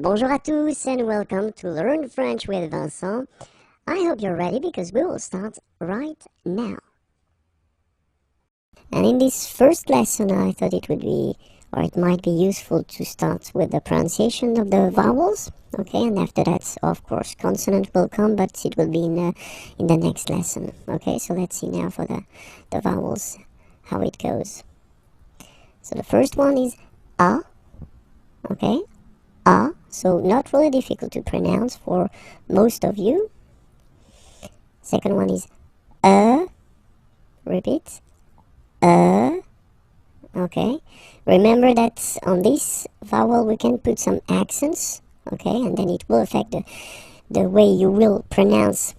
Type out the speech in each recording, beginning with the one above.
Bonjour à tous and welcome to Learn French with Vincent. I hope you're ready because we will start right now. And in this first lesson, I thought it would be, or it might be useful to start with the pronunciation of the vowels. Okay, and after that, of course, consonant will come, but it will be in the next lesson. Okay, so let's see now for the vowels, how it goes. So the first one is A. Okay, A. So not really difficult to pronounce for most of you. Second one is repeat, okay. Remember that on this vowel we can put some accents, okay, and then it will affect the way you will pronounce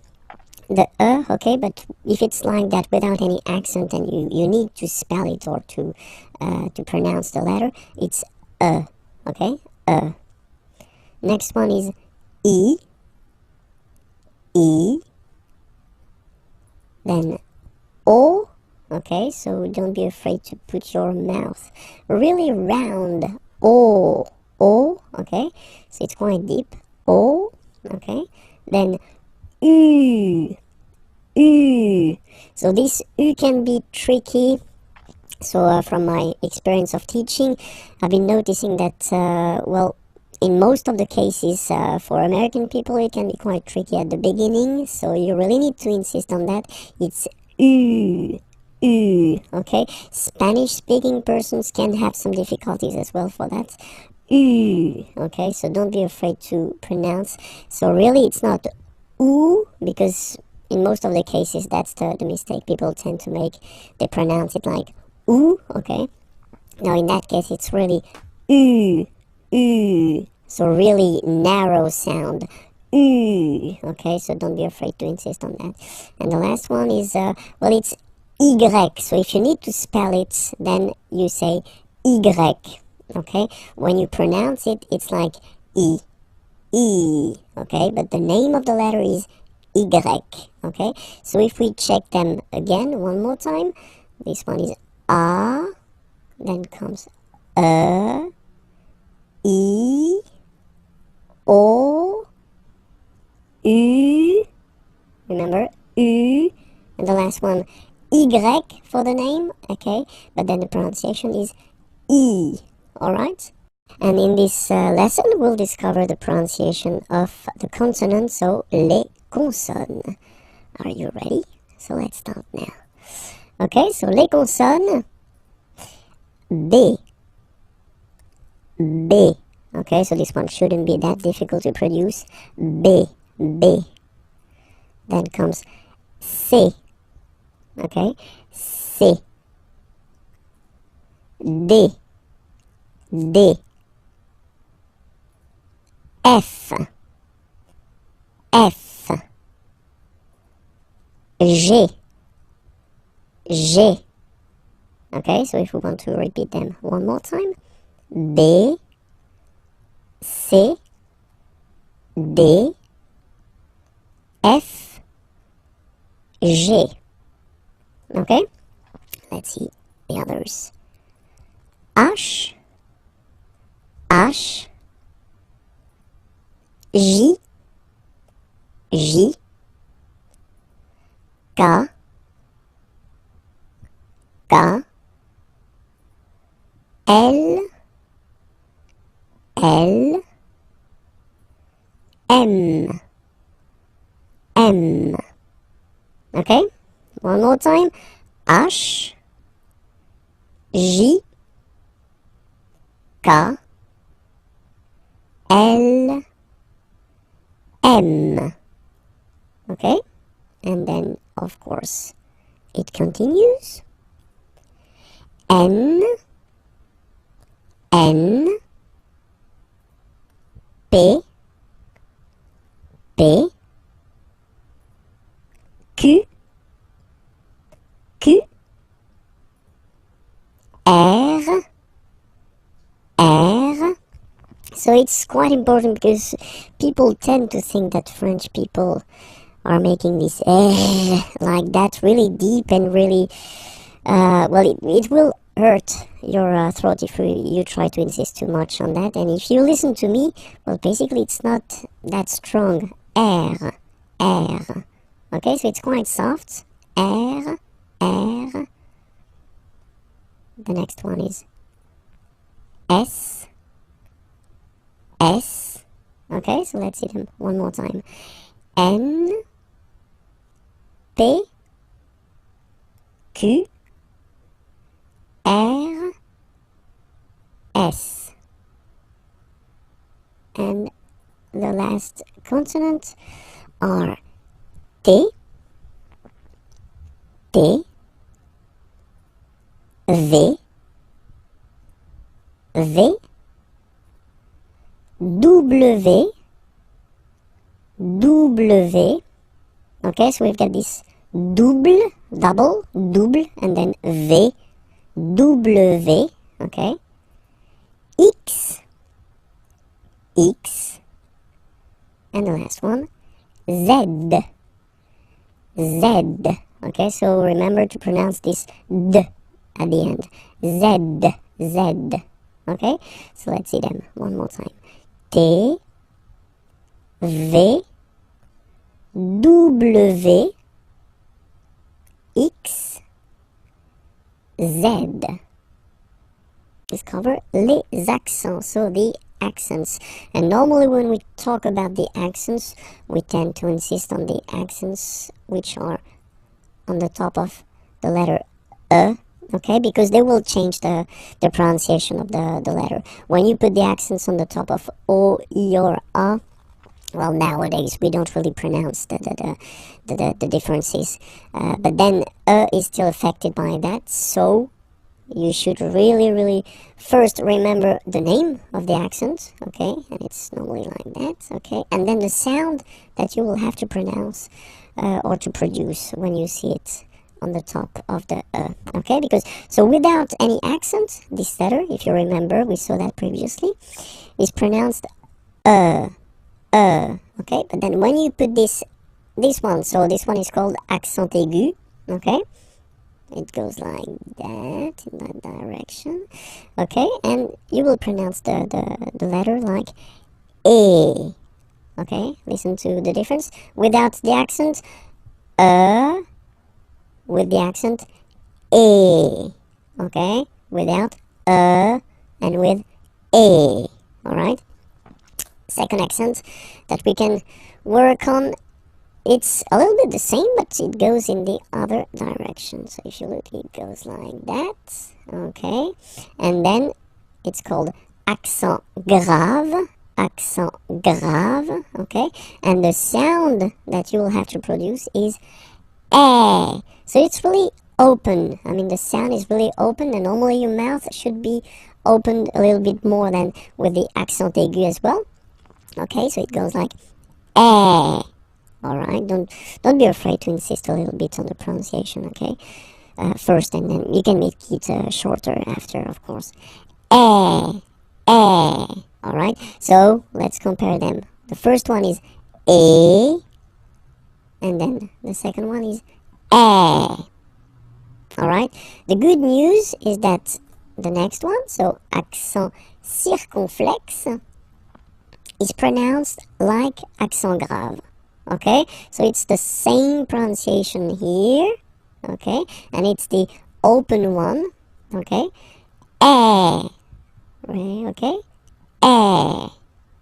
the okay, but if it's like that without any accent and you need to spell it or to pronounce the letter, it's okay, Next one is E, then O, okay, so don't be afraid to put your mouth really round, O, okay, so it's quite deep, O, okay, then U, so this U can be tricky. So from my experience of teaching, I've been noticing that, well, in most of the cases, for American people, it can be quite tricky at the beginning, so you really need to insist on that. It's U, okay? Spanish-speaking persons can have some difficulties as well for that. U, okay? So don't be afraid to pronounce. So really, it's not U, because in most of the cases, that's the mistake people tend to make. They pronounce it like U, okay? Now, in that case, it's really U. So really narrow sound. Okay, so don't be afraid to insist on that. And the last one is, well, it's Y. So if you need to spell it, then you say Y. Okay, when you pronounce it, it's like E. Okay, but the name of the letter is Y. Okay, so if we check them again one more time, this one is A, then comes E, O, U, remember, U, and the last one, Y for the name, okay, but then the pronunciation is E, alright? And in this lesson, we'll discover the pronunciation of the consonants, so les consonnes. Are you ready? So let's start now. Okay, so les consonnes, B. Okay, so this one shouldn't be that difficult to produce. B. Then comes C. Okay, C. D. F. G. Okay, so if we want to repeat them one more time, B, C, D, F, G. Okay, let's see the others. H, J, K, L, M. Okay, one more time. H, J, K, L, M. Okay, and then of course it continues. N, P, Q, R. So it's quite important because people tend to think that French people are making this like that really deep and really, well, it will hurt your throat if you try to insist too much on that. And if you listen to me, well, basically it's not that strong. R, R. Okay, so it's quite soft. R, R. The next one is S, S. Okay, so let's see them one more time. N, P, Q, R, S. And the last consonants are T, T, V, V, W, W. Okay, so we've got this double, and then V, W, okay, X, X, and the last one, Z, Z. Okay, so remember to pronounce this D at the end. Z, Z. Okay, so let's see them one more time. T, V, W, X, Z. Discover les accents, so the accents. And normally when we talk about the accents, we tend to insist on the accents which are on the top of the letter E, okay, because they will change the pronunciation of the letter. When you put the accents on the top of O, I, or A, well, nowadays we don't really pronounce the differences, but then E is still affected by that, so you should really first remember the name of the accent, okay, and it's normally like that, okay, and then the sound that you will have to pronounce or to produce when you see it on the top of the okay, because so without any accent, this letter, if you remember, we saw that previously, is pronounced okay, but then when you put this one, so this one is called accent aigu, okay, it goes like that, in that direction, okay, and you will pronounce the letter like A, okay, listen to the difference, without the accent, with the accent, A, okay, without and with A, alright. Second accent that we can work on, it's a little bit the same, but it goes in the other direction. So if you look, it goes like that, okay, and then it's called accent grave, okay, and the sound that you will have to produce is A. So it's really open. I mean, the sound is really open, and normally your mouth should be opened a little bit more than with the accent aigu as well. Okay, so it goes like A. Alright, don't be afraid to insist a little bit on the pronunciation, okay? First, and then you can make it shorter after, of course. A. Alright, so let's compare them. The first one is A, and then the second one is A. Alright, the good news is that the next one, so accent circonflexe, is pronounced like accent grave. Okay, so it's the same pronunciation here, okay, and it's the open one, okay, A, okay, A,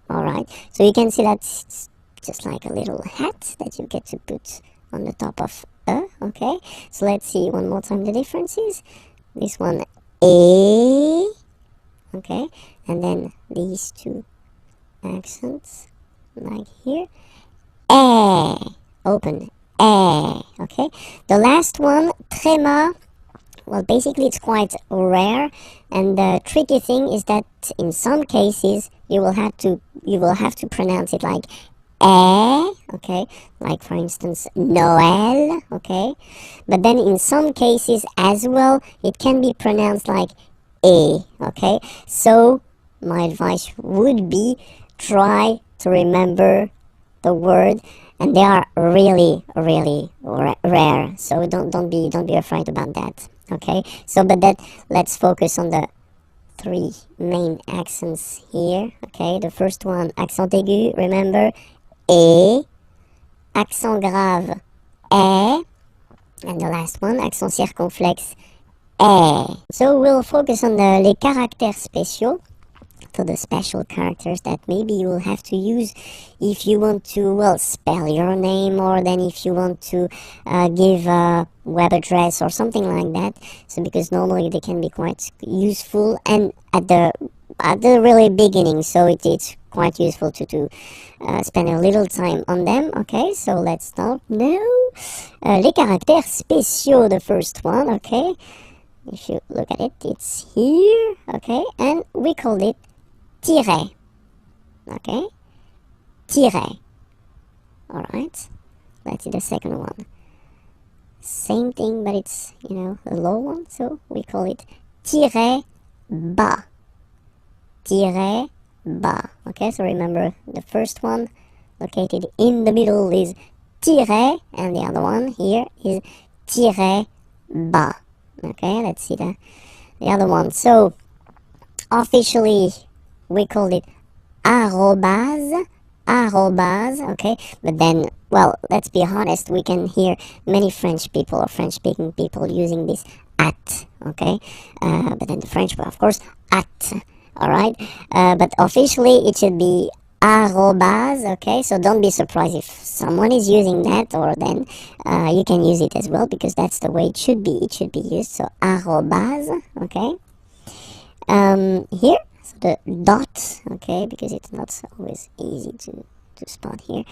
alright, so you can see that's just like a little hat that you get to put on the top of A, okay, so let's see one more time the differences. This one, A, okay, and then these two accents, like here, A, open, A, okay. The last one, tréma, well, basically it's quite rare, and the tricky thing is that in some cases you will have to pronounce it like A, okay, like for instance Noël, okay, but then in some cases as well it can be pronounced like A, okay. So my advice would be try to remember the word, and they are really rare, so don't be afraid about that, Okay, so but that let's focus on the three main accents here. Okay, the first one, accent aigu, remember, et, accent grave, et, and the last one, accent circonflexe, et. So we'll focus on les caractères spéciaux, so the special characters that maybe you will have to use if you want to, well, spell your name, or then if you want to give a web address or something like that. So because normally they can be quite useful, and at the really beginning, so it's quite useful to spend a little time on them. Okay, so let's start now. Les caractères spéciaux, the first one. Okay, if you look at it, it's here. Okay, and we called it tiret. Okay, tiret. All right, let's see the second one. Same thing, but it's, you know, a low one, so we call it tiret bas. Tiret bas. Okay, so remember the first one located in the middle is tiret, and the other one here is tiret bas. Okay, let's see the other one. So officially we called it arrobase, okay, but then, well, let's be honest, we can hear many French people or French-speaking people using this at, okay, but then the French, well, of course, at, all right, but officially it should be arrobase, okay, so don't be surprised if someone is using that, or then you can use it as well, because that's the way it should be used. So arrobase, okay, here, so the dot, okay, because it's not always easy to spot here,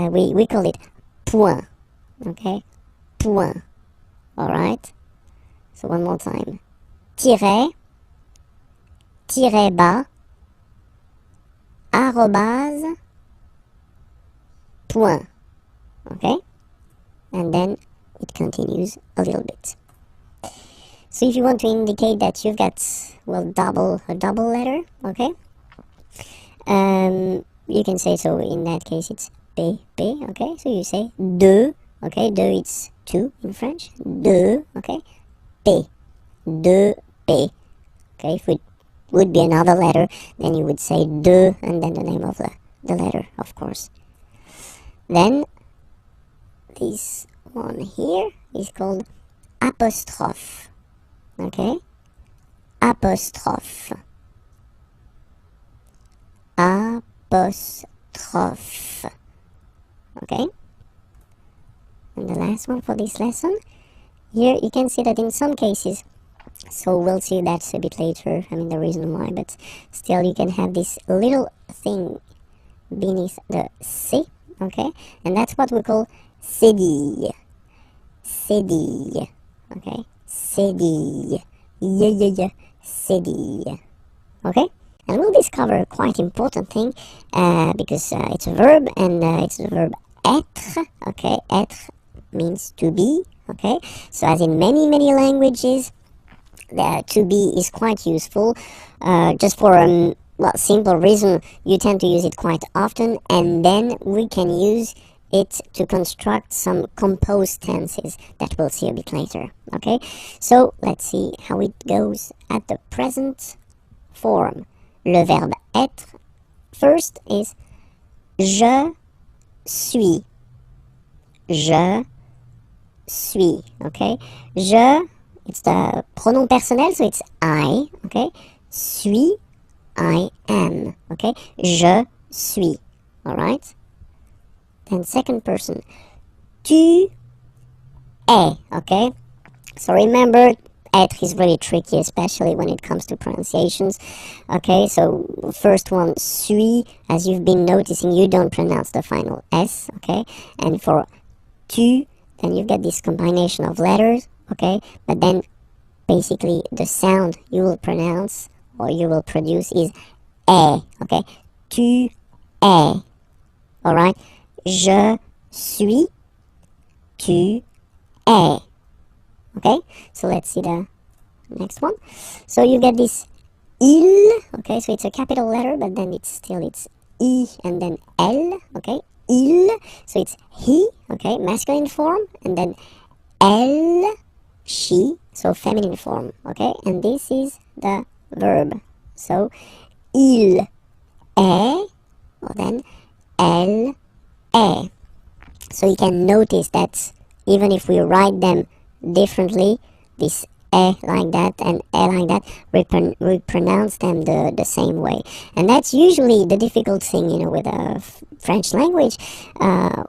we call it point, okay, point, all right, so one more time, tiret, tiret bas, arrobase, point, okay, and then it continues a little bit. So if you want to indicate that you've got, well, a double letter, okay, you can say, so in that case it's P, okay, so you say deux, okay, deux, it's two in French, deux, okay, P, deux, P, okay, if it would be another letter, then you would say deux, and then the name of the letter, of course. Then this one here is called apostrophe, okay, apostrophe, apostrophe, okay, and the last one for this lesson, here you can see that in some cases, so we'll see that a bit later, I mean the reason why, but still you can have this little thing beneath the C, okay, and that's what we call cédille, cédille, okay, cédille, cédille, okay, and we'll discover a quite important thing, because it's a verb, and it's the verb être, okay, être means to be, okay, so as in many languages, to be is quite useful, just for a simple reason, you tend to use it quite often, and then we can use it to construct some composed tenses that we'll see a bit later, okay? So let's see how it goes at the present form. Le verbe être, first is je suis, okay? Je, it's the pronom personnel, so it's I, okay? Suis, I am, okay? Je suis, all right? Then second person, tu es, okay? So remember, être is really tricky, especially when it comes to pronunciations, okay? So first one, suis, as you've been noticing, you don't pronounce the final S, okay? And for tu, then you've got this combination of letters, okay? But then basically the sound you will pronounce or you will produce is est, okay? Tu es, all right? Je suis, tu es, okay? So let's see the next one. So you get this il, okay? So it's a capital letter, but then it's I and then L, okay? Il, so it's he, okay? Masculine form, and then elle, she, so feminine form, okay? And this is the verb. So, il est, or then elle est. So you can notice that even if we write them differently, this like that and like that, we pronounce them the same way. And that's usually the difficult thing, you know, with the French language.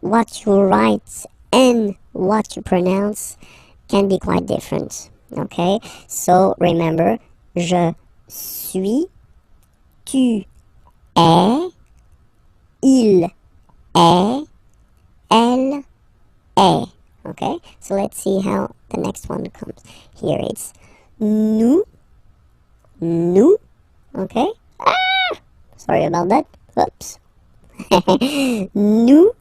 What you write and what you pronounce can be quite different. Okay, so remember, je suis, tu es, il est, elle est. Okay, so let's see how the next one comes. Here it's nous, okay? Sorry about that. Oops. Nous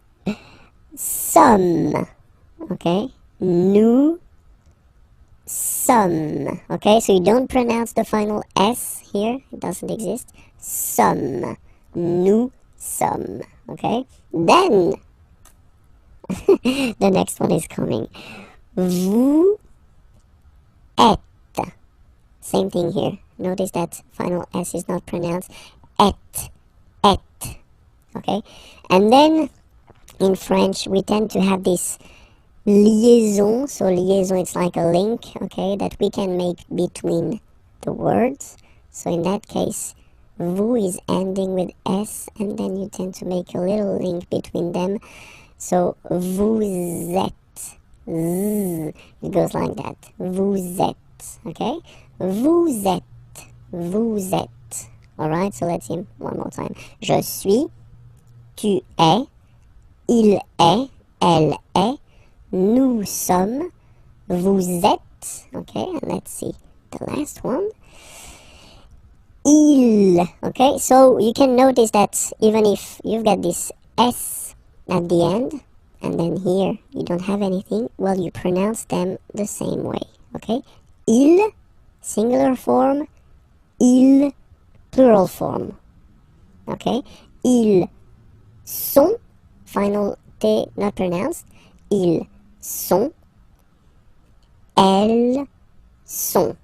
sommes, okay? Nous sommes, okay? So you don't pronounce the final S here. It doesn't exist. Sommes. Nous sommes, okay? Then the next one is coming. Vous êtes. Same thing here. Notice that final S is not pronounced. Et. Okay? And then in French, we tend to have this liaison. So liaison, it's like a link, okay, that we can make between the words. So in that case, vous is ending with S, and then you tend to make a little link between them. So, vous êtes, it goes like that, vous êtes, okay, vous êtes, alright, so let's see one more time, je suis, tu es, il est, elle est, nous sommes, vous êtes, okay, and let's see the last one, il, okay, so you can notice that even if you've got this S at the end, and then here you don't have anything, well, you pronounce them the same way, okay? Il, singular form, il, plural form, okay? Ils sont, final T not pronounced, ils sont, elles sont,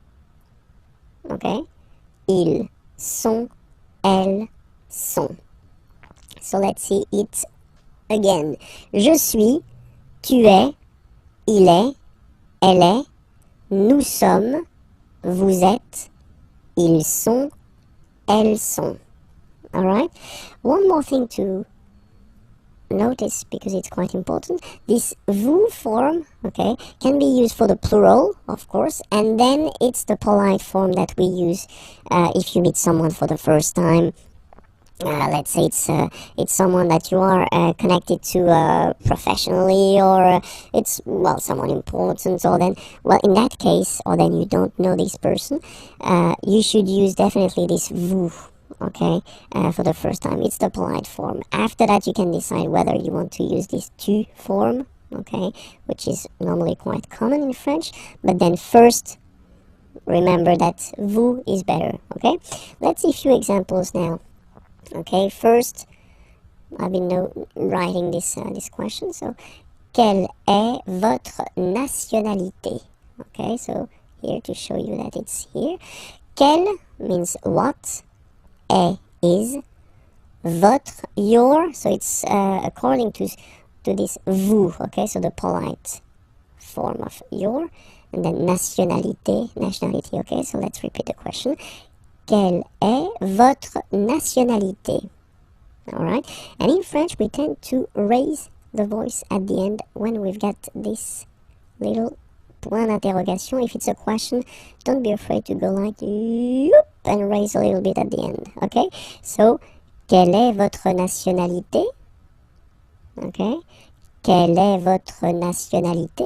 okay? Ils sont, elles sont. So let's see it again. Je suis, tu es, il est, elle est, nous sommes, vous êtes, ils sont, elles sont. Alright? One more thing to notice, because it's quite important. This vous form, okay, can be used for the plural, of course, and then it's the polite form that we use if you meet someone for the first time. Let's say it's someone that you are connected to professionally, or it's, well, someone important, or then, well, in that case, or then you don't know this person, you should use definitely this vous, okay, for the first time. It's the polite form. After that, you can decide whether you want to use this tu form, okay, which is normally quite common in French, but then first, remember that vous is better, okay? Let's see a few examples now. Okay, first, I've been writing this question. So, quelle est votre nationalité? Okay, so here to show you that it's here. Quelle means what, est is, votre, your, so it's according to this vous, okay, so the polite form of your, and then nationalité, okay, so let's repeat the question. Quelle est votre nationalité? Alright, and in French we tend to raise the voice at the end when we've got this little point d'interrogation. If it's a question, don't be afraid to go like yoop and raise a little bit at the end, okay? So, quelle est votre nationalité? Okay, quelle est votre nationalité?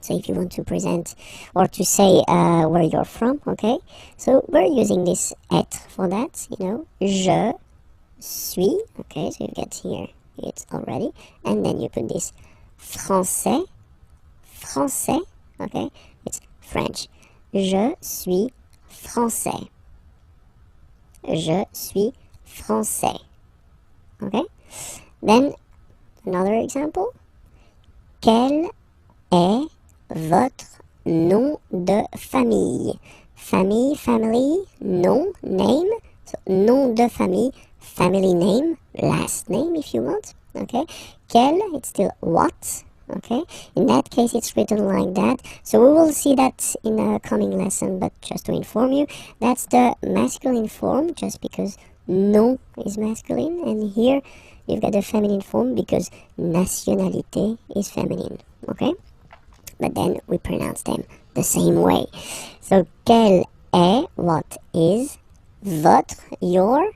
So if you want to present or to say where you're from, okay? So we're using this être for that, you know. Je suis, okay, so you get here, it's already. And then you put this français, okay? It's French. Je suis français. Je suis français. Okay? Then another example. Quelle est votre nom de famille. Famille, family, nom, name. So nom de famille, family name, last name if you want. Okay. Quel, it's still what. Okay. In that case, it's written like that. So we will see that in a coming lesson, but just to inform you, that's the masculine form, just because nom is masculine, and here you've got the feminine form because nationalité is feminine. Okay. But then we pronounce them the same way. So, quel est, what is, votre, your,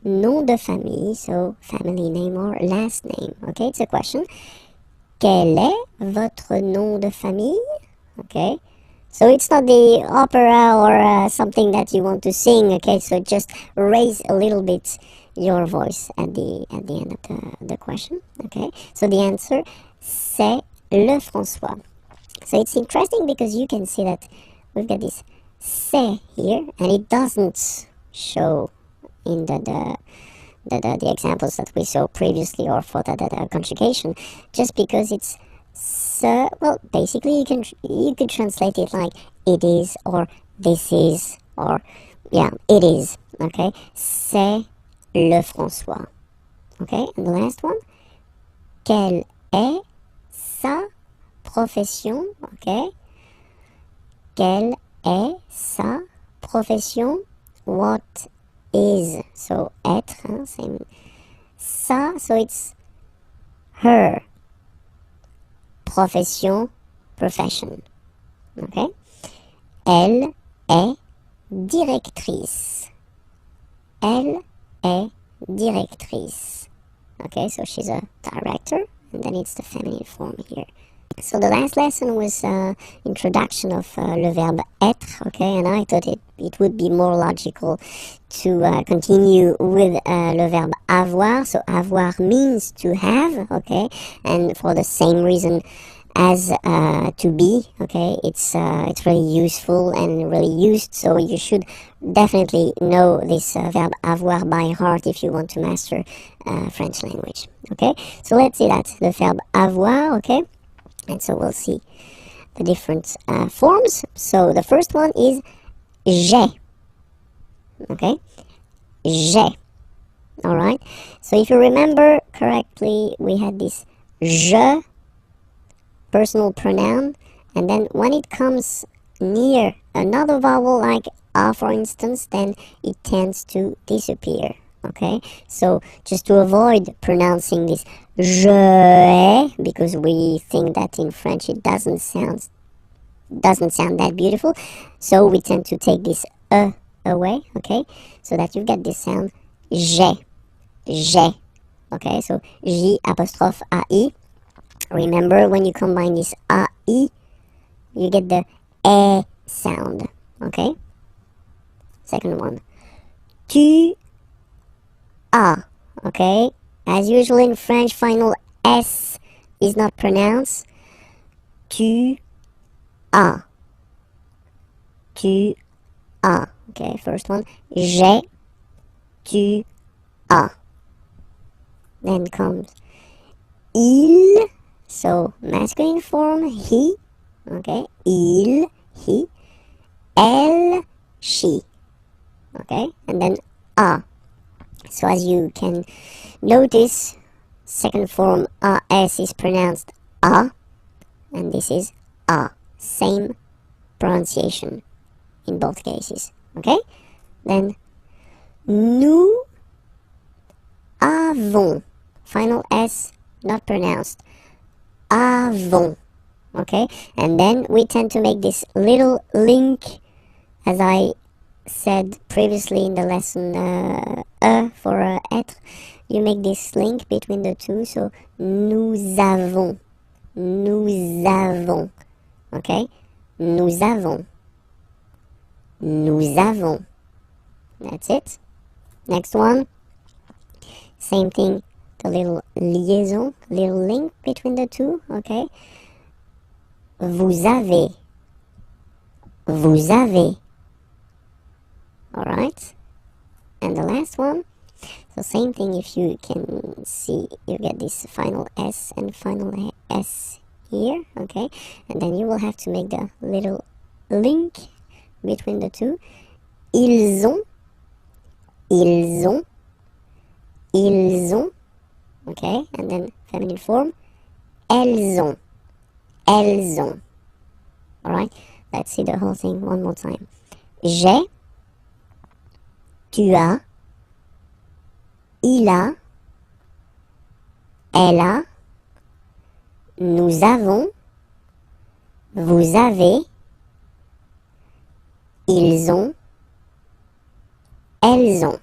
nom de famille, so family name or last name. Okay, it's a question. Quel est votre nom de famille? Okay, so it's not the opera or something that you want to sing. Okay, so just raise a little bit your voice at the end of the question. Okay, so the answer, c'est le François. So it's interesting because you can see that we've got this c'est here, and it doesn't show in the examples that we saw previously, or for the conjugation, just because it's so. Well, basically you could translate it like it is, or this is, or yeah, it is. Okay, c'est le François. Okay, and the last one, quelle est sa profession? Okay, quelle est sa profession? What is, so être, same, sa, so it's her profession, profession. Okay, elle est directrice. Elle est directrice. Okay, so she's a director, and then it's the feminine form here. So the last lesson was introduction of le verb être, okay, and I thought it would be more logical to continue with le verb avoir. So avoir means to have, okay, and for the same reason as to be, okay, it's really useful and really used, so you should definitely know this verb avoir by heart if you want to master French language. Okay, so let's see that, the verb avoir, okay. And so we'll see the different forms. So the first one is j'ai. Okay, j'ai. All right. So if you remember correctly, we had this je, personal pronoun, and then when it comes near another vowel like a, for instance, then it tends to disappear. Okay, so just to avoid pronouncing this je ai, because we think that in French it doesn't sound that beautiful, so we tend to take this away. Okay, so that you get this sound j'ai. Okay, so j apostrophe ai. Remember, when you combine this ai, you get the e sound. Okay, second one, tu as. Okay, as usual in French, final S is not pronounced. Tu as. Tu as. Okay, first one. J'ai. Tu as. Then comes il. So masculine form, he. Okay, il, he. Elle, she. Okay, and then a. So as you can notice, second form as is pronounced a, and this is a. Same pronunciation in both cases. Okay? Then nous avons. Final S not pronounced. Avons. Okay? And then we tend to make this little link, as I said previously in the lesson, for être, you make this link between the two, so nous avons, okay, nous avons, that's it. Next one, same thing, the little liaison, little link between the two, okay, vous avez, alright, and the last one, so same thing, if you can see, you get this final S and final S here, okay? And then you will have to make the little link between the two. Ils ont, ils ont, ils ont, okay? And then feminine form, elles ont, elles ont. Alright, let's see the whole thing one more time. J'ai, tu as, il a, elle a, nous avons, vous avez, ils ont, elles ont.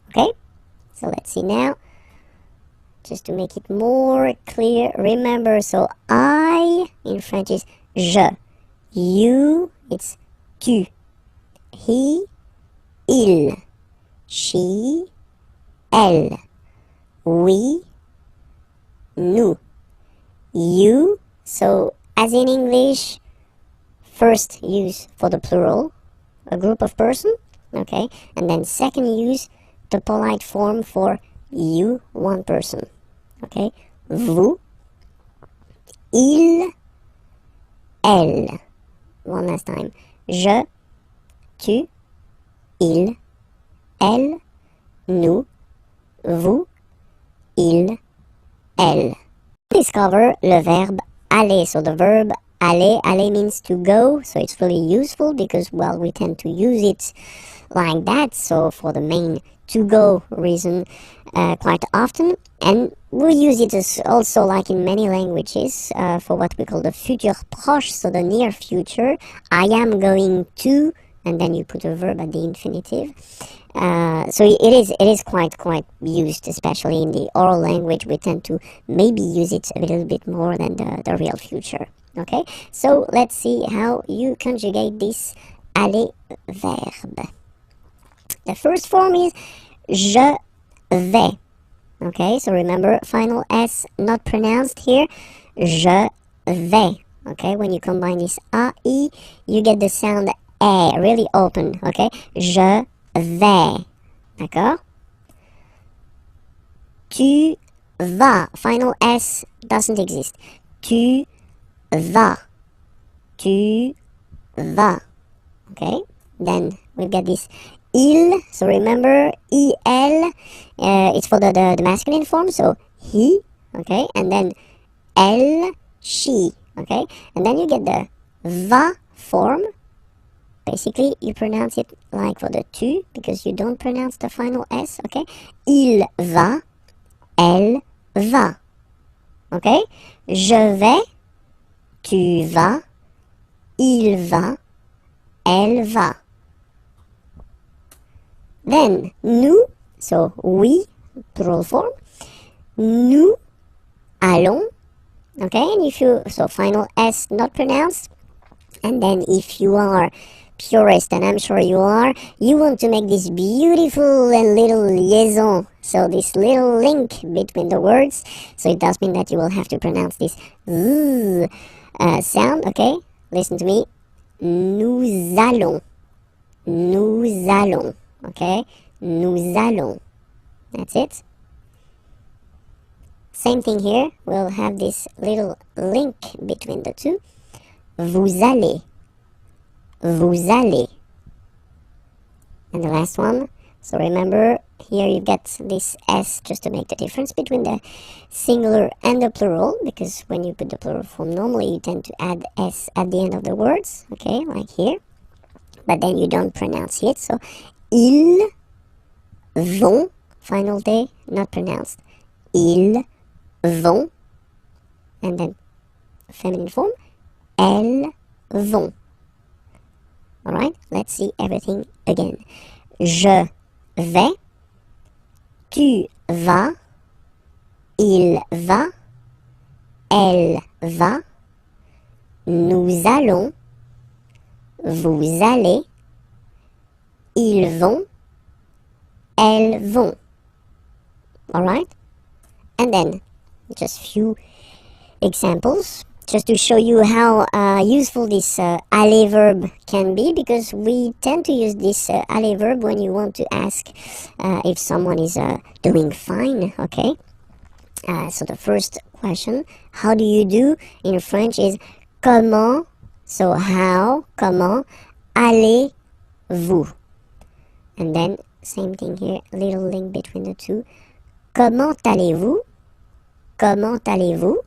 Okay, so let's see now, just to make it more clear. Remember, so I in French is je, you it's tu, he, il, she, elle, we, nous, you. So as in English, first use for the plural, a group of person, okay, and then second use the polite form for you, one person, okay, vous, il, elle. One last time, je, tu, il, elle, nous, vous, il, elle. Discover le verbe aller. So the verb aller, aller means to go, so it's really useful because, well, we tend to use it like that, so for the main to go reason quite often, and we use it as also like in many languages for what we call the futur proche, so the near future. I am going to, and then you put a verb at the infinitive. So it is quite used, especially in the oral language. We tend to maybe use it a little bit more than the real future. Okay, so let's see how you conjugate this aller verb. The first form is je vais. Okay, so remember, final S not pronounced here. Je vais. Okay, when you combine this A, I, you get the sound E, really open. Okay, je vais. D'accord? Tu vas. Final S doesn't exist. Tu vas. Tu vas. Okay, then we've got this il, so remember, il, it's for the masculine form, so he, okay, and then elle, she, okay, and then you get the va form. Basically, you pronounce it like for the tu, because you don't pronounce the final S, okay, il va, elle va, okay, je vais, tu vas, il va, elle va. Then, nous, so we, plural form, nous allons, okay, and if you, so final S not pronounced, and then if you are purist, and I'm sure you are, you want to make this beautiful and little liaison, so this little link between the words, so it does mean that you will have to pronounce this z sound, okay, listen to me, nous allons, okay, nous allons, that's it. Same thing here, we'll have this little link between the two, vous allez, and the last one, so remember, here you get this S just to make the difference between the singular and the plural, because when you put the plural form, normally you tend to add S at the end of the words, okay, like here, but then you don't pronounce it, so ils vont, final T not pronounced, ils vont, and then feminine form, elles vont. Alright, let's see everything again. Je vais, tu vas, il va, elle va, nous allons, vous allez, ils vont, elles vont. Alright? And then, just few examples, just to show you how useful this aller verb can be, because we tend to use this aller verb when you want to ask if someone is doing fine, okay? So the first question. How do you do in French is comment, so how, comment allez-vous? And then same thing here, little link between the two. Comment allez-vous? Comment allez-vous?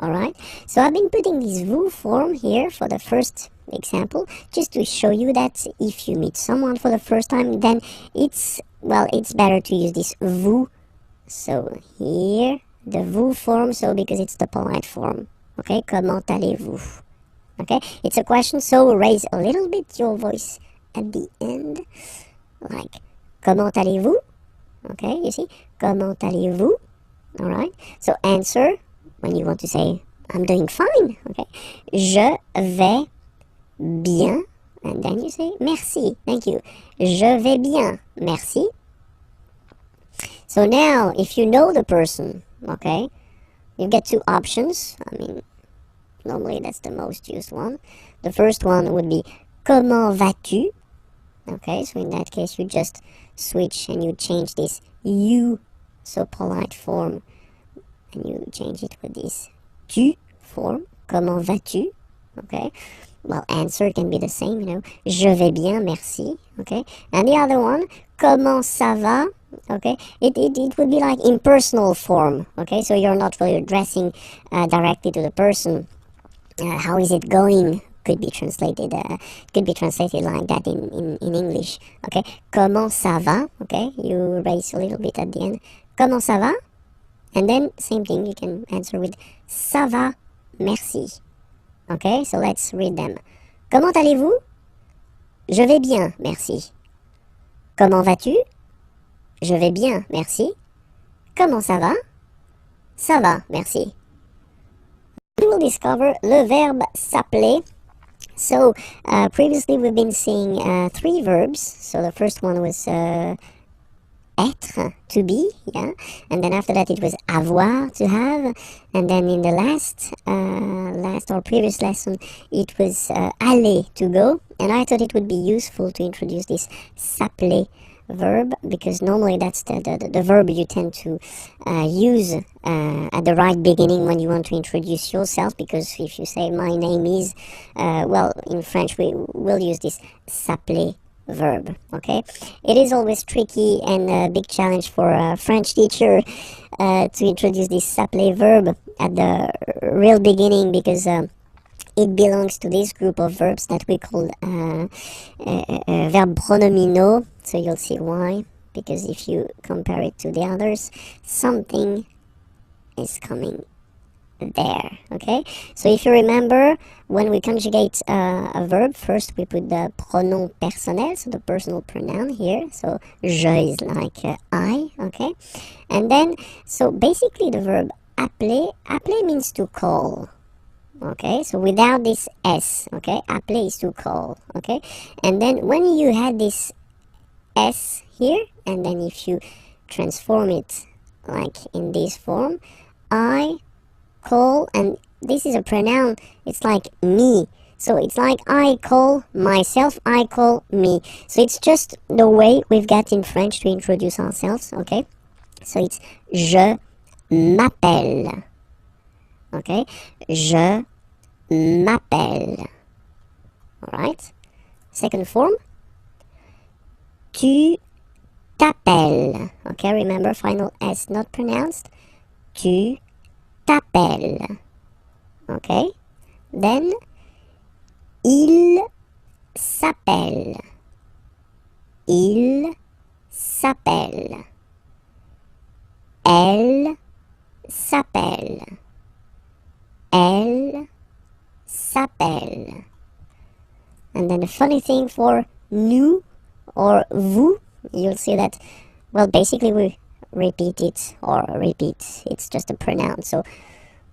Alright, so I've been putting this vous form here for the first example, just to show you that if you meet someone for the first time, then it's better to use this vous. So here, the vous form, so because it's the polite form. Okay, comment allez-vous? Okay, it's a question, so raise a little bit your voice at the end, like, comment allez-vous? Okay, you see, comment allez-vous? Alright, so answer when you want to say, I'm doing fine, okay? Je vais bien, and then you say, merci, thank you. Je vais bien, merci. So now, if you know the person, okay, you get two options. I mean, normally that's the most used one. The first one would be, comment vas-tu? Okay, so in that case, you just switch and you change this you, so polite form, and you change it with this tu form, comment vas-tu? Okay, well, answer can be the same, you know, je vais bien, merci, okay, and the other one, comment ça va? Okay, it would be like impersonal form, okay, so you're not really addressing directly to the person. How is it going? Could be translated like that in English, okay, comment ça va? Okay, you raise a little bit at the end, comment ça va? And then, same thing, you can answer with ça va, merci. Okay, so let's read them. Comment allez-vous? Je vais bien, merci. Comment vas-tu? Je vais bien, merci. Comment ça va? Ça va, merci. We will discover le verbe s'appeler. So, previously we've been seeing 3 verbs. So the first one was être, to be, yeah, and then after that it was avoir, to have, and then in the last or previous lesson it was aller, to go, and I thought it would be useful to introduce this s'appeler verb, because normally that's the verb you tend to use at the right beginning when you want to introduce yourself, because if you say my name is, well, in French we will use this s'appeler verb, okay? It is always tricky and a big challenge for a French teacher to introduce this s'appeler verb at the real beginning, because it belongs to this group of verbs that we call verb pronominaux. So you'll see why, because if you compare it to the others, something is coming there, okay? So if you remember, when we conjugate a verb, first we put the pronom personnel, so the personal pronoun here, so je is like I, okay? And then, so basically the verb appeler means to call, okay? So without this S, okay? Appeler is to call, okay? And then when you had this S here, and then if you transform it like in this form, I call, and this is a pronoun, it's like me, so it's like I call myself, I call me, so it's just the way we've got in French to introduce ourselves, okay? So it's je m'appelle, okay? Je m'appelle, alright? Second form, tu t'appelles, okay? Remember, final S not pronounced, tu t'appelle, okay? Then il s'appelle, il s'appelle, elle s'appelle, elle s'appelle. And then the funny thing for nous or vous, you'll see that, well, basically we repeat, it's just a pronoun, so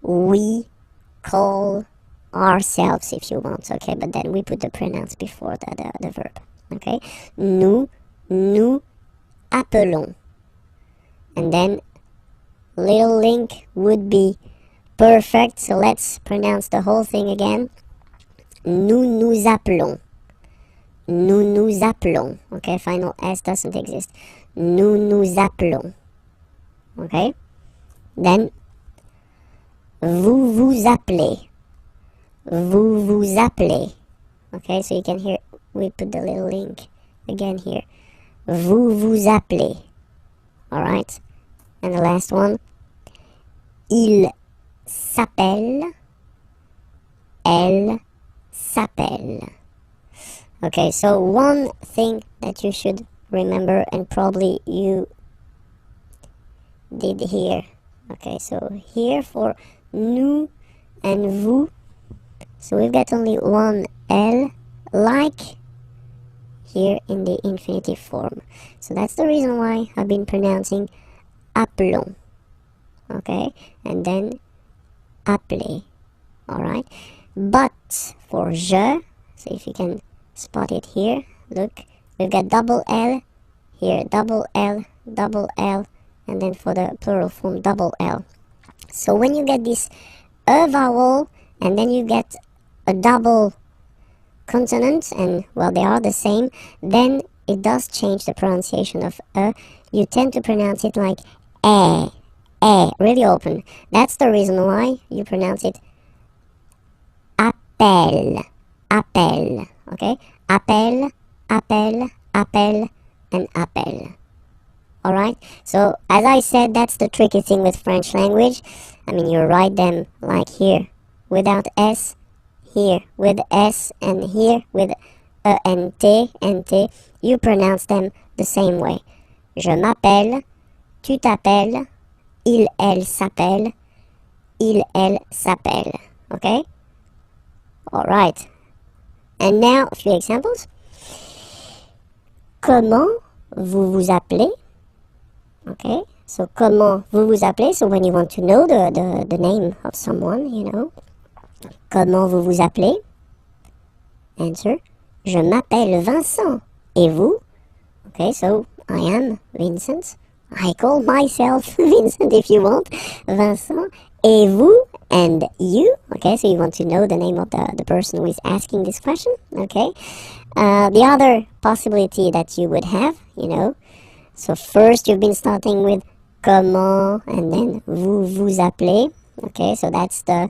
we call ourselves if you want, okay, but then we put the pronouns before the verb, okay? Nous appelons, and then little link would be perfect, so let's pronounce the whole thing again. Nous appelons, nous appelons, okay, final S doesn't exist. Nous appelons, okay? Then Vous vous appelez. Vous vous appelez. Okay, so you can hear, we put the little link again here. Vous vous appelez. Alright? And the last one. Il s'appelle. Elle s'appelle. Okay, so one thing that you should remember, and probably you did here. Okay, so here for nous and vous, so we've got only one L, like here in the infinitive form. So that's the reason why I've been pronouncing appelons. Okay, and then appeler. Alright, but for je, so if you can spot it here, look, we've got double L here, double L, and then for the plural form, double L. So when you get this a vowel, and then you get a double consonant, and well, they are the same, then it does change the pronunciation of a. You tend to pronounce it like really open. That's the reason why you pronounce it appel, appel, okay? Appel, appel, appel, and appel. Alright? So, as I said, that's the tricky thing with French language. I mean, you write them like here, without S, here with S, and here with E and T, you pronounce them the same way. Je m'appelle, tu t'appelles, il, elle s'appelle, il, elle s'appelle. Okay? Alright. And now, a few examples. Comment vous vous appelez? Okay, so comment vous vous appelez? So when you want to know the name of someone, you know. Comment vous vous appelez? Answer. Je m'appelle Vincent. Et vous? Okay, so I am Vincent. I call myself Vincent if you want. Vincent. Et vous? And you? Okay, so you want to know the name of the person who is asking this question. Okay. The other possibility that you would have, you know. So first you've been starting with comment and then vous vous appelez. Okay, so that's the,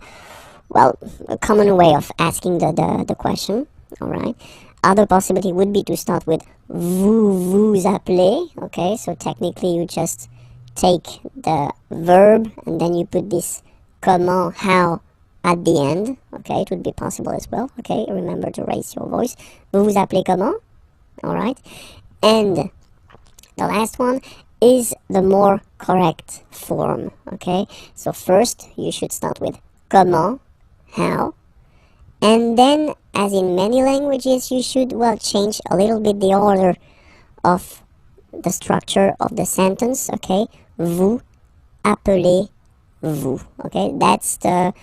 well, a common way of asking the question. Alright. Other possibility would be to start with vous vous appelez. Okay, so technically you just take the verb and then you put this comment, how, at the end. Okay, it would be possible as well. Okay, remember to raise your voice. Vous vous appelez comment? Alright. And the last one is the more correct form. Okay, so first you should start with comment, how, and then, as in many languages, you should, well, change a little bit the order of the structure of the sentence. Okay, vous appelez-vous. Okay, that's the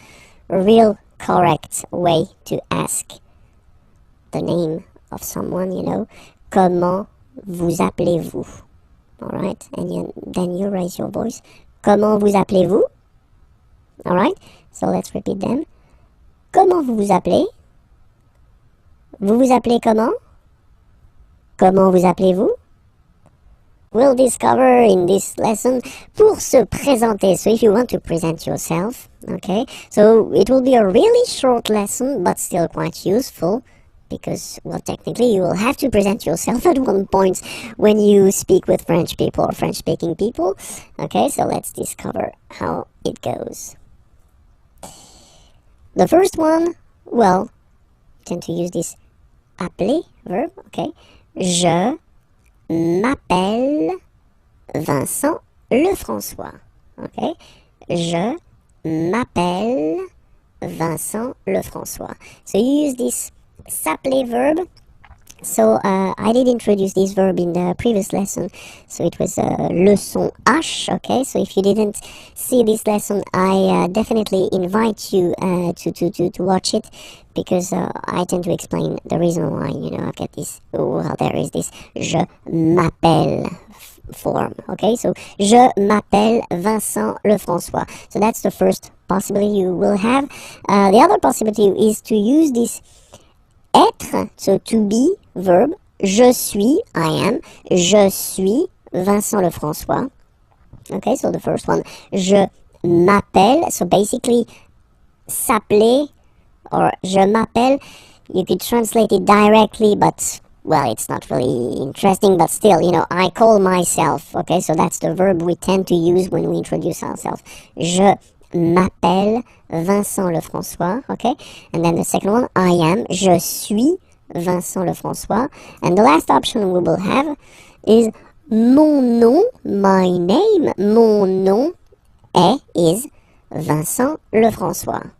real correct way to ask the name of someone, you know. Comment vous appelez-vous? Alright, and then you raise your voice. Comment vous appelez-vous? Alright, so let's repeat them. Comment vous vous appelez? Vous vous appelez comment? Comment vous appelez-vous? We'll discover in this lesson pour se présenter. So if you want to present yourself, okay? So it will be a really short lesson, but still quite useful. Because, well, technically you will have to present yourself at one point when you speak with French people or French-speaking people. Okay, so let's discover how it goes. The first one, well, tend to use this appeler verb, okay. Je m'appelle Vincent Lefrançois, okay. Je m'appelle Vincent Lefrançois. So you use this s'appeler verb. So I did introduce this verb in the previous lesson, so it was leçon H, okay? So if you didn't see this lesson, I definitely invite you to watch it, because I tend to explain the reason why, you know, I've got this, well, there is this je m'appelle form, okay? So je m'appelle Vincent Lefrançois. So that's the first possibility you will have. The other possibility is to use this être, so to be verb. Je suis, I am. Je suis Vincent Lefrançois. Okay, so the first one. Je m'appelle. So basically, s'appeler or je m'appelle, you could translate it directly, but well, it's not really interesting, but still, you know, I call myself, okay? So that's the verb we tend to use when we introduce ourselves. Je m'appelle Vincent Lefrançois, okay? And then the second one, I am, je suis Vincent Lefrançois. And the last option we will have is mon nom, my name, mon nom is Vincent Lefrançois.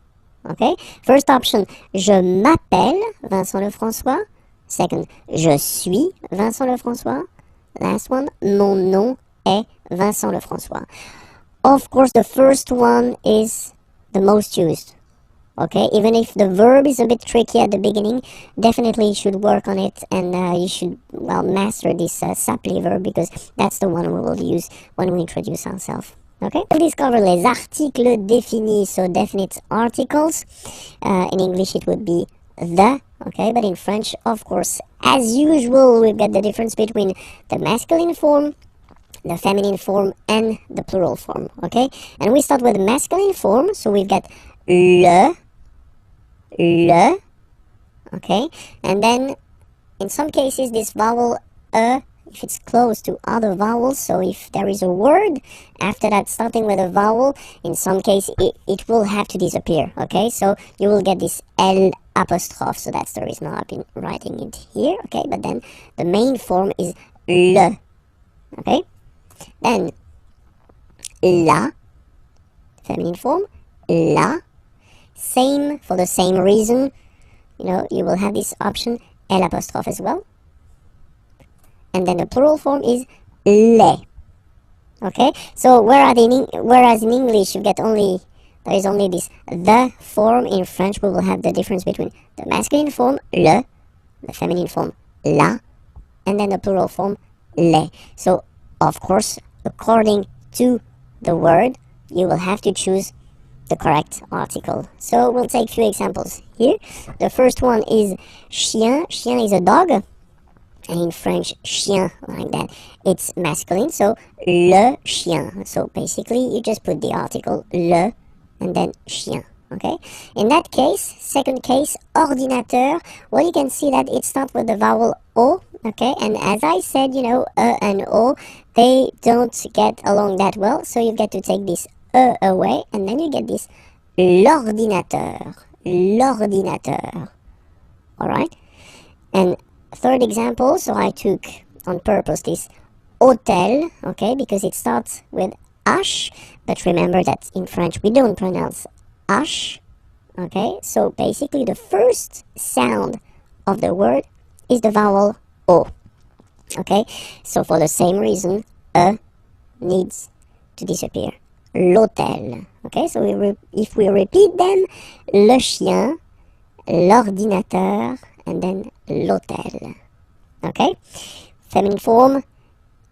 Okay? First option, je m'appelle Vincent Lefrançois. Second, je suis Vincent Lefrançois. Last one, mon nom est Vincent Lefrançois. Of course, the first one is the most used. Okay, even if the verb is a bit tricky at the beginning, definitely you should work on it, and you should, well, master this s'appeler verb, because that's the one we will use when we introduce ourselves. Okay, we'll discover les articles définis, so definite articles. In English it would be the, okay, but in French, of course, as usual, we've got the difference between the masculine form, the feminine form, and the plural form, okay? And we start with the masculine form, so we've got le, okay? And then, in some cases, this vowel, if it's close to other vowels, so if there is a word after that starting with a vowel, in some case, it will have to disappear, okay? So you will get this L apostrophe, so that's the reason I've been writing it here, okay? But then the main form is le, okay? Then la, feminine form, la, same, for the same reason, you know, you will have this option L apostrophe as well. And then the plural form is les, okay? So whereas in English you get only, there is only this the form, in French we will have the difference between the masculine form, le, the feminine form, la, and then the plural form, les. So, of course, according to the word, you will have to choose the correct article. So, we'll take a few examples here. The first one is chien. Chien is a dog. And in French, chien, like that, it's masculine. So, le chien. So, basically, you just put the article le and then chien. Okay? In that case, second case, ordinateur, well, you can see that it starts with the vowel O, okay? And as I said, you know, and O, they don't get along that well, so you get to take this away, and then you get this l'ordinateur, l'ordinateur. Alright? And third example, so I took on purpose this hôtel, okay, because it starts with H, but remember that in French we don't pronounce H, okay, so basically the first sound of the word is the vowel O, okay, so for the same reason, needs to disappear, l'hôtel, okay, so if we repeat them, le chien, l'ordinateur, and then l'hôtel, okay, feminine form,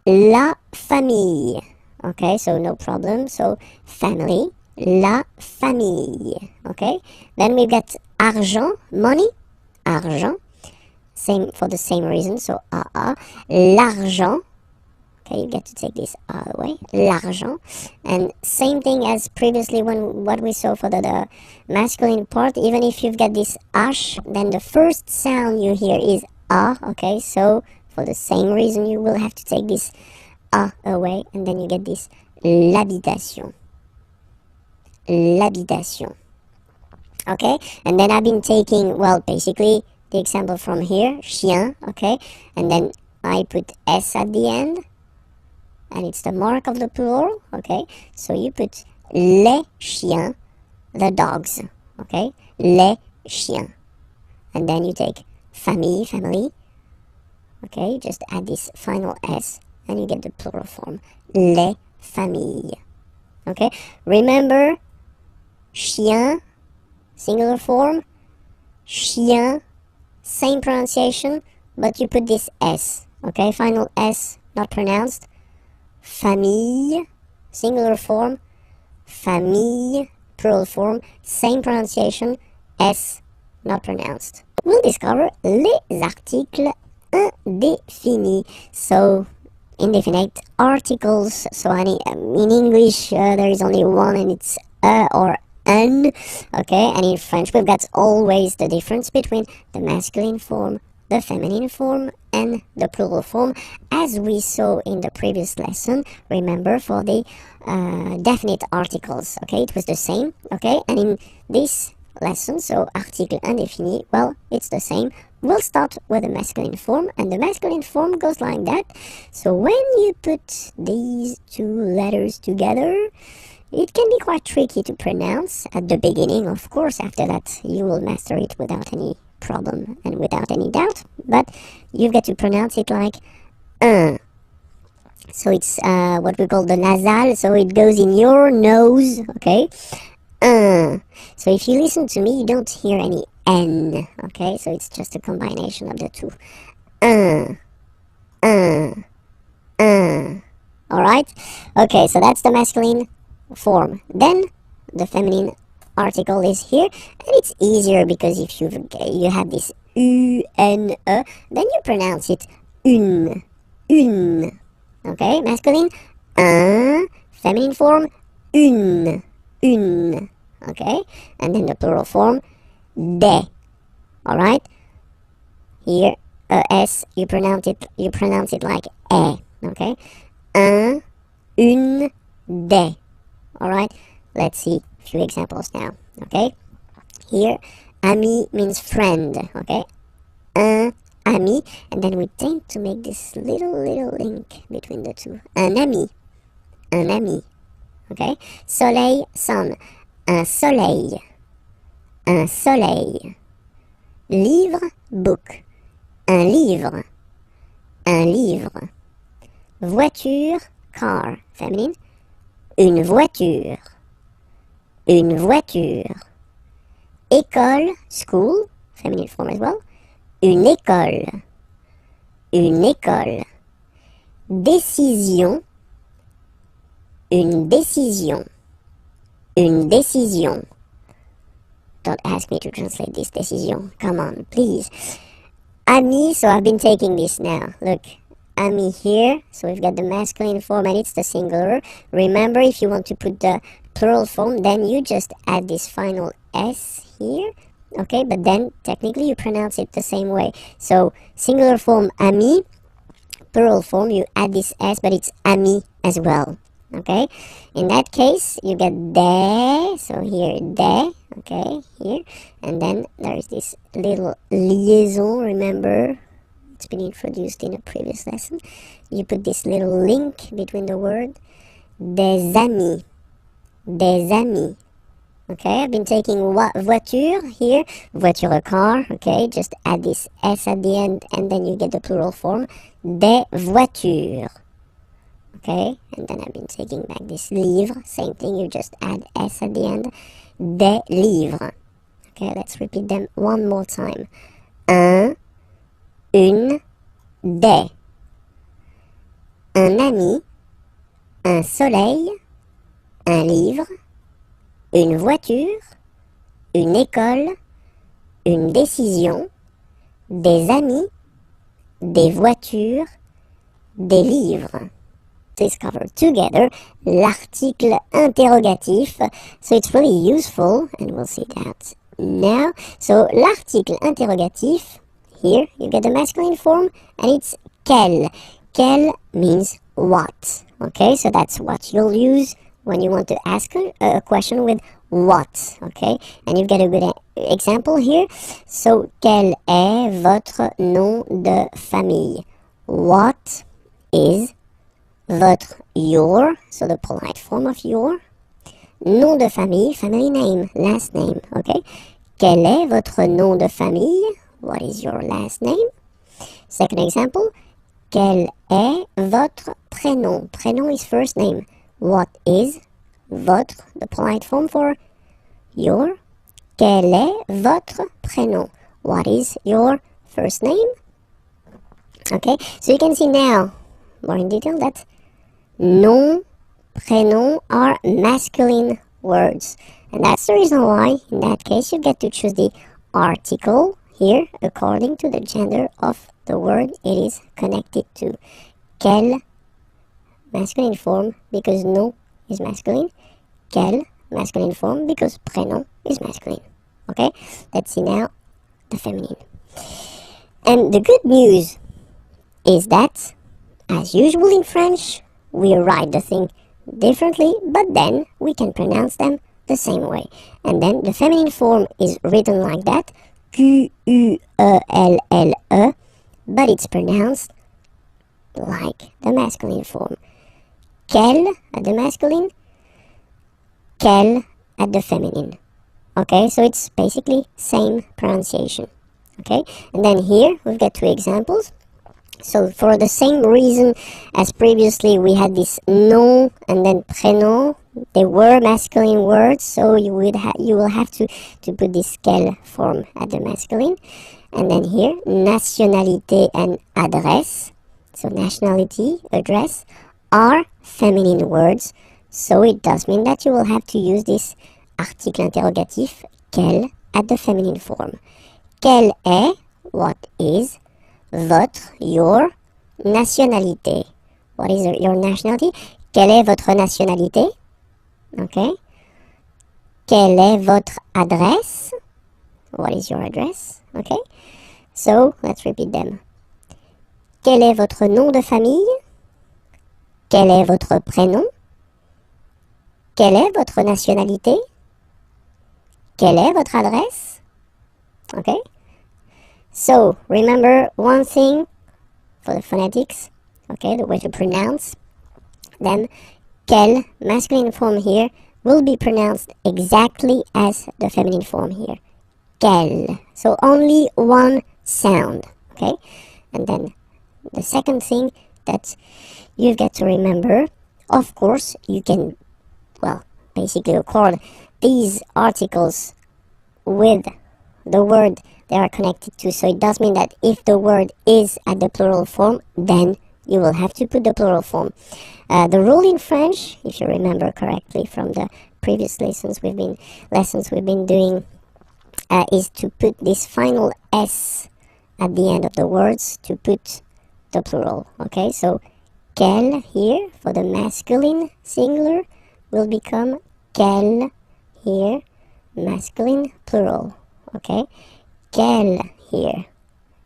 la famille, okay, so no problem, so family, la famille, okay, then we've got argent, money, argent, same for the same reason, so l'argent, okay, you get to take this away, l'argent, and same thing as previously when what we saw for the masculine part, even if you've got this H, then the first sound you hear is A, okay, so for the same reason you will have to take this A away, and then you get this l'habitation, l'habitation, okay, and then I've been taking, well, basically the example from here, chien, okay, and then I put S at the end, and it's the mark of the plural, okay, so you put les chiens, the dogs, okay, les chiens, and then you take famille, family, okay, just add this final S, and you get the plural form, les familles, okay, remember, chien, singular form, chien, same pronunciation, but you put this S, okay, final S, not pronounced, famille, singular form, famille, plural form, same pronunciation, S, not pronounced. We'll discover les articles indéfinis. So, indefinite articles. So in English there is only one, and it's or un. Okay, and in French we've got always the difference between the masculine form, the feminine form, and the plural form, as we saw in the previous lesson. Remember, for the definite articles, okay, it was the same. Okay, and in this lesson, so article indéfini, well, it's the same. We'll start with the masculine form, and the masculine form goes like that. So when you put these two letters together, it can be quite tricky to pronounce at the beginning. Of course, after that you will master it without any problem and without any doubt, but you've got to pronounce it like un. So it's what we call the nasal, so it goes in your nose, okay? So if you listen to me, you don't hear any N, okay? So it's just a combination of the two. Alright? Okay, so that's the masculine form. Then the feminine article is here, and it's easier because if you have this U, N, E, then you pronounce it une. Okay, masculine, un, feminine form, une. Okay, and then the plural form, des. Alright, here S, you pronounce it like e. Okay, un, une, des. Alright, let's see a few examples now. Okay, here ami means friend. Okay, un ami, and then we tend to make this little link between the two. Un ami. Okay, soleil, sun. Un soleil. Livre, book. Un livre. Voiture, car. Feminine. Une voiture. École, school. Feminine form as well. Une école. Décision. Une décision. Don't ask me to translate this décision. Come on, please. Ami, so I've been taking this now. Look, ami here. So we've got the masculine form and it's the singular. Remember, if you want to put the plural form, then you just add this final S here. Okay, but then technically you pronounce it the same way. So singular form ami, plural form you add this S, but it's ami as well. Okay, in that case you get des, so here des, okay, here, and then there is this little liaison. Remember, it's been introduced in a previous lesson. You put this little link between the word des amis. Okay, I've been taking voiture here, voiture, a car. Okay, just add this S at the end, and then you get the plural form des voitures. Okay, and then I've been taking back this livre, same thing, you just add S at the end, des livres. Okay, let's repeat them one more time. Un, une, des. Un ami, un soleil, un livre, une voiture, une école, une décision, des amis, des voitures, des livres. Discover together l'article interrogatif. So it's really useful, and we'll see that now. So l'article interrogatif, here you get the masculine form, and it's quel. Quel means what. Okay, so that's what you'll use when you want to ask a question with what. Okay, and you get a good example here. So quel est votre nom de famille? What is your, so the polite form of your, nom de famille, family name, last name, okay? Quel est votre nom de famille? What is your last name? Second example, quel est votre prénom? Prénom is first name. What is votre, the polite form for your? Quel est votre prénom? What is your first name? Okay, so you can see now, more in detail, that nom, prénom are masculine words. And that's the reason why, in that case, you get to choose the article here according to the gender of the word it is connected to. Quel masculine form because nom is masculine. Quel, masculine form because prénom is masculine. Okay, let's see now the feminine. And the good news is that, as usual in French, we write the thing differently, but then we can pronounce them the same way. And then the feminine form is written like that, Quellelle, but it's pronounced like the masculine form. Quel at the masculine, quel at the feminine. Okay, so it's basically same pronunciation. Okay, and then here we've got two examples. So for the same reason as previously, we had this nom and then prénom. They were masculine words, so you will have to put this quel form at the masculine. And then here, nationalité and adresse. So nationality, address, are feminine words. So it does mean that you will have to use this article interrogatif, quel, at the feminine form. Quelle est, what is, votre, your, nationalité. What is your nationality? Quelle est votre nationalité? Okay. Quelle est votre adresse? What is your address? Okay. So, let's repeat them. Quel est votre nom de famille? Quel est votre prénom? Quelle est votre nationalité? Quelle est votre adresse? Okay. So, remember one thing for the phonetics, okay, the way to pronounce them. Quel, masculine form here, will be pronounced exactly as the feminine form here. Quel. So, only one sound, okay? And then the second thing that you've got to remember, of course, you can, well, basically record these articles with the word they are connected to. So it does mean that if the word is at the plural form, then you will have to put the plural form. The rule in French, if you remember correctly from the previous lessons we've been doing, is to put this final S at the end of the words to put the plural. Okay, so quel here for the masculine singular will become quel here, masculine plural. Okay, quel here,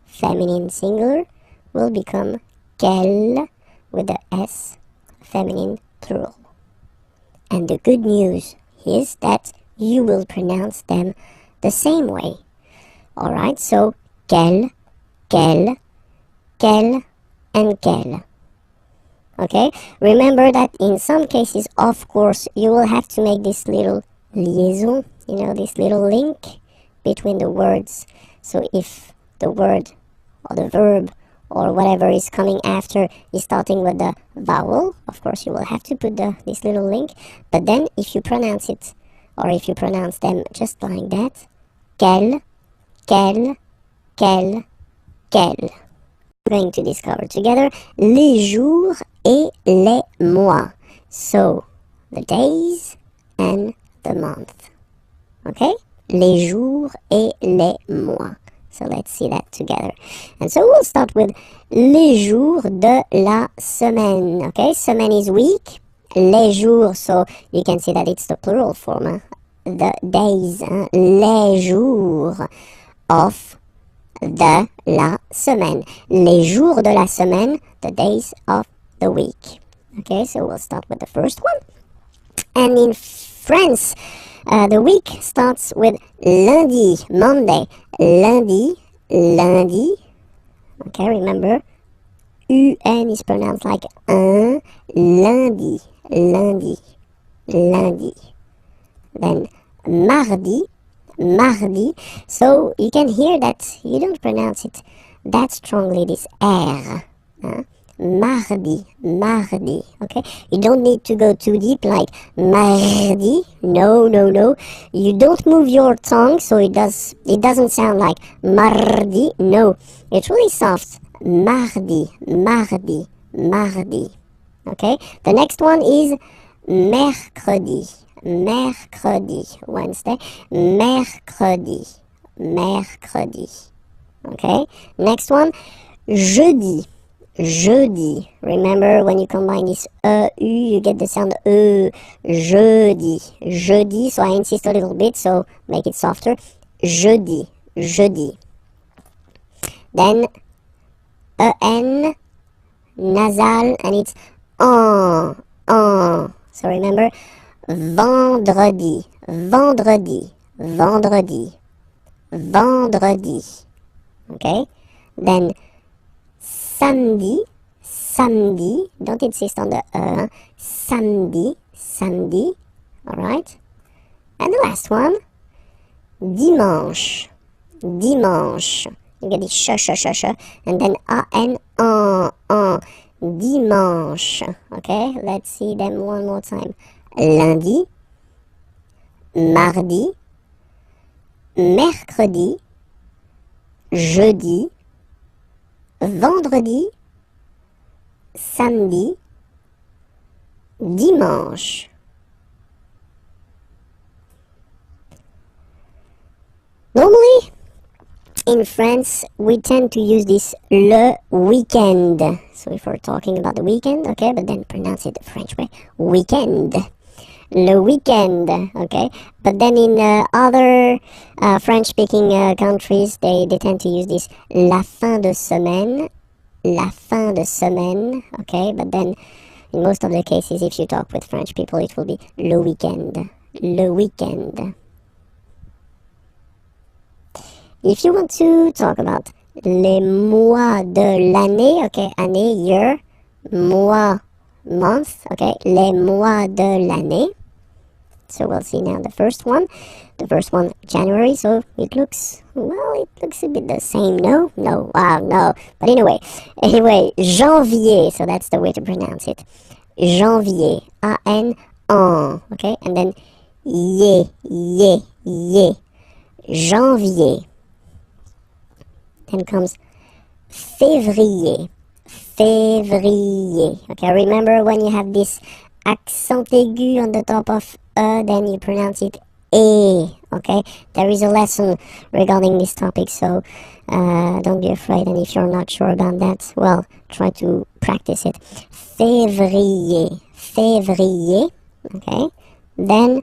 feminine singular, will become quel with the S, feminine plural. And the good news is that you will pronounce them the same way. Alright, so quel, quel, quel, and quel. Okay, remember that in some cases, of course, you will have to make this little liaison, you know, this little link between the words. So if the word or the verb or whatever is coming after is starting with the vowel, of course you will have to put this little link. But then if you pronounce it, or if you pronounce them just like that, quel, quel, quel, quel. We're going to discover together les jours et les mois. So the days and the month. Okay? Les jours et les mois. So let's see that together. And so we'll start with les jours de la semaine. Okay, semaine is week. Les jours, so you can see that it's the plural form. The days. Les jours of de la semaine. Les jours de la semaine, the days of the week. Okay, so we'll start with the first one. And in France, the week starts with lundi, Monday, lundi, lundi. Okay, remember, UN is pronounced like un, lundi, lundi, lundi. Then mardi, mardi. So you can hear that you don't pronounce it that strongly, this R. Mardi, mardi, okay? You don't need to go too deep like mardi. No, no, no. You don't move your tongue so it doesn't sound like mardi. No, it's really soft. Mardi, mardi, mardi. Okay? The next one is mercredi, mercredi, Wednesday, mercredi, mercredi. Okay? Next one, jeudi. jeudi. Remember, when you combine this U, you get the sound jeudi. Jeudi, so I insist a little bit, so make it softer. Jeudi, jeudi. Then en, nasal, and it's en. So remember, vendredi, vendredi, vendredi, vendredi. Okay? Then samedi, samedi, don't insist on the samedi, samedi, alright? And the last one, dimanche, dimanche. You get the sh, and then an, dimanche. Okay, let's see them one more time. Lundi, mardi, mercredi, jeudi, vendredi, samedi, dimanche. Normally, in France, we tend to use this le weekend. So if we're talking about the weekend, okay, but then pronounce it the French way, weekend. Le weekend, okay? But then in other French-speaking countries, they tend to use this la fin de semaine, okay? But then in most of the cases, if you talk with French people, it will be le weekend, le weekend. If you want to talk about les mois de l'année, okay, année, year, mois, month, okay, les mois de l'année. So we'll see now the first one. The first one, January, so it looks, well, it looks a bit the same, no? No, wow, no. But anyway, janvier, so that's the way to pronounce it. Janvier, A-N, okay, and then ye, janvier. Then comes février. Okay, remember when you have this accent aigu on the top of then you pronounce it e. Okay, there is a lesson regarding this topic, so don't be afraid. And if you're not sure about that, well, try to practice it. Février. Okay, then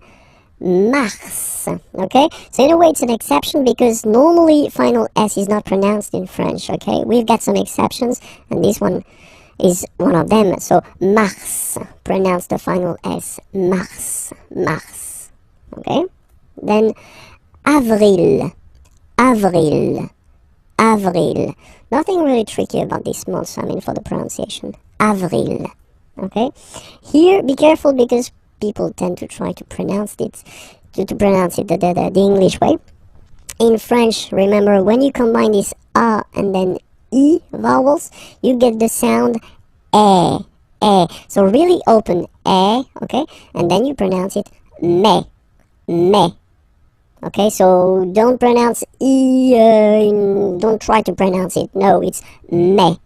mars. Okay, so in a way it's an exception because normally final S is not pronounced in French. Okay, we've got some exceptions and this one is one of them. So mars, pronounce the final S, mars. Okay, then avril. Nothing really tricky about this month, I mean, for the pronunciation. Avril. Okay, here be careful because people tend to try to pronounce it the English way. In French, remember, when you combine this A and then E vowels, you get the sound E. So really open E, okay? And then you pronounce it me. Okay, so don't pronounce E, don't try to pronounce it. No, it's me.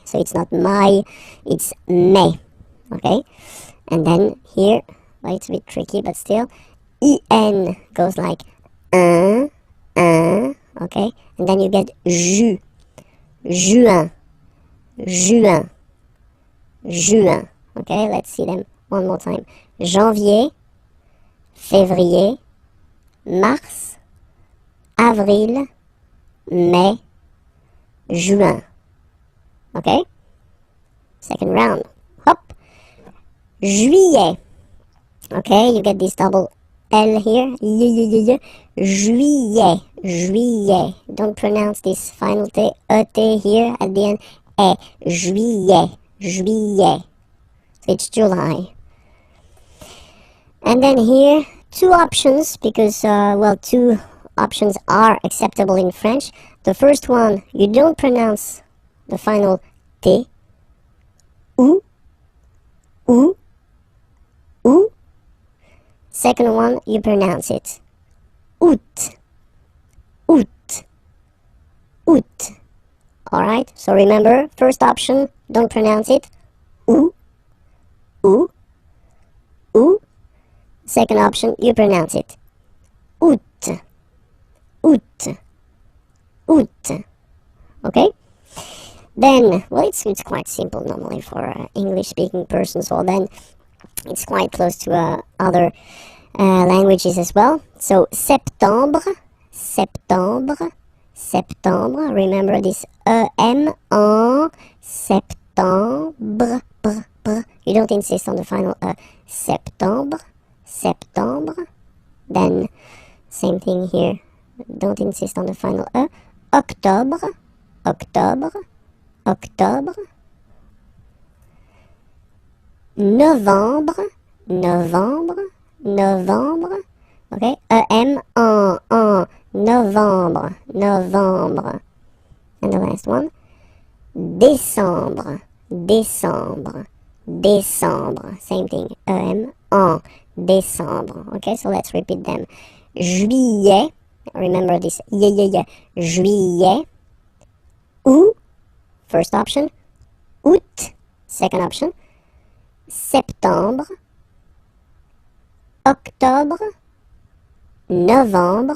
So it's not my, it's me. Okay? And then here, well, it's a bit tricky, but still, en goes like okay? And then you get juin. Okay, let's see them one more time. Janvier, février, mars, avril, mai, juin. Okay? Second round. Hop. Juillet. Okay, you get this double L here. Juillet. Don't pronounce this final T, E-T here at the end. Juillet. So it's July. And then here, two options, because, two options are acceptable in French. The first one, you don't pronounce the final T. Ou. Second one, you pronounce it août. Alright, so remember, first option, don't pronounce it ou. Second option, you pronounce it août. Okay? Then, well, it's quite simple normally for English-speaking persons, so then it's quite close to other languages as well. So, septembre, septembre, septembre. Remember this E-M en septembre. You don't insist on the final septembre, septembre. Then, same thing here. Don't insist on the final octobre, octobre, octobre. Novembre, novembre, novembre. Okay, E-M en novembre, novembre. And the last one, décembre, décembre, décembre. Same thing, E-M en décembre. Okay, so let's repeat them. Juillet, remember this, juillet. Août, first option. Août, second option. Septembre, octobre, novembre,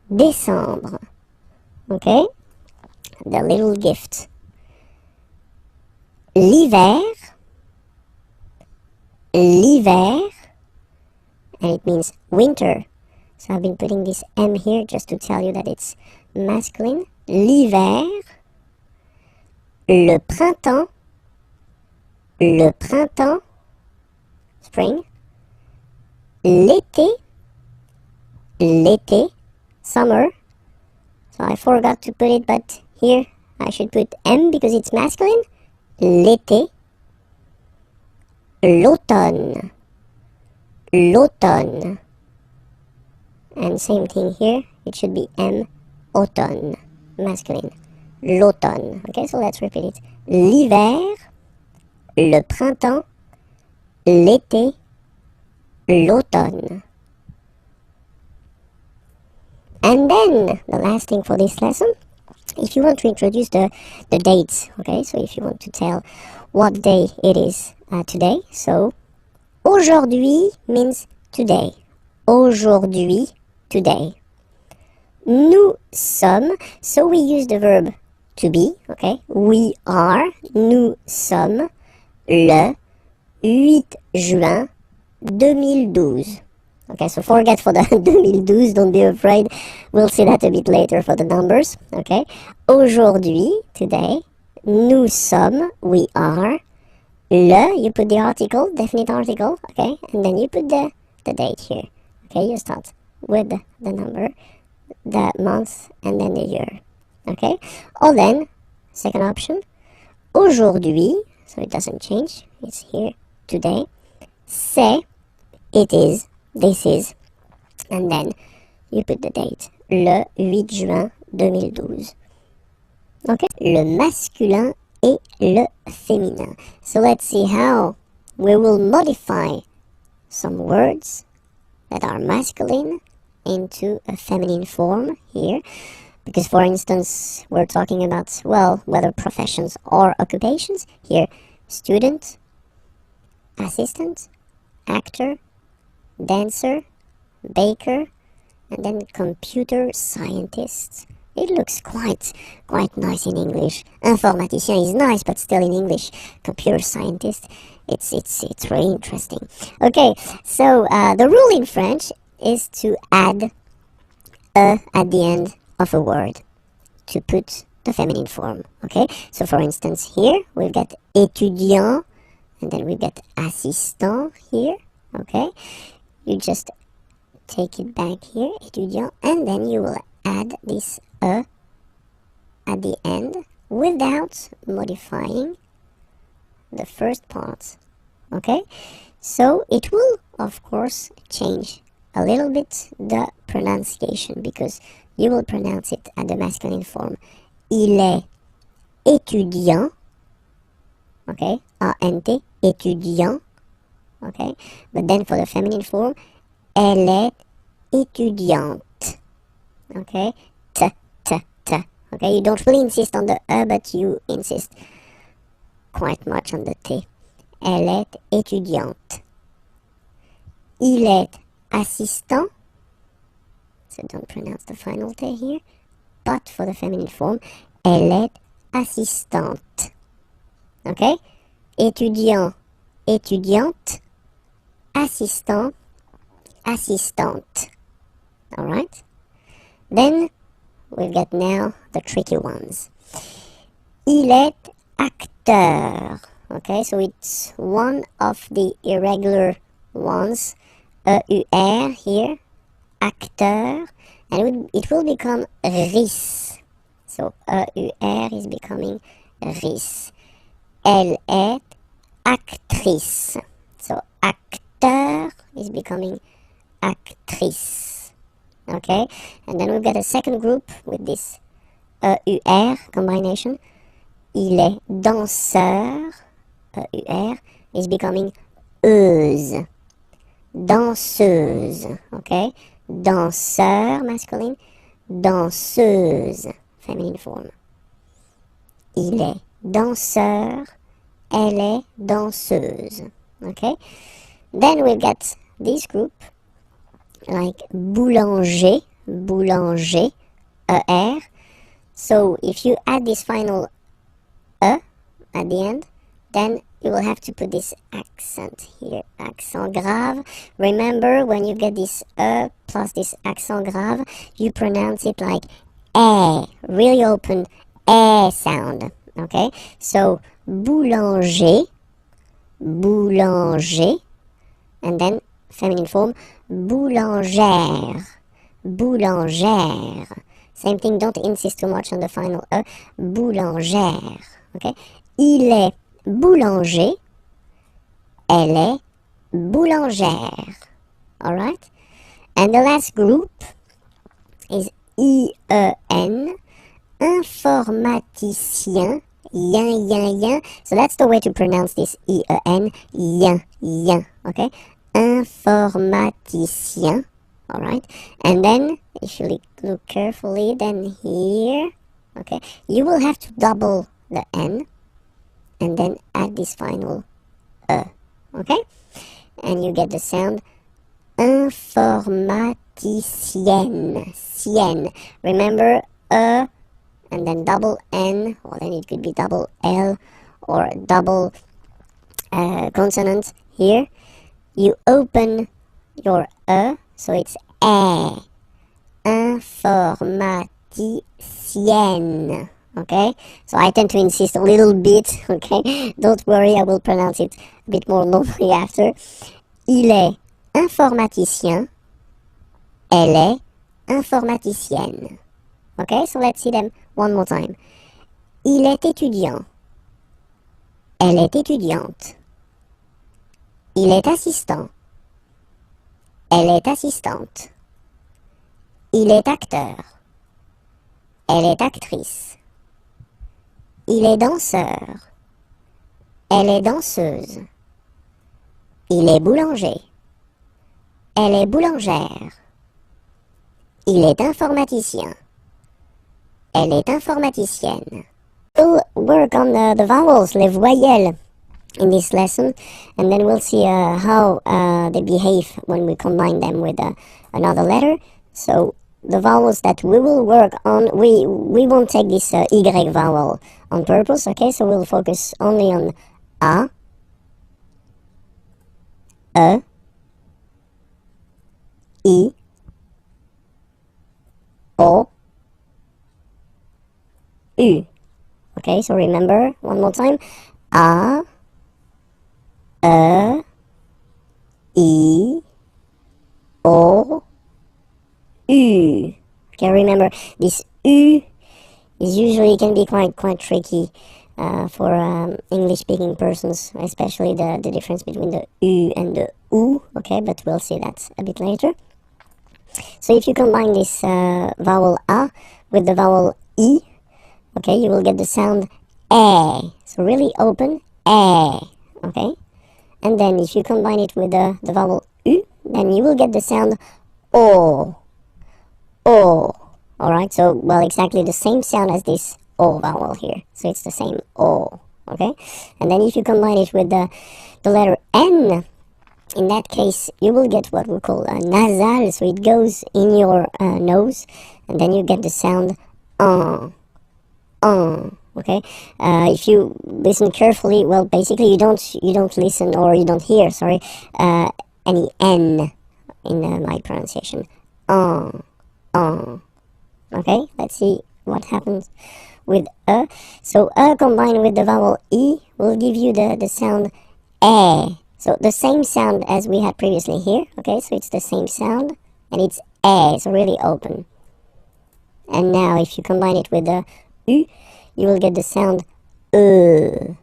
décembre. Okay, the little gift. L'hiver, l'hiver, and it means winter. So I've been putting this M here just to tell you that it's masculine. L'hiver, le printemps, le printemps, spring, l'été, l'été, summer. So I forgot to put it, but here I should put M because it's masculine. L'été, l'automne, l'automne. And same thing here, it should be M, automne, masculine, l'automne. Okay, so let's repeat it. L'hiver, le printemps, l'été, l'automne. And then, the last thing for this lesson, if you want to introduce the dates, okay, so if you want to tell what day it is today, so aujourd'hui means today. Aujourd'hui, today. Nous sommes, so we use the verb to be, okay, we are, nous sommes, le 8 juin 2012. Okay, so forget for the 2012, don't be afraid. We'll see that a bit later for the numbers. Okay, aujourd'hui, today, nous sommes, we are, le, you put the article, definite article, okay, and then you put the date here. Okay, you start with the number, the month, and then the year. Okay, or then, second option, aujourd'hui, so it doesn't change, it's here, today, c'est, it is, this is, and then you put the date, le 8 juin 2012. Okay, le masculin et le féminin. So let's see how we will modify some words that are masculine into a feminine form here. Because for instance, we're talking about, well, whether professions or occupations. Here, student, assistant, actor, dancer, baker, and then computer scientist. It looks quite nice in English. Informaticien is nice, but still in English. Computer scientist, it's really interesting. Okay, so the rule in French is to add a at the end of a word to put the feminine form. Okay, so for instance here we've got étudiant, and then we get assistant here. Okay, you just take it back here, étudiant, and then you will add this a at the end without modifying the first part. Okay, so it will of course change a little bit the pronunciation, because you will pronounce it at the masculine form. Il est étudiant. Okay, A-N-T, étudiant. Okay, but then for the feminine form, elle est étudiante. Okay, t. Okay, you don't really insist on the E, but you insist quite much on the T. Elle est étudiante. Il est assistant. So don't pronounce the final T here. But for the feminine form, elle est assistante. Okay? Étudiant, étudiante. Assistant, assistante. Alright? Then we've got now the tricky ones. Il est acteur. Okay, so it's one of the irregular ones. EUR here, acteur, and it will become RIS. So EUR is becoming RIS. Elle est actrice. So acteur is becoming actrice. Okay, and then we've got a second group with this EUR combination. Il est danseur. EUR is becoming euse. Danseuse. Okay, danseur masculine, danseuse feminine form. Il est danseur. Elle est danseuse. Okay, then we've got this group like boulanger, boulanger, ER. So if you add this final E at the end, then you will have to put this accent here, accent grave. Remember, when you get this E plus this accent grave, you pronounce it like E, really open E sound. Okay, so boulanger, boulanger, and then feminine form, boulangère, boulangère. Same thing, don't insist too much on the final E, boulangère. Okay, il est boulanger, elle est boulangère. Alright? And the last group is IEN, informaticien, yen. So that's the way to pronounce this IEN, yen. Okay? Informaticien. Alright? And then, if you look carefully, then here, okay, you will have to double the N and then add this final E. Okay? And you get the sound informaticienne. Sienne. Remember, E and then double N, or then it could be double L or double consonant here. You open your E, so it's E. Informaticienne. Okay, so I tend to insist a little bit, okay, don't worry, I will pronounce it a bit more normally after. Il est informaticien, elle est informaticienne. Okay, so let's see them one more time. Il est étudiant, elle est étudiante. Il est assistant, elle est assistante. Il est acteur, elle est actrice. Il est danseur, elle est danseuse. Il est boulanger, elle est boulangère. Il est informaticien, elle est informaticienne. We'll work on the vowels, les voyelles, in this lesson, and then we'll see how they behave when we combine them with another letter. So the vowels that we will work on, we won't take this Y vowel on purpose, okay? So we'll focus only on A, E, I, O, U. Okay, so remember, one more time. A, E, I, O, U. Okay, remember, this U is usually can be quite tricky for English-speaking persons, especially the difference between the U and the U. Okay, but we'll see that a bit later. So if you combine this vowel A with the vowel I, okay, you will get the sound E. So really open E. Okay, and then if you combine it with the vowel U, then you will get the sound O. O. Alright, so, well, exactly the same sound as this O vowel here. So it's the same O. Okay? And then if you combine it with the letter N, in that case, you will get what we call a nasal. So it goes in your nose, and then you get the sound Okay, if you listen carefully, well, basically you don't listen, or you don't hear, sorry, any N in my pronunciation. Okay, let's see what happens with So combined with the vowel E will give you the sound E. So the same sound as we had previously here. Okay, so it's the same sound, and it's E, so really open. And now if you combine it with the U, you will get the sound And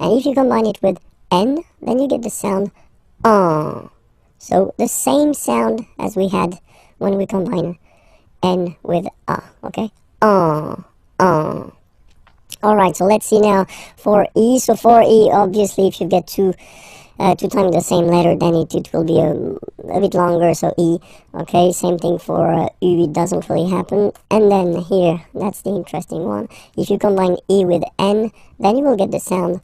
if you combine it with N, then you get the sound So the same sound as we had when we combine N with A, okay? Alright, so let's see now for E. So for E, obviously, if you get two times the same letter, then it will be a bit longer, so E. Okay, same thing for U, it doesn't really happen. And then here, that's the interesting one. If you combine E with N, then you will get the sound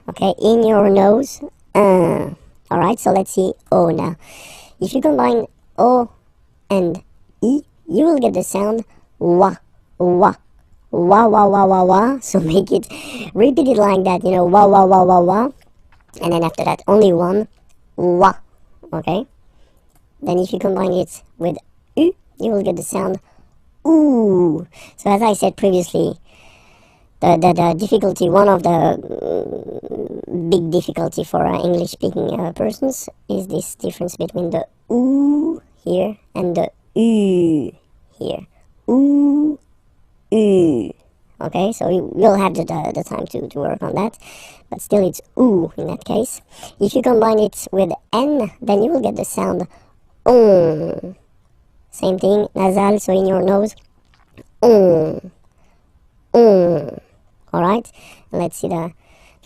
okay, in your nose, Alright, so let's see O now. If you combine O and E, you will get the sound wa. So make it, repeat it like that, wa. And then after that, only one, wa. Okay? Then if you combine it with U, you will get the sound oo. So as I said previously, the difficulty, one of the big difficulty for English speaking persons is this difference between the oo here and the u here. Ooh. Okay, so you'll have the time to work on that, but still it's ooh in that case. If you combine it with N, then you will get the sound Same thing, nasal, so in your nose. Alright, let's see the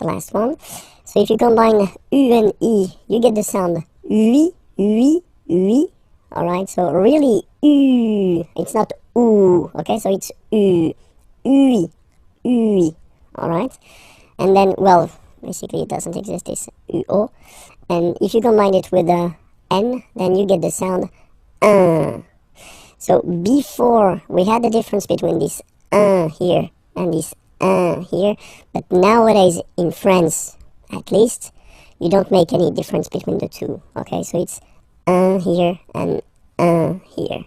last one. So if you combine U and E, you get the sound oui. Alright, so really U, it's not ooh, okay, so it's U, alright, and then, well, basically it doesn't exist, this UO, and if you combine it with the N, then you get the sound So before, we had the difference between this here and this here, but nowadays in France, at least, you don't make any difference between the two, okay, so it's here and here.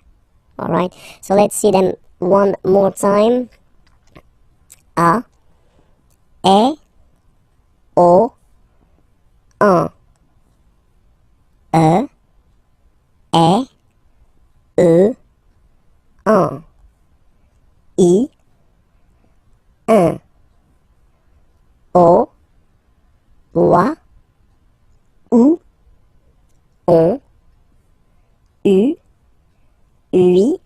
Alright, so let's see them one more time. A, E, O, E, E, E, I, O, wa, ou, on, u, lui,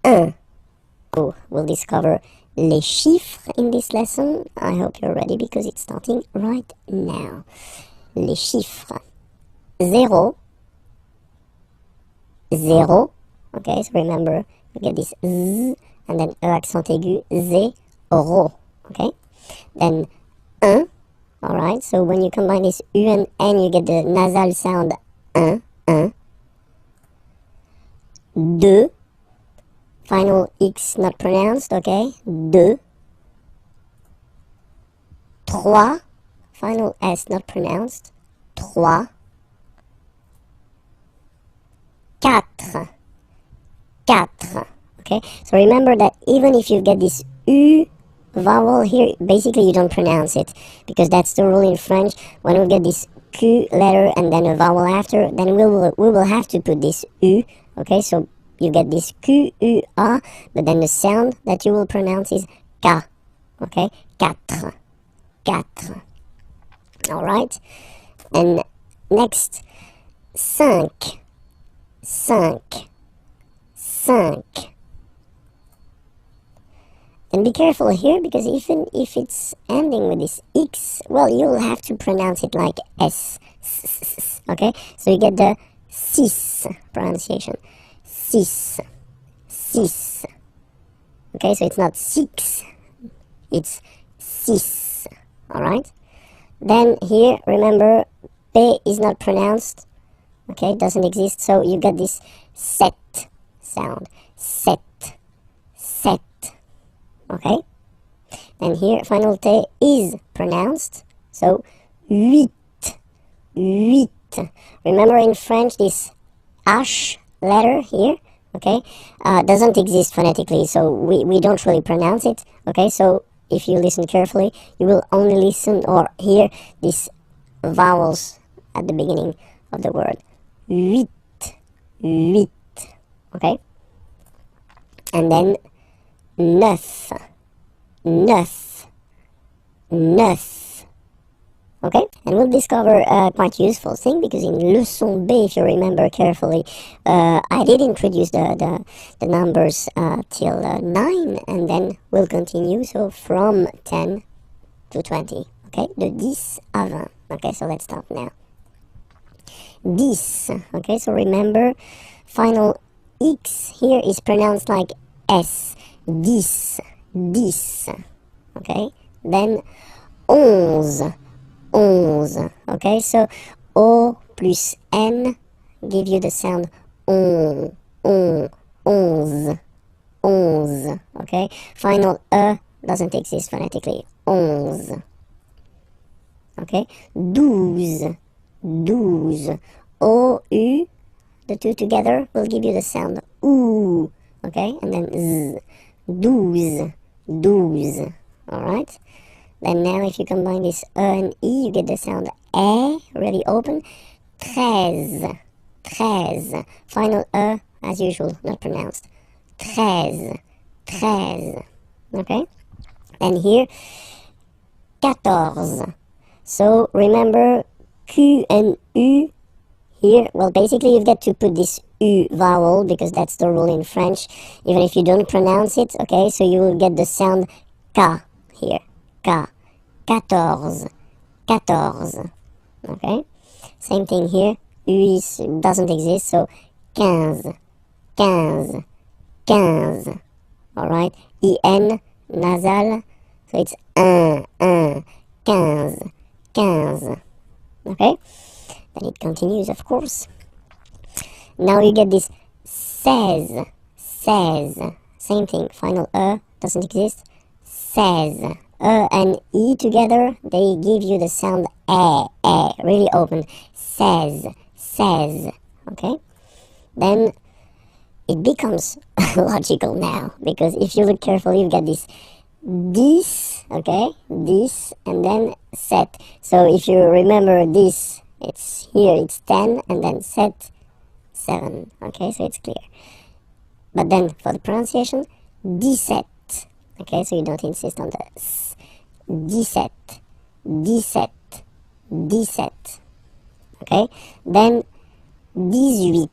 un. Oh, we'll discover les chiffres in this lesson. I hope you're ready because it's starting right now. Les chiffres. 0, 0. Okay, so remember, you get this Z and then E accent aigu, 0. Okay, then 1. Alright, so when you combine this U and N, you get the nasal sound 1. 2. Final X not pronounced, okay? 2. 3. Final S not pronounced. 3. 4. 4. Okay? So remember that even if you get this U vowel here, basically you don't pronounce it, because that's the rule in French. When we get this Q letter and then a vowel after, then we will have to put this U. Okay? So you get this Q, U, A, but then the sound that you will pronounce is K. Okay? 4. 4. Alright? And next, 5. 5. 5. And be careful here, because even if it's ending with this X, well, you'll have to pronounce it like S. Okay? So you get the 6 pronunciation. 6. 6. Okay, so it's not 6, it's 6. Alright? Then here, remember, P is not pronounced. okay, doesn't exist, so you get this set sound, set, set, okay? And here, final T is pronounced, so huit, huit. Remember in French, this H letter here, okay, doesn't exist phonetically, so we don't really pronounce it, okay? So if you listen carefully, you will only listen or hear these vowels at the beginning of the word. Huit, huit, okay? And then neuf, neuf, neuf, okay? And we'll discover a quite useful thing, because in leçon B, if you remember carefully, I did introduce the numbers till 9, and then we'll continue, so from 10 to 20, okay? De 10 à 20, okay? So let's start now. 10, okay? So remember, final X here is pronounced like S, 10, 10, okay? Then 11, 11, okay? So O plus N give you the sound on, 11, 11, okay? Final E doesn't exist phonetically, 11, okay? 12, 12, O, U, the two together will give you the sound OO, okay? And then Z, 12, 12, alright? Then now if you combine this E and E, you get the sound E, really open, 13, 13, final E, as usual, not pronounced, 13, 13, okay? And here, 14, so remember Q and U here, well, basically you get to put this U vowel, because that's the rule in French, even if you don't pronounce it, okay? So you will get the sound K here, K, 14, 14, okay? Same thing here, U doesn't exist, so 15, 15, 15, alright? IN, nasal, so it's 1, 1, 15, 15, okay? Then it continues, of course. Now you get this 16, 16, same thing, final E doesn't exist, 16, E and E together, they give you the sound really open, 16, 16, okay? Then it becomes logical now, because if you look carefully, you get this 10, okay, this, and then set. So if you remember this, it's here, it's 10, and then set, 7, okay, so it's clear. But then for the pronunciation, 17, okay, so you don't insist on the S, 17, 17, 17, okay, then 18,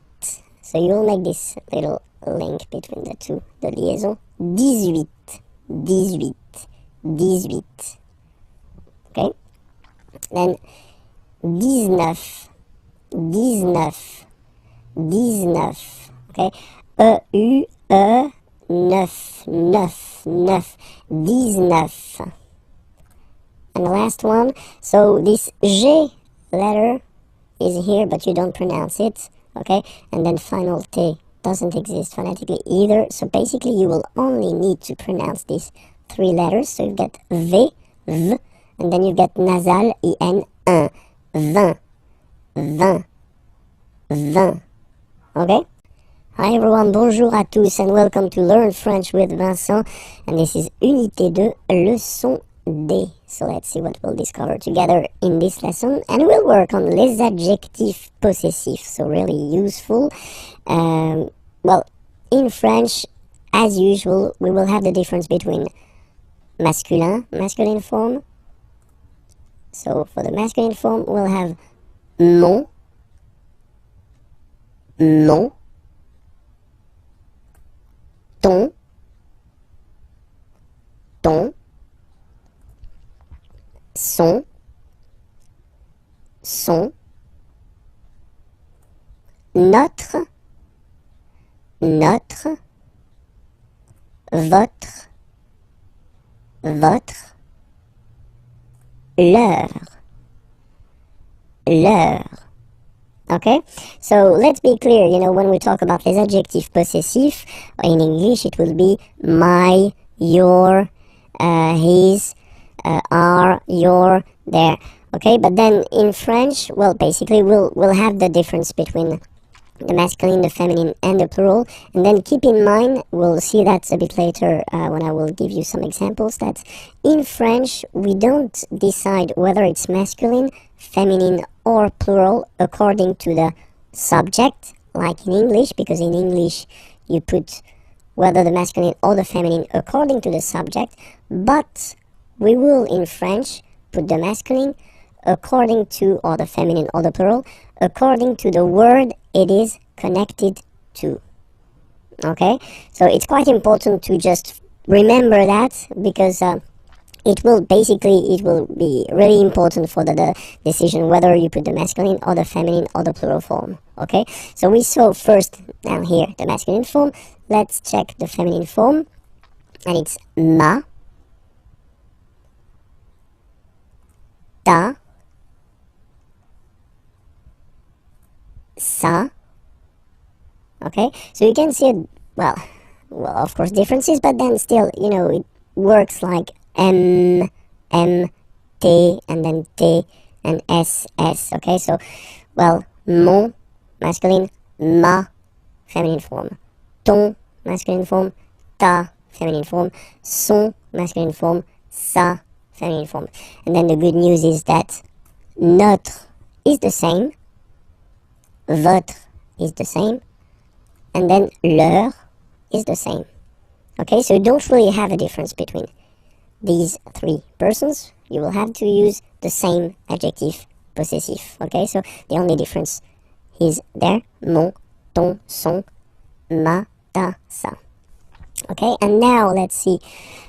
so you'll make this little link between the two, the liaison, 18, 18, 18, okay, then 19, 19, 19, okay, E-U-E, 9, 9, 9, 19. And the last one, so this G letter is here, but you don't pronounce it, okay, and then final T doesn't exist phonetically either, so basically you will only need to pronounce these 3 letters, so you get V, V, and then you get nasal, I-N, 1, 20, 20, 20, okay? Hi everyone, bonjour à tous and welcome to Learn French with Vincent, and this is Unité 2, Leçon D. So let's see what we'll discover together in this lesson, and we'll work on les adjectifs possessifs, so really useful. Well, in French, as usual, we will have the difference between masculine form. So for the masculine form, we'll have mon, mon, ton, ton, son, son, notre, notre, votre, votre, leur, leur, Okay, so let's be clear, you know, when we talk about les adjectifs possessifs, in English it will be my, your, his, our, your, their. Okay, but then in French, well, basically we'll have the difference between the masculine, the feminine, and the plural. And then keep in mind, we'll see that a bit later when I will give you some examples, that in French we don't decide whether it's masculine, feminine, or plural according to the subject, like in English, because in English you put whether the masculine or the feminine according to the subject, but we will in French put the masculine according to, or the feminine or the plural, according to the word it is connected to. Okay, so it's quite important to just remember that, because it will be really important for the decision whether you put the masculine or the feminine or the plural form. Okay, so we saw first now here the masculine form. Let's check the feminine form, and it's ma, ta, sa. Okay, so you can see it, well, of course differences, but then still, you know, it works like M, T, and then T, and S. Okay, so, well, mon, masculine, ma, feminine form, ton, masculine form, ta, feminine form, son, masculine form, sa, feminine form. And then the good news is that notre is the same, votre is the same, and then leur is the same. Okay, so you don't really have a difference between these three persons. You will have to use the same adjective possessive. Okay, so the only difference is there, mon, ton, son, ma, ta, sa. Okay, and now let's see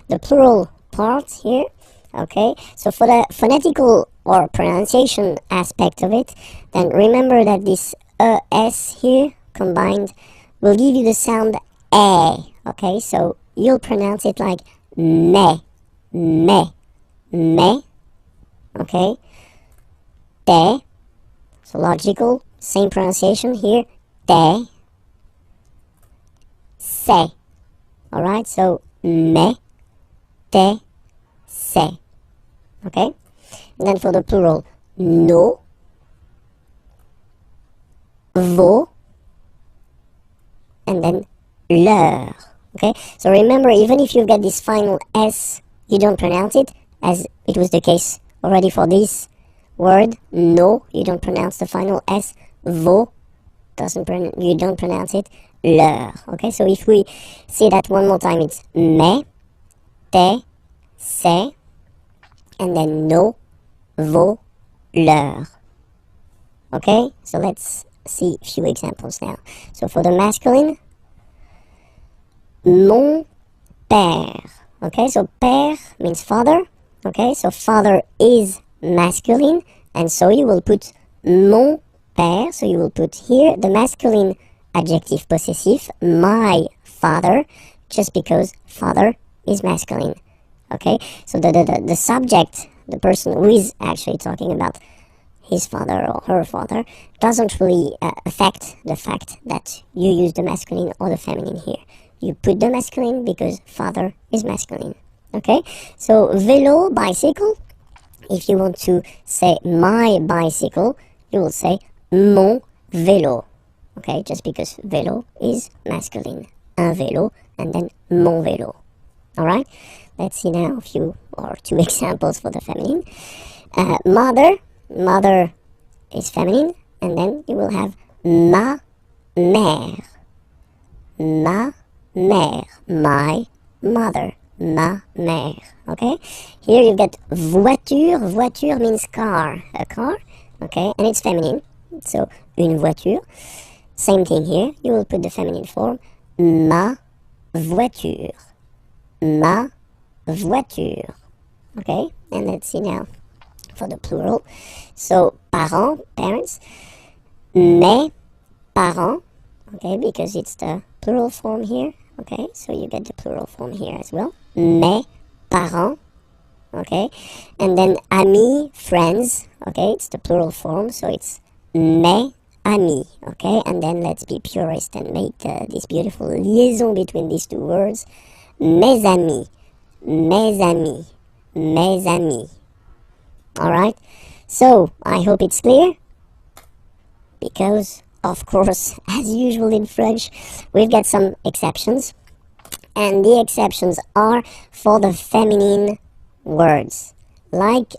the plural part here. Okay, so for the phonetical or pronunciation aspect of it, then remember that this es here combined will give you the sound eh. Okay, so you'll pronounce it like me, me, me. Okay, te, so logical, same pronunciation here, te, se. Alright, so me, te, se. Okay, and then for the plural, no, vos, and then leur. Okay, so remember, even if you've got this final S, you don't pronounce it, as it was the case already for this word, no, you don't pronounce the final S, vos, you don't pronounce it, leur. Okay, so if we say that one more time, it's me, te, se, and then no, vos, leur. Okay, so let's see a few examples now. So for the masculine, mon père. Okay, so père means father. Okay, so father is masculine, and so you will put mon père, so you will put here the masculine adjective possessive, my father, just because father is masculine. Okay, so the subject, the person who is actually talking about his father or her father, doesn't really affect the fact that you use the masculine or the feminine here. You put the masculine because father is masculine. Okay, so vélo, bicycle. If you want to say my bicycle, you will say mon vélo. Okay, just because vélo is masculine. Un vélo, and then mon vélo. Alright, let's see now a few or two examples for the feminine. Mother. Mother is feminine, and then you will have ma mère. Ma mère, my mother, ma mère. Okay, here you get voiture. Voiture means car, a car. Okay, and it's feminine, so une voiture. Same thing here, you will put the feminine form, ma voiture. Ma voiture. Okay, and let's see now for the plural. So parents, parents, mes parents. Okay, because it's the plural form here. Okay, so you get the plural form here as well. Mes parents. Okay, and then amis, friends. Okay, it's the plural form, so it's mes amis, okay? And then let's be purist and make this beautiful liaison between these two words. Mes amis, mes amis, mes amis. Alright? So, I hope it's clear. Because, of course, as usual in French, we've got some exceptions. And the exceptions are for the feminine words. Like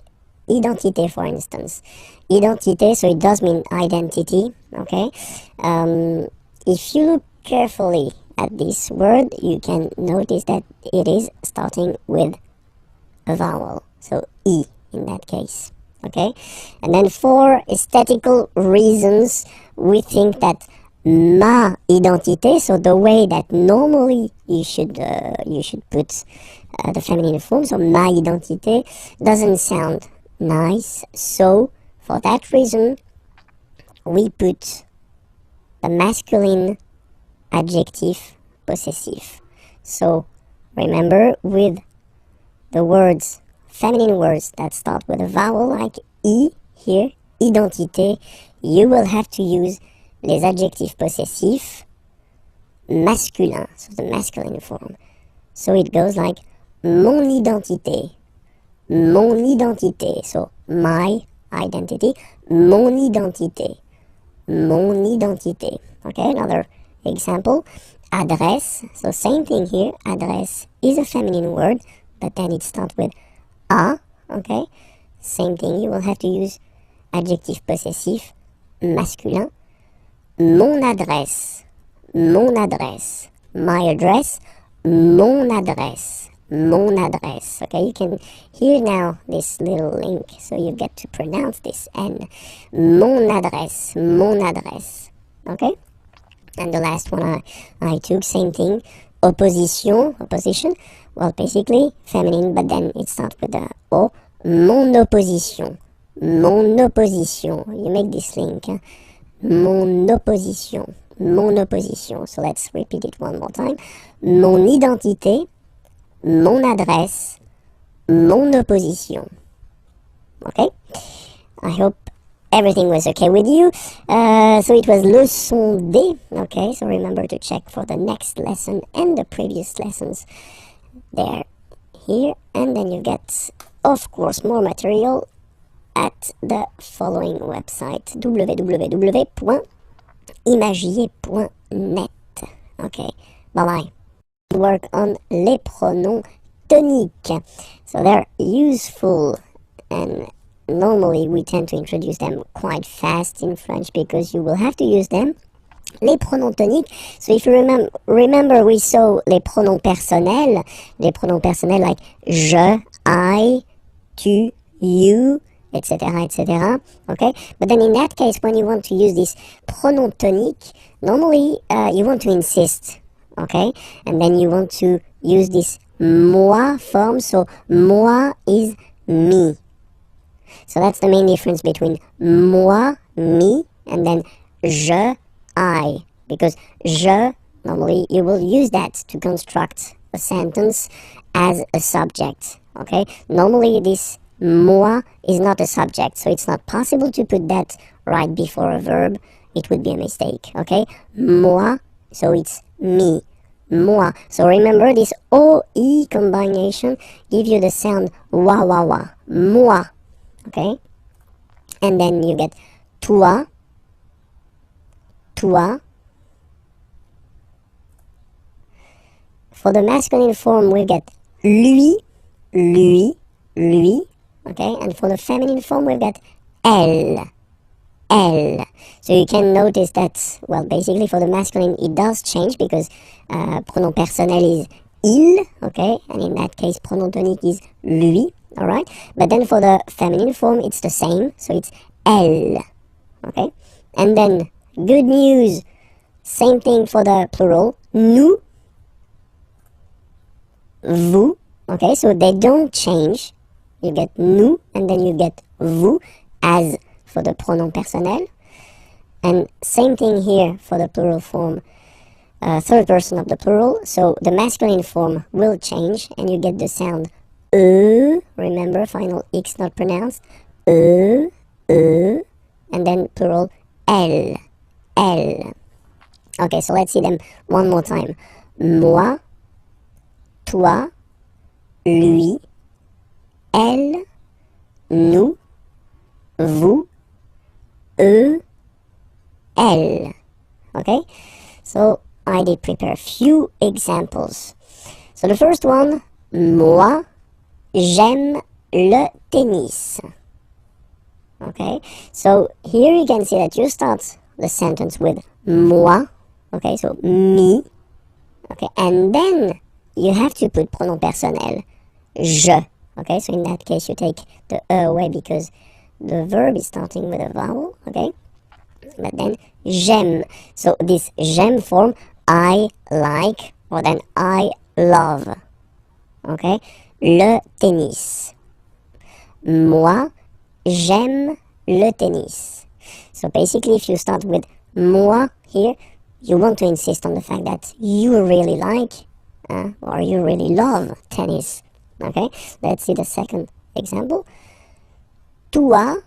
identité, for instance. Identité, so it does mean identity, okay? If you look carefully at this word, you can notice that it is starting with a vowel. So, I in that case, okay? And then for aesthetical reasons, we think that ma identité, so the way that normally you should put the feminine form, so ma identité, doesn't sound nice. So for that reason, we put the masculine adjective possessive. So remember, with the words, feminine words that start with a vowel like I here, identité, you will have to use les adjectifs possessifs masculins, so the masculine form. So it goes like mon identité, so my identity, mon identité. Okay, another example, adresse, so same thing here, adresse is a feminine word, but then it starts with a, okay, same thing, you will have to use adjectif possessif masculin. Mon adresse, my address, mon adresse, okay, you can hear now this little link, so you get to pronounce this N, mon adresse, okay, and the last one I took, same thing, opposition, well, basically feminine, but then it starts with the O, mon opposition, you make this link, huh? Mon opposition, so let's repeat it one more time, mon identité, mon adresse, mon opposition. Okay, I hope everything was okay with you. So it was leçon D. Okay, so remember to check for the next lesson and the previous lessons. They're here, and then you get, of course, more material at the following website, www.imagier.net. Okay, bye-bye. Work on les pronoms toniques. So they're useful, and normally we tend to introduce them quite fast in French because you will have to use them. Les pronoms toniques. So if you remember, we saw les pronoms personnels like je, I, tu, you, etc. Okay, but then in that case, when you want to use this pronom tonique, normally you want to insist, okay, and then you want to use this moi form. So moi is me. So that's the main difference between moi, me, and then je, I, because je, normally you will use that to construct a sentence as a subject, okay. Normally this moi is not a subject, so it's not possible to put that right before a verb. It would be a mistake, okay. Moi, so it's me, moi. So remember, this O-E combination gives you the sound wa, moi, okay. And then you get toi. For the masculine form, we get lui, okay, and for the feminine form, we've got elle. So you can notice that, well, basically for the masculine, it does change because pronom personnel is il, okay, and in that case, pronom tonique is lui, alright, but then for the feminine form, it's the same, so it's elle, okay, and then, good news, same thing for the plural, nous, vous, okay, so they don't change. You get nous, and then you get vous, as for the pronom personnel. And same thing here for the plural form, third person of the plural. So the masculine form will change, and you get the sound remember, final X not pronounced, and then plural elle, elle. Okay, so let's see them one more time. Moi, toi, lui, elle, nous, vous, eux, elle. Okay, so I did prepare a few examples. So the first one, moi, j'aime le tennis. Okay, so here you can see that you start the sentence with moi. Okay, so me. Okay, and then you have to put pronom personnel, je. Okay, so in that case you take the e away because the verb is starting with a vowel. Okay, but then j'aime. So this j'aime form, I like, or then I love. Okay, le tennis. Moi, j'aime le tennis. So basically, if you start with moi here, you want to insist on the fact that you really like or you really love tennis. Okay, let's see the second example. Toi,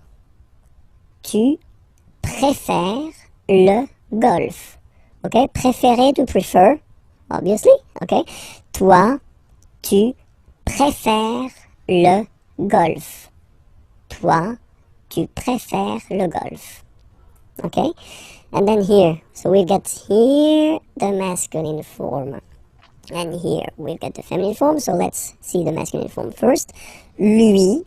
tu préfères le golf. Okay, préférer, to prefer, obviously. Okay, toi, tu préfères le golf. Toi, tu préfères le golf. Okay, and then here, so we've got here the masculine form, and here we've got the feminine form. So let's see the masculine form first. Lui,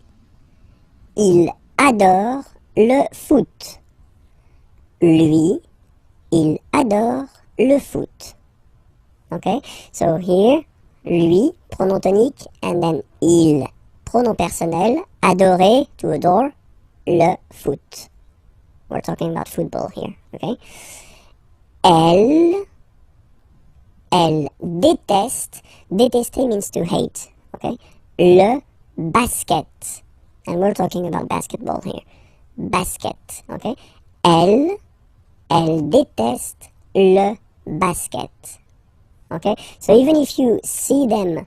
il adore le foot. Lui, il adore le foot. Okay, so here, lui, pronom tonique, and then il, pronom personnel, adorer, to adore, le foot. We're talking about football here, okay? Elle déteste, détester means to hate, okay? Le basket, and we're talking about basketball here. Basket, okay? Elle déteste le basket, okay? So even if you see them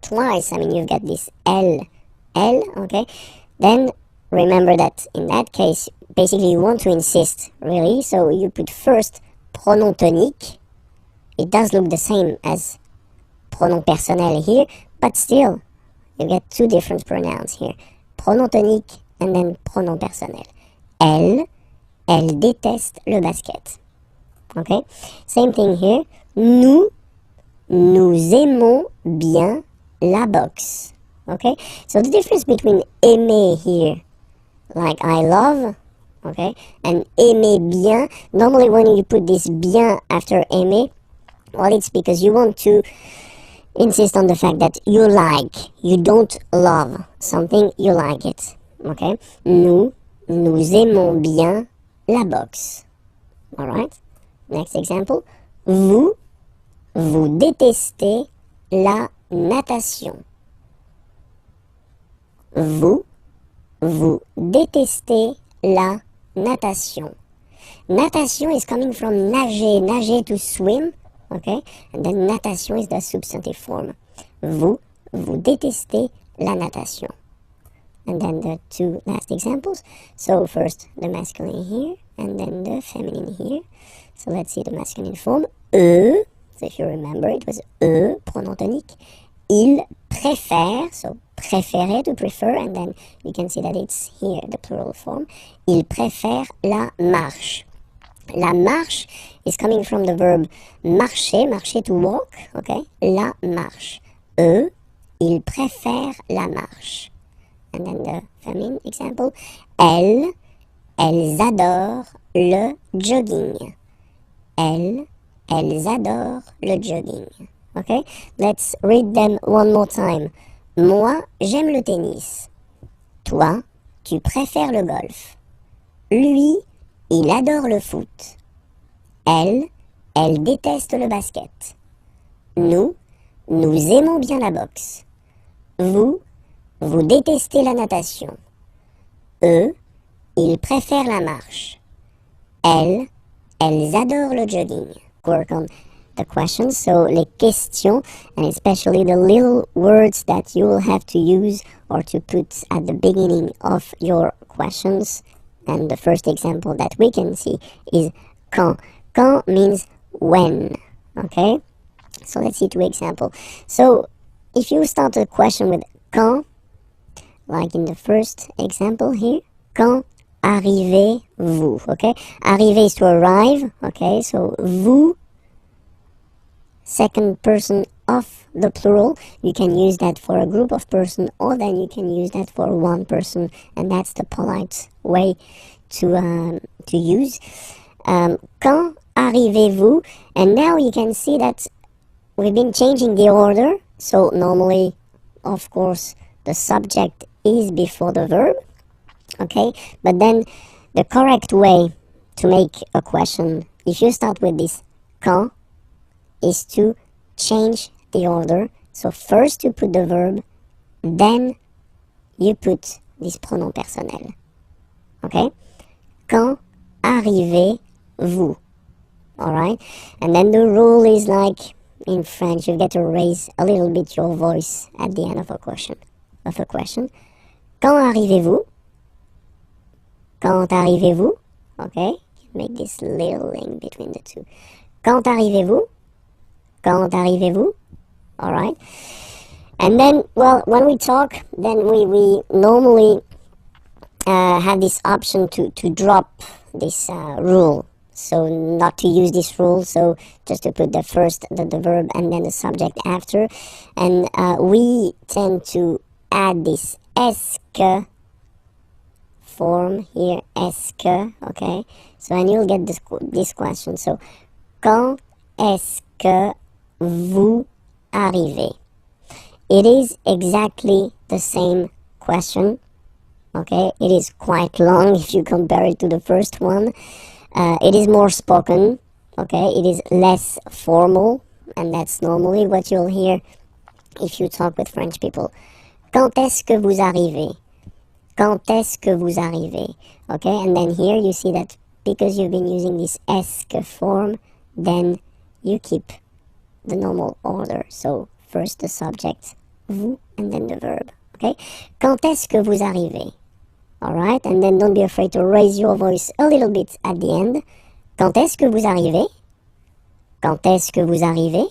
twice, I mean, you've got this elle, okay? Then remember that in that case, basically you want to insist, really, so you put first pronom tonique. It does look the same as pronom personnel here, but still, you get two different pronouns here. Pronom tonique and then pronom personnel. Elle déteste le basket. Okay? Same thing here. Nous aimons bien la boxe. Okay? So the difference between aimer here, like I love, okay, and aimer bien, normally when you put this bien after aimer, well, it's because you want to insist on the fact that you like, you don't love something, you like it, okay? Nous aimons bien la boxe. Alright? Next example. Vous détestez la natation. Vous détestez la natation. Natation is coming from nager to swim, okay? And then natation is the substantive form. Vous détestez la natation. And then the two last examples. So first the masculine here, and then the feminine here. So let's see the masculine form. Eux, so if you remember, it was eux, pronom tonique. Ils préfèrent, so préférer, to prefer, and then you can see that it's here, the plural form. Ils préfèrent la marche. La marche is coming from the verb marcher to walk, okay? La marche. Eux, ils préfèrent la marche. And then the feminine example. Elles adorent le jogging. Elles adorent le jogging. Okay, let's read them one more time. Moi, j'aime le tennis. Toi, tu préfères le golf. Lui, il adore le foot. Elle déteste le basket. Nous aimons bien la boxe. Vous détestez la natation. Eux, ils préfèrent la marche. Elles adorent le jogging. Work on the questions, so les questions, and especially the little words that you will have to use or to put at the beginning of your questions. And the first example that we can see is quand. Quand means when. Okay? So let's see two examples. So if you start a question with quand, like in the first example here, quand arrivez-vous? Okay? Arriver is to arrive. Okay? So vous, second person of the plural. You can use that for a group of person, or then you can use that for one person, and that's the polite way to use. Quand arrivez-vous? And now you can see that we've been changing the order. So normally, of course, the subject is before the verb. Okay, but then the correct way to make a question, if you start with this quand, is to change the order. So first you put the verb, then you put this pronom personnel. Okay? Quand arrivez-vous? Alright? And then the rule is like in French, you get to raise a little bit your voice at the end of a question. Quand arrivez-vous? Quand arrivez-vous? Okay? Make this little link between the two. Quand arrivez-vous? Quand arrivez-vous? Alright? And then, well, when we talk, then we normally have this option to drop this rule. So not to use this rule, so just to put the first, the verb, and then the subject after. And we tend to add this est-ce que form here, est-ce que, okay? So, and you'll get this question. So, quand est-ce que vous arrivez? It is exactly the same question, okay? It is quite long if you compare it to the first one. It is more spoken, okay? It is less formal, and that's normally what you'll hear if you talk with French people. Quand est-ce que vous arrivez? Quand est-ce que vous arrivez? Okay, and then here you see that because you've been using this est-ce que form, then you keep the normal order. So first the subject, vous, and then the verb. Okay, quand est-ce que vous arrivez? Alright, and then don't be afraid to raise your voice a little bit at the end. Quand est-ce que vous arrivez? Quand est-ce que vous arrivez?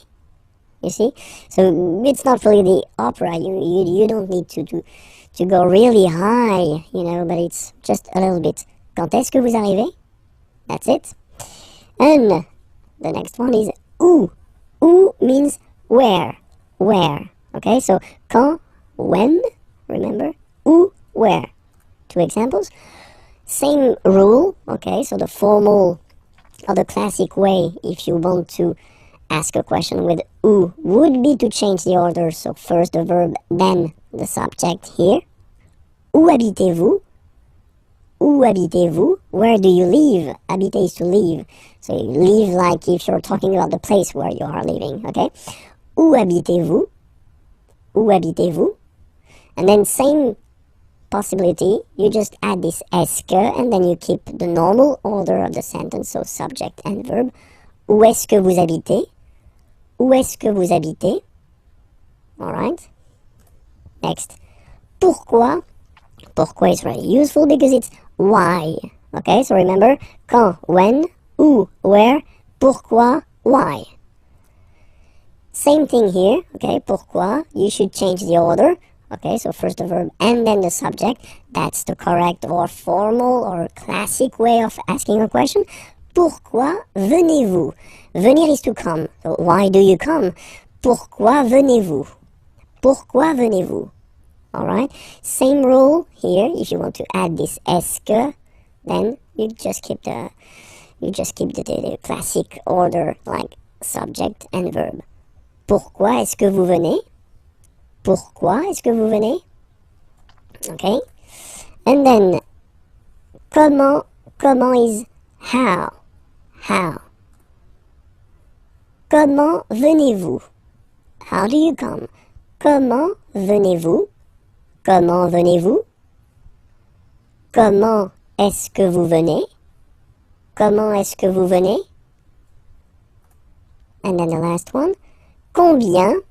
You see? So it's not really the opera. You don't need to go really high, you know, but it's just a little bit. Quand est-ce que vous arrivez? That's it. And the next one is où. Où means where. Where. Okay, so quand, when, remember? Où, where. Two examples. Same rule, okay, so the formal or the classic way, if you want to ask a question with où, would be to change the order. So first the verb, then the subject here. Où habitez-vous? Où habitez-vous? Where do you live? Habiter is to live. So you live like if you're talking about the place where you are living, okay? Où habitez-vous? Où habitez-vous? And then same possibility, you just add this est-ce que, and then you keep the normal order of the sentence, so subject and verb. Où est-ce que vous habitez? Où est-ce que vous habitez? Alright. Next. Pourquoi? Pourquoi is very useful because it's why. Okay, so remember, quand, when, où, where, pourquoi, why. Same thing here, okay, pourquoi, you should change the order. Okay, so first the verb and then the subject. That's the correct or formal or classic way of asking a question. Pourquoi venez-vous? Venir is to come. So why do you come? Pourquoi venez-vous? Pourquoi venez-vous? Alright? Same rule here. If you want to add this est-ce que, then you just keep the classic order like subject and verb. Pourquoi est-ce que vous venez? Pourquoi est-ce que vous venez? Okay? And then, comment is how. How. Comment venez-vous? How do you come? Comment venez-vous? Comment venez-vous? Comment est-ce que vous venez? Comment est-ce que vous venez? And then the last one, combien?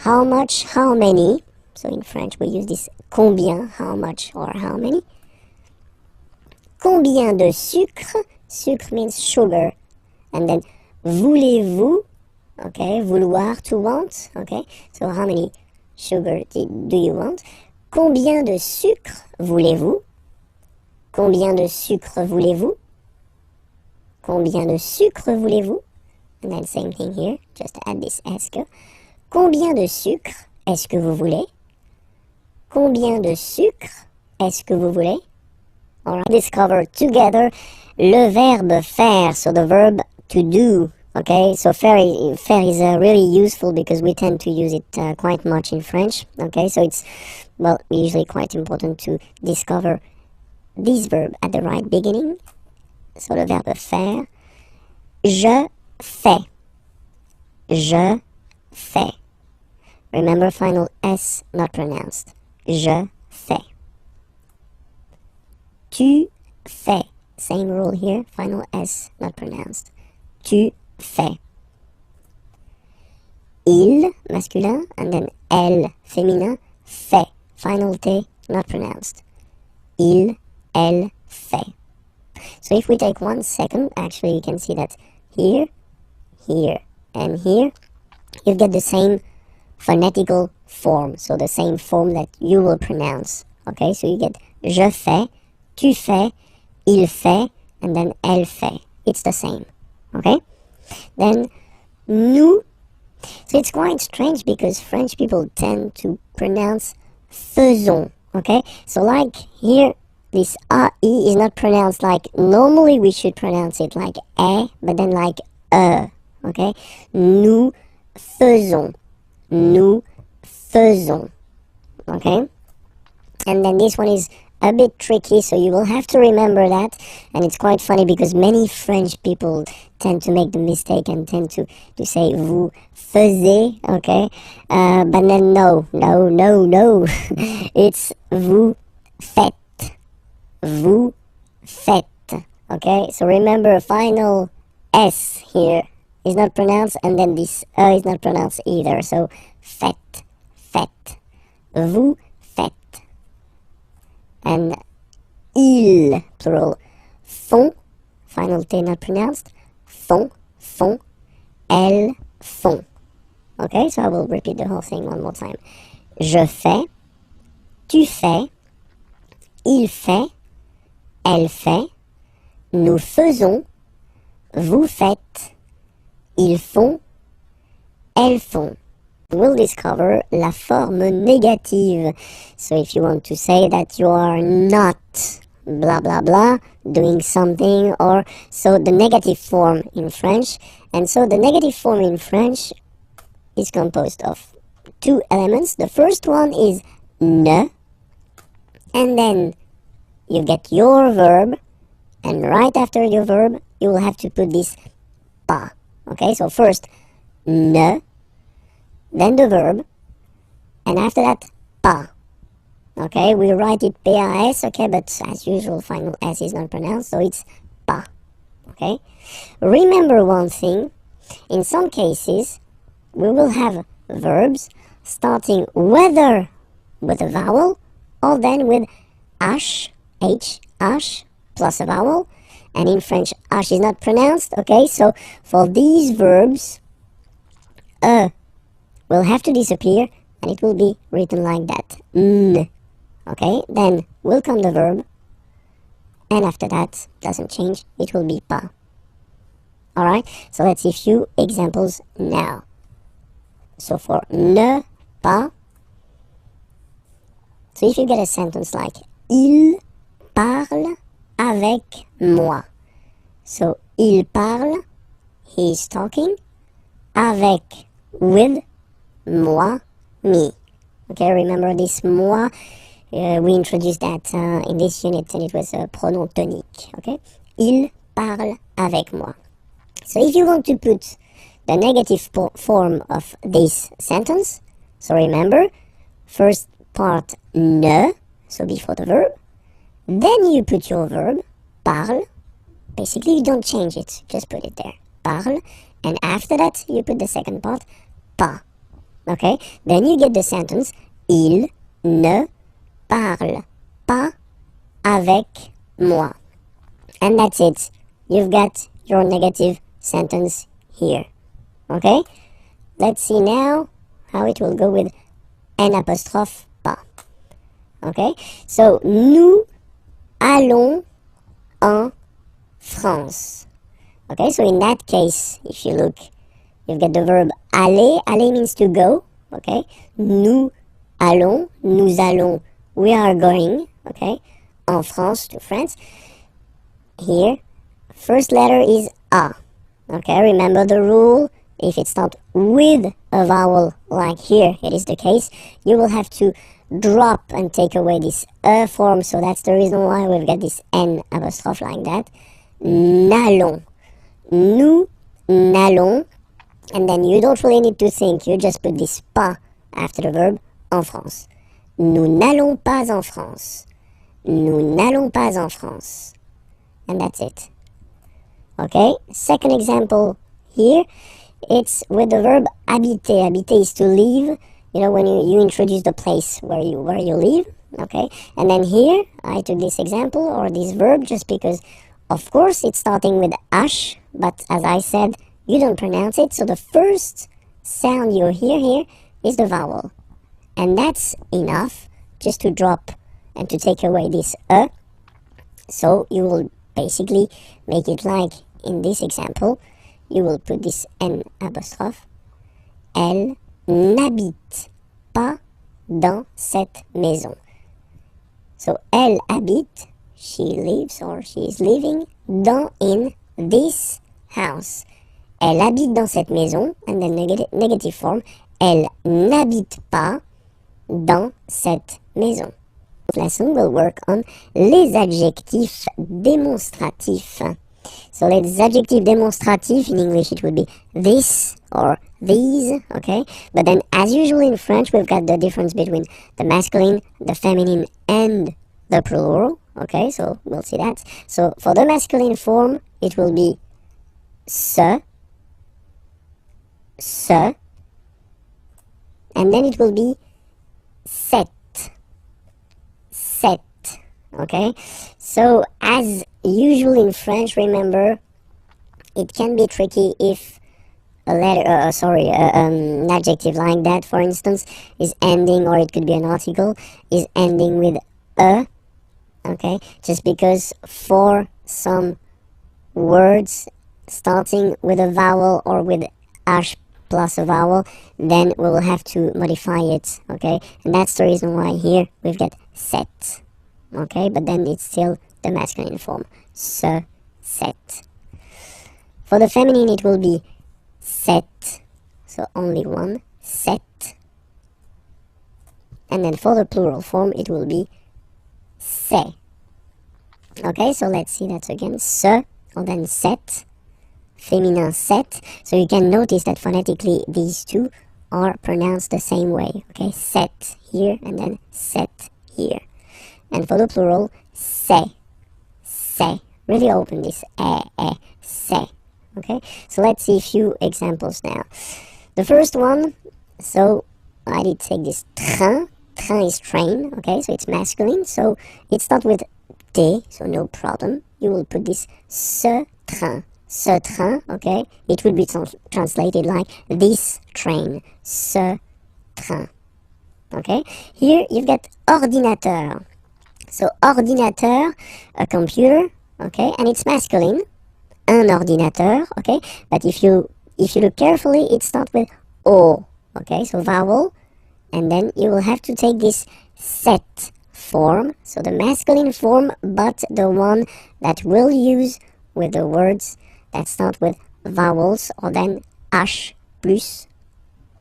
How much, how many? So in French we use this combien, how much or how many. Combien de sucre Sucre means sugar. And then voulez-vous, okay, vouloir, to want, okay. So how many sugar do you want? Combien de sucre voulez-vous? Combien de sucre voulez-vous? Combien de sucre voulez-vous? And then same thing here, just add this est-ce que. Combien de sucre est-ce que vous voulez? Combien de sucre est-ce que vous voulez? Alright, discover together le verbe faire, so the verb to do. Okay, so faire is really useful because we tend to use it quite much in French. Okay, so it's, well, usually quite important to discover this verb at the right beginning. So le verbe faire. Je fais. Je fais. Remember, final S not pronounced. Je fais. Tu fais. Same rule here, final S not pronounced. Tu fais. Il, masculin, and then elle, féminin, fait. Final T not pronounced. Il, elle, fait. So if we take 1 second, actually you can see that here, here, and here, you get the same phonetical form. So the same form that you will pronounce. Okay, so you get je fais, tu fais, il fait, and then elle fait. It's the same. Okay? Then nous. So it's quite strange because French people tend to pronounce faisons. Okay? So like here, this AE is not pronounced like normally we should pronounce it like E, but then like okay? Nous faisons. Nous faisons. Okay? And then this one is a bit tricky, so you will have to remember that. And it's quite funny because many French people tend to make the mistake and tend to say vous faisiez, okay? But then no. It's vous faites. Vous faites. Okay, so remember, final S here is not pronounced, and then this is not pronounced either. So faites, faites. Vous faites. And ils, plural, font, final T not pronounced, font, elles font. Okay, so I will repeat the whole thing one more time. Je fais, tu fais, il fait, elle fait, nous faisons, vous faites, ils font, elles font. We'll discover la forme négative. So if you want to say that you are not blah blah blah doing something, or so the negative form in French. And so the negative form in French is composed of 2 elements. The first one is ne, and then you get your verb, and right after your verb you will have to put this pas. Okay, so first ne, then the verb, and after that, pas. Okay, we write it P-A-S, okay, but as usual, final S is not pronounced, so it's pas. Okay, remember one thing, in some cases, we will have verbs starting whether with a vowel, or then with H, plus a vowel, and in French, H is not pronounced, okay, so for these verbs, will have to disappear, and it will be written like that. N. Okay, then will come the verb, and after that, doesn't change, it will be pas. Alright, so let's see a few examples now. So for ne pas, so if you get a sentence like il parle avec moi. So il parle, he is talking, avec, with, moi, me. Okay, remember this moi? We introduced that in this unit, and it was a pronom tonique. Okay, il parle avec moi. So if you want to put the negative form of this sentence, so remember, first part ne, so before the verb, then you put your verb parle. Basically, you don't change it, just put it there, parle, and after that you put the second part pas. Okay, then you get the sentence il ne parle pas avec moi, and that's it. you've got your negative sentence here. Okay? Let's see now how it will go with N apostrophe pas. Okay? So, nous allons en France. Okay, so in that case, if you look, you've got the verb aller. Aller means to go. Okay? Nous allons, we are going. Okay? En France, to France. Here, first letter is A. Okay, remember the rule. If it's not with a vowel, like here it is the case, you will have to drop and take away this E form. So that's the reason why we've got this N apostrophe like that. N'allons. Nous n'allons. And then you don't really need to think. You just put this pas after the verb en France. Nous n'allons pas en France. Nous n'allons pas en France. And that's it. Okay, second example here. It's with the verb habiter. Habiter is to live. You know, when you introduce the place where you live. Okay, and then here I took this example or this verb just because, of course, it's starting with H, but as I said, you don't pronounce it. So the first sound you hear here is the vowel, and that's enough just to drop and to take away this E. So you will basically make it like in this example. You will put this N apostrophe. Elle n'habite pas dans cette maison. So, elle habite, she lives or she is living, in this house. Elle habite dans cette maison, and then negative form. Elle n'habite pas dans cette maison. This lesson will work on les adjectifs démonstratifs. So les adjectifs démonstratifs, in English it would be this or these, okay? But then as usual in French, we've got the difference between the masculine, the feminine, and the plural, okay? So we'll see that. So for the masculine form, it will be ce, and then it will be cette, okay? So as usual in French, remember, it can be tricky if a letter, an adjective like that, for instance, is ending, or it could be an article, is ending with a, okay? Just because for some words starting with a vowel or with H plus a vowel, then we will have to modify it, okay? And that's the reason why here we've got set, okay? But then it's still the masculine form, se, set. For the feminine, it will be set, so only one, set. And then for the plural form, it will be se. Okay, so let's see that again. Se, or then set, feminine set. So you can notice that phonetically these two are pronounced the same way. Okay, set here and then set here. And for the plural, se. Really open this se. Okay, so let's see a few examples now. The first one, so I did take this train. Train is train, okay, so it's masculine, so it starts with T, so no problem. You will put this ce train, okay. It would be translated like this train, ce train. Okay, here you've got ordinateur. So ordinateur, a computer, okay, and it's masculine, un ordinateur, okay, but if you look carefully, it starts with O, okay, so vowel, and then you will have to take this set form, so the masculine form, but the one that we'll use with the words that start with vowels, or then H plus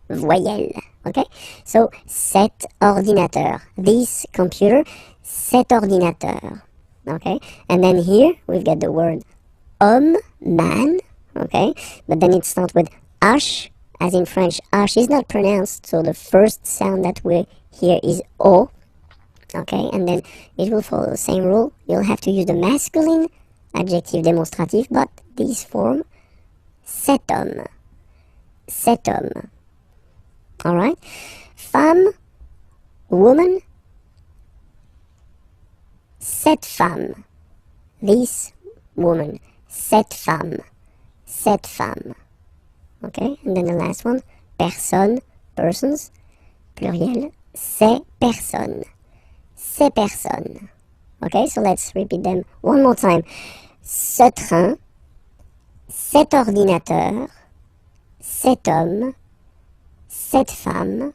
voyelle, okay, so cet ordinateur, this computer, cet ordinateur, okay, and then here we've got the word homme, man, okay, but then it starts with H, as in French, H is not pronounced, so the first sound that we hear is O, okay, and then it will follow the same rule. You'll have to use the masculine adjective démonstratif, but this form, cet homme, alright, femme, woman, cette femme, this woman, cette femme, cette femme. Okay, and then the last one, personne, persons, pluriel, ces personnes, ces personnes. Okay, so let's repeat them one more time. Ce train, cet ordinateur, cet homme, cette femme,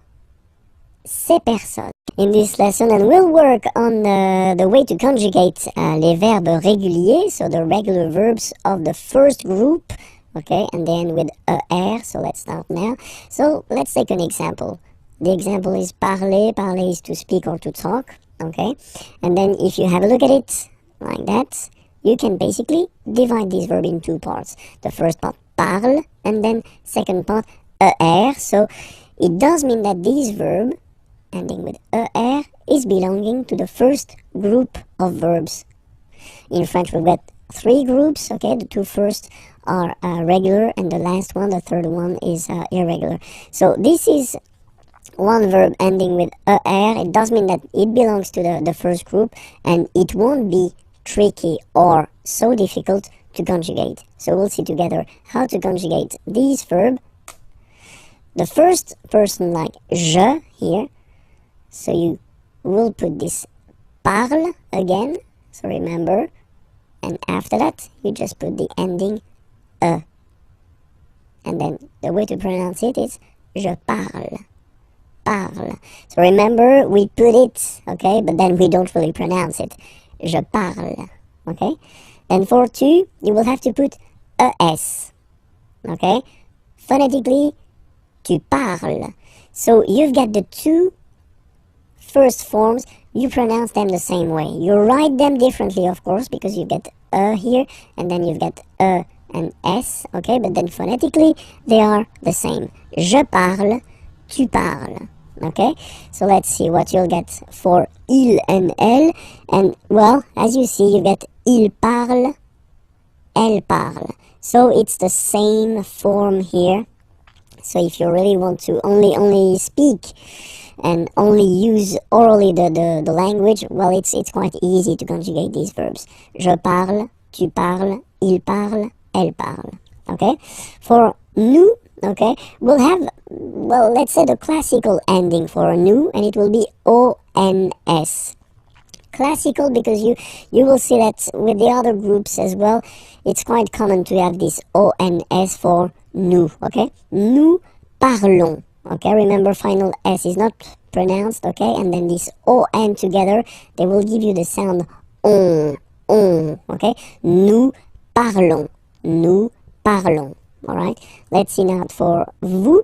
ces personnes. In this lesson, and we'll work on the way to conjugate les verbes réguliers, so the regular verbs of the first group, okay, and then with er, so let's start now. So let's take an example. The example is parler. Parler is to speak or to talk, okay, and then if you have a look at it like that, you can basically divide this verb in two parts. The first part, parle, and then second part, er. So it does mean that this verb ending with er is belonging to the first group of verbs. In French, we've got three groups, okay? The two first are regular, and the last one, the third one, is irregular. So this is one verb ending with er. It does mean that it belongs to the first group, and it won't be tricky or so difficult to conjugate. So we'll see together how to conjugate this verb. The first person, like je here, so you will put this parle again, so remember, and after that you just put the ending e. And then the way to pronounce it is je parle, parle. So remember, we put it, okay, but then we don't really pronounce it. Je parle, okay? And for tu, you will have to put es, okay? Phonetically, tu parles. So you've got the two first forms, you pronounce them the same way. You write them differently, of course, because you get here, and then you've got and s, okay, but then phonetically, they are the same. Je parle, tu parles, okay? So let's see what you'll get for il and elle, and, well, as you see, you get il parle, elle parle. So it's the same form here. So if you really want to only speak and only use orally the language, well, it's quite easy to conjugate these verbs. Je parle, tu parles, il parle, elle parle. Okay? For nous, okay, we'll have, well, let's say the classical ending for nous, and it will be ons. Classical, because you will see that with the other groups as well, it's quite common to have this ons for nous, okay? Nous parlons, okay? Remember, final s is not pronounced, okay? And then this on together, they will give you the sound on, okay? Nous parlons, all right? Let's see now for vous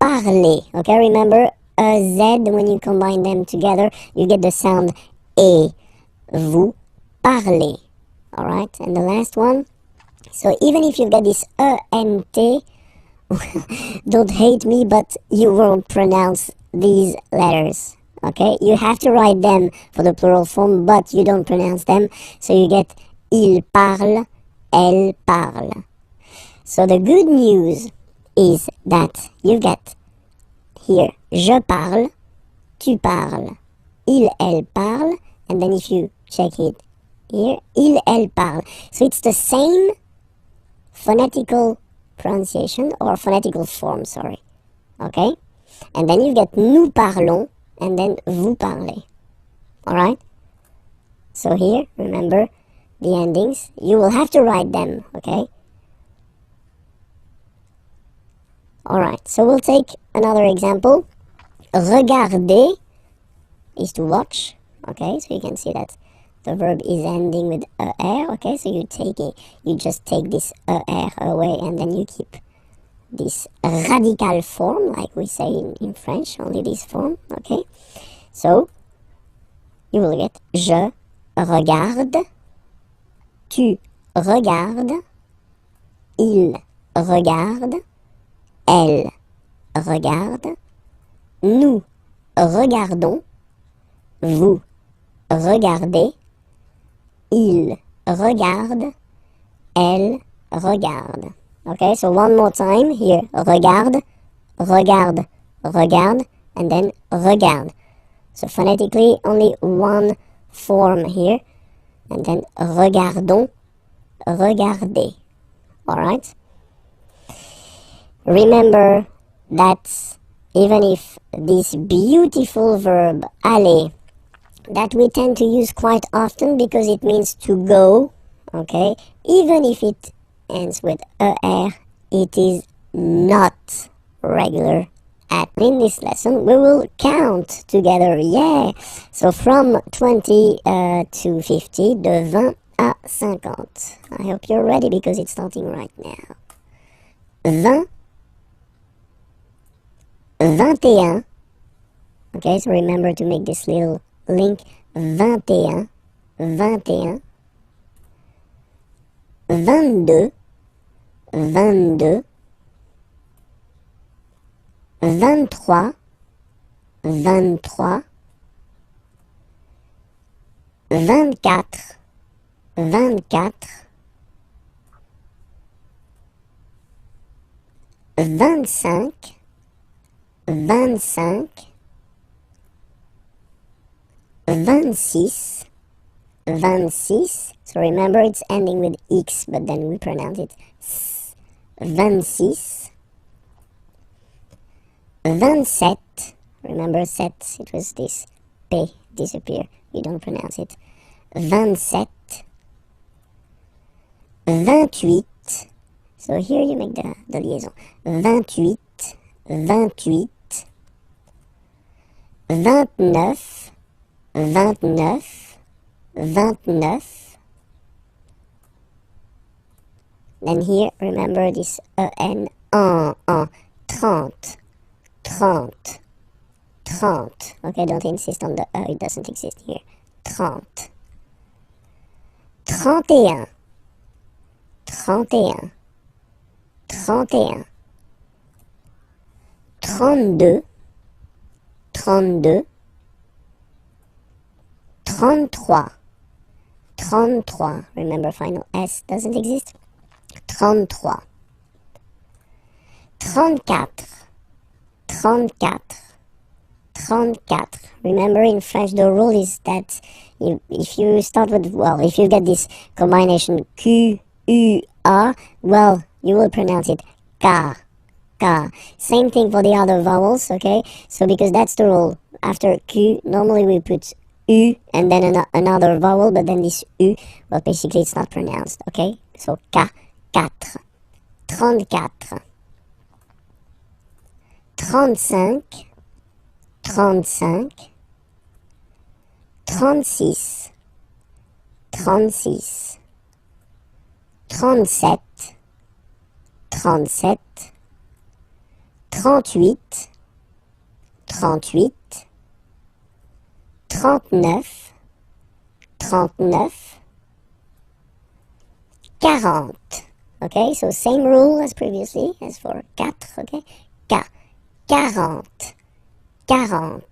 parlez, okay? Remember, z, when you combine them together, you get the sound e. Vous parlez, all right? And the last one, so even if you've got this ent, don't hate me, but you won't pronounce these letters, okay? You have to write them for the plural form, but you don't pronounce them, so you get il parle, elle parle. So the good news is that you get here, je parle, tu parles, il, elle parle, and then if you check it here, il, elle parle. So it's the same phonetical pronunciation, or phonetical form, sorry, okay? And then you get nous parlons, and then vous parlez, all right? So here, remember the endings, you will have to write them, okay? All right, so we'll take another example. Regarder is to watch, okay? So you can see that the verb is ending with er, okay? So you just take this er away, and then you keep this radical form, like we say in French, only this form, okay? So you will get je regarde, tu regardes, il regarde, elle regarde, nous regardons, vous regardez, il regarde, elle regarde. Okay, so one more time here. Regarde, regarde, regarde, and then regarde. So phonetically, only one form here. And then regardons, regarder. Alright? Remember that even if this beautiful verb aller, that we tend to use quite often because it means to go, okay, even if it ends with er, it is not regular. In this lesson we will count together, yeah, so from 20 to 50, de 20 à 50. I hope you're ready because it's starting right now. 20, 21, okay, so remember to make this little link, 21, 21, 22, 22, 23, 23, 24, 24, 25, 25, 26, 26, so remember it's ending with X, but then we pronounce it S, 26, 27, remember set, it was this P, disappear, you don't pronounce it, 27, 28, so here you make the liaison, 28, 28, 29, 29, 29, then here remember this en, 30, 30, 30, okay, don't insist on the it doesn't exist here, 30, 31, 31, 31, 32, 32, 33, 33, remember final S doesn't exist, 33, 34, 34, 34, remember in French the rule is that if you start with, well, if you get this combination Q, U, A, well, you will pronounce it K, K. Same thing for the other vowels, okay? So because that's the rule, after Q, normally we put U and then another vowel, but then this U, well, basically it's not pronounced, okay? So K, 4, 34, 35, 35, 36, 36, 37, 37, 38, 38, 39, 39, 40. Okay, so same rule as previously, as for 4, okay? 40, 40,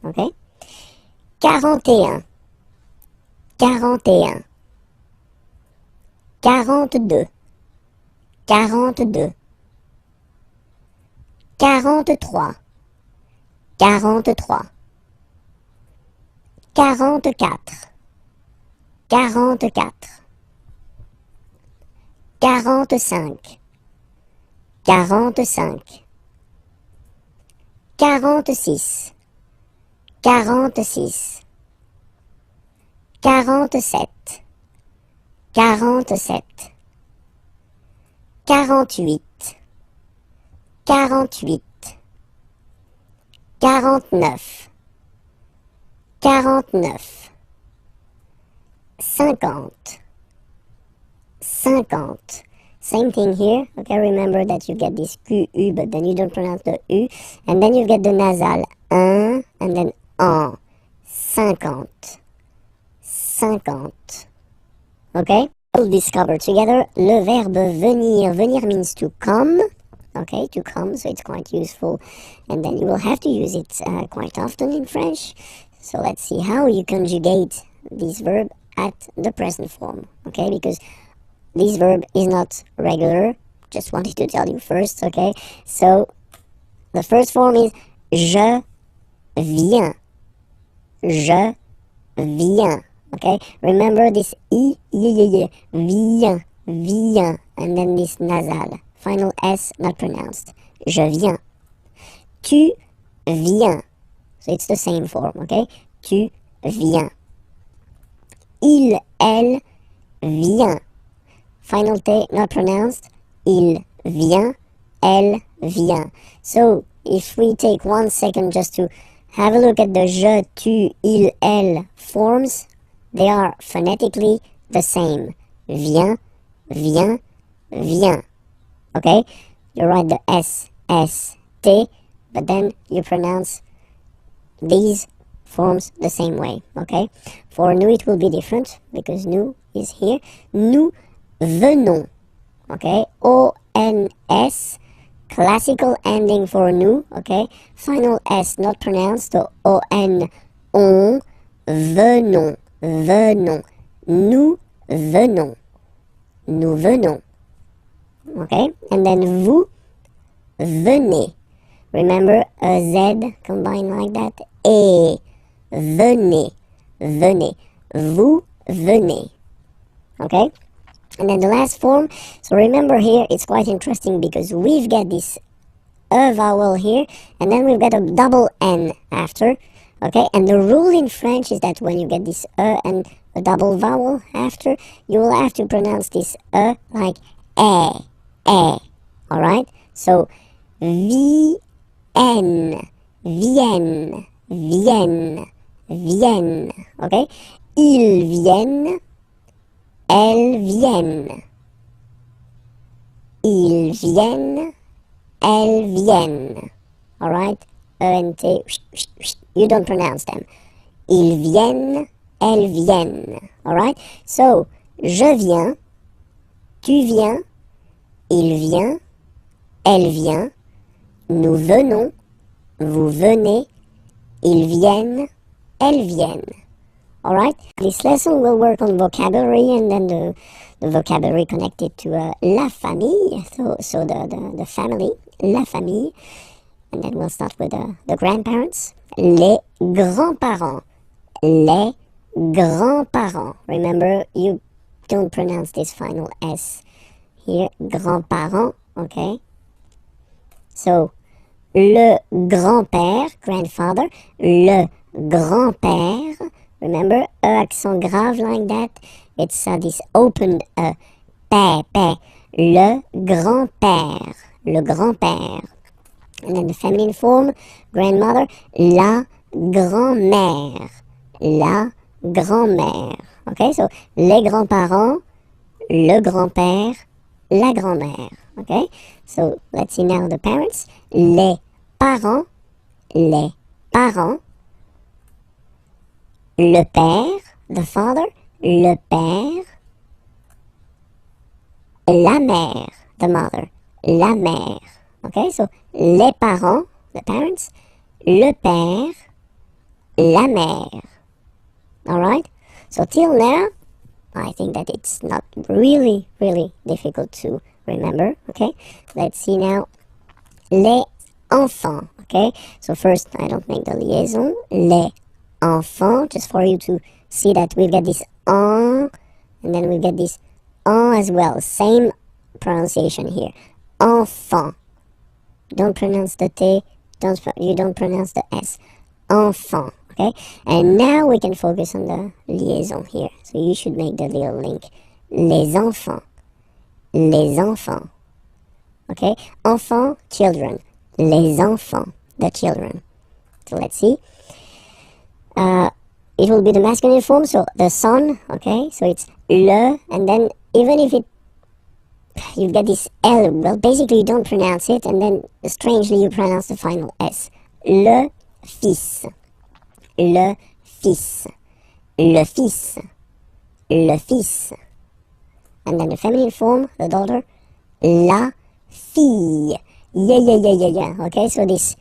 okay? 41, 41, 42, 42, 43, 43, 44, 44, 45, 45, 46, 46, 47, 47, 48, 48, 49, 49, 50, 50. Same thing here, okay, remember that you get this QU, but then you don't pronounce the U, and then you get the nasal, un, and then en, 50, 50, okay? We'll discover together le verbe venir. Venir means to come, okay, to come, so it's quite useful, and then you will have to use it quite often in French. So let's see how you conjugate this verb at the present form, okay, because this verb is not regular, just wanted to tell you first, okay? So, the first form is je viens. Je viens. Okay, remember this I, y, viens, viens, and then this nasal, final S not pronounced. Je viens. Tu viens. So it's the same form, okay? Tu viens. Il, elle, vient. Final T not pronounced. Il vient, elle vient. So if we take 1 second just to have a look at the je, tu, il, elle forms, they are phonetically the same. Viens, vient, vient. Okay? You write the S, S, T, but then you pronounce these forms the same way. Okay? For nous, it will be different because nous is here. Nous venons. Okay? O-N-S, classical ending for nous. Okay? Final S not pronounced. So O-N, on, venons. Venons. Nous venons. Nous venons. Okay? And then vous venez. Remember a Z combined like that? Et. Venez. Venez. Vous venez. Okay? And then the last form. So remember here, it's quite interesting because we've got this E vowel here, and then we've got a double N after. Okay, and the rule in French is that when you get this E and a double vowel after, you will have to pronounce this E like E, E. Alright? So, vienne, vienne, vienne, vienne. Okay? Ils viennent, elles viennent. Ils viennent, elles viennent. Alright? E and T, you don't pronounce them. Ils viennent, elles viennent. Alright? So, je viens, tu viens, il vient, elle vient, nous venons, vous venez, ils viennent, elles viennent. Alright? This lesson will work on vocabulary and then the vocabulary connected to la famille, so the family, la famille. And then we'll start with the grandparents. Les grands-parents. Les grands-parents. Remember, you don't pronounce this final S here. Grands-parents, okay? So, le grand-père, grandfather. Le grand-père. Remember, accent grave like that. It's this opened père, père. Le grand-père. Le grand-père. And then the feminine form, grandmother, la grand-mère. La grand-mère. Okay, so les grands-parents, le grand-père, la grand-mère. Okay, so let's see now the parents. Les parents, les parents. Le père, the father, le père. La mère, the mother, la mère. Okay, so les parents, the parents, le père, la mère. Alright? So till now, I think that it's not really, really difficult to remember. Okay? Let's see now. Les enfants. Okay? So first, I don't make the liaison. Les enfants, just for you to see that we get this en, and then we get this en as well. Same pronunciation here. Enfant. Don't pronounce the T, you don't pronounce the S. Enfant, okay? And now we can focus on the liaison here. So you should make the little link. Les enfants. Les enfants. Okay? Enfants, children. Les enfants, the children. So let's see. It will be the masculine form, so the son, okay? So it's le, and then even if you get this L, well, basically you don't pronounce it, and then strangely you pronounce the final S. Le fils. Le fils. Le fils. Le fils. And then the feminine form, the daughter, la fille. Yeah. Okay, so this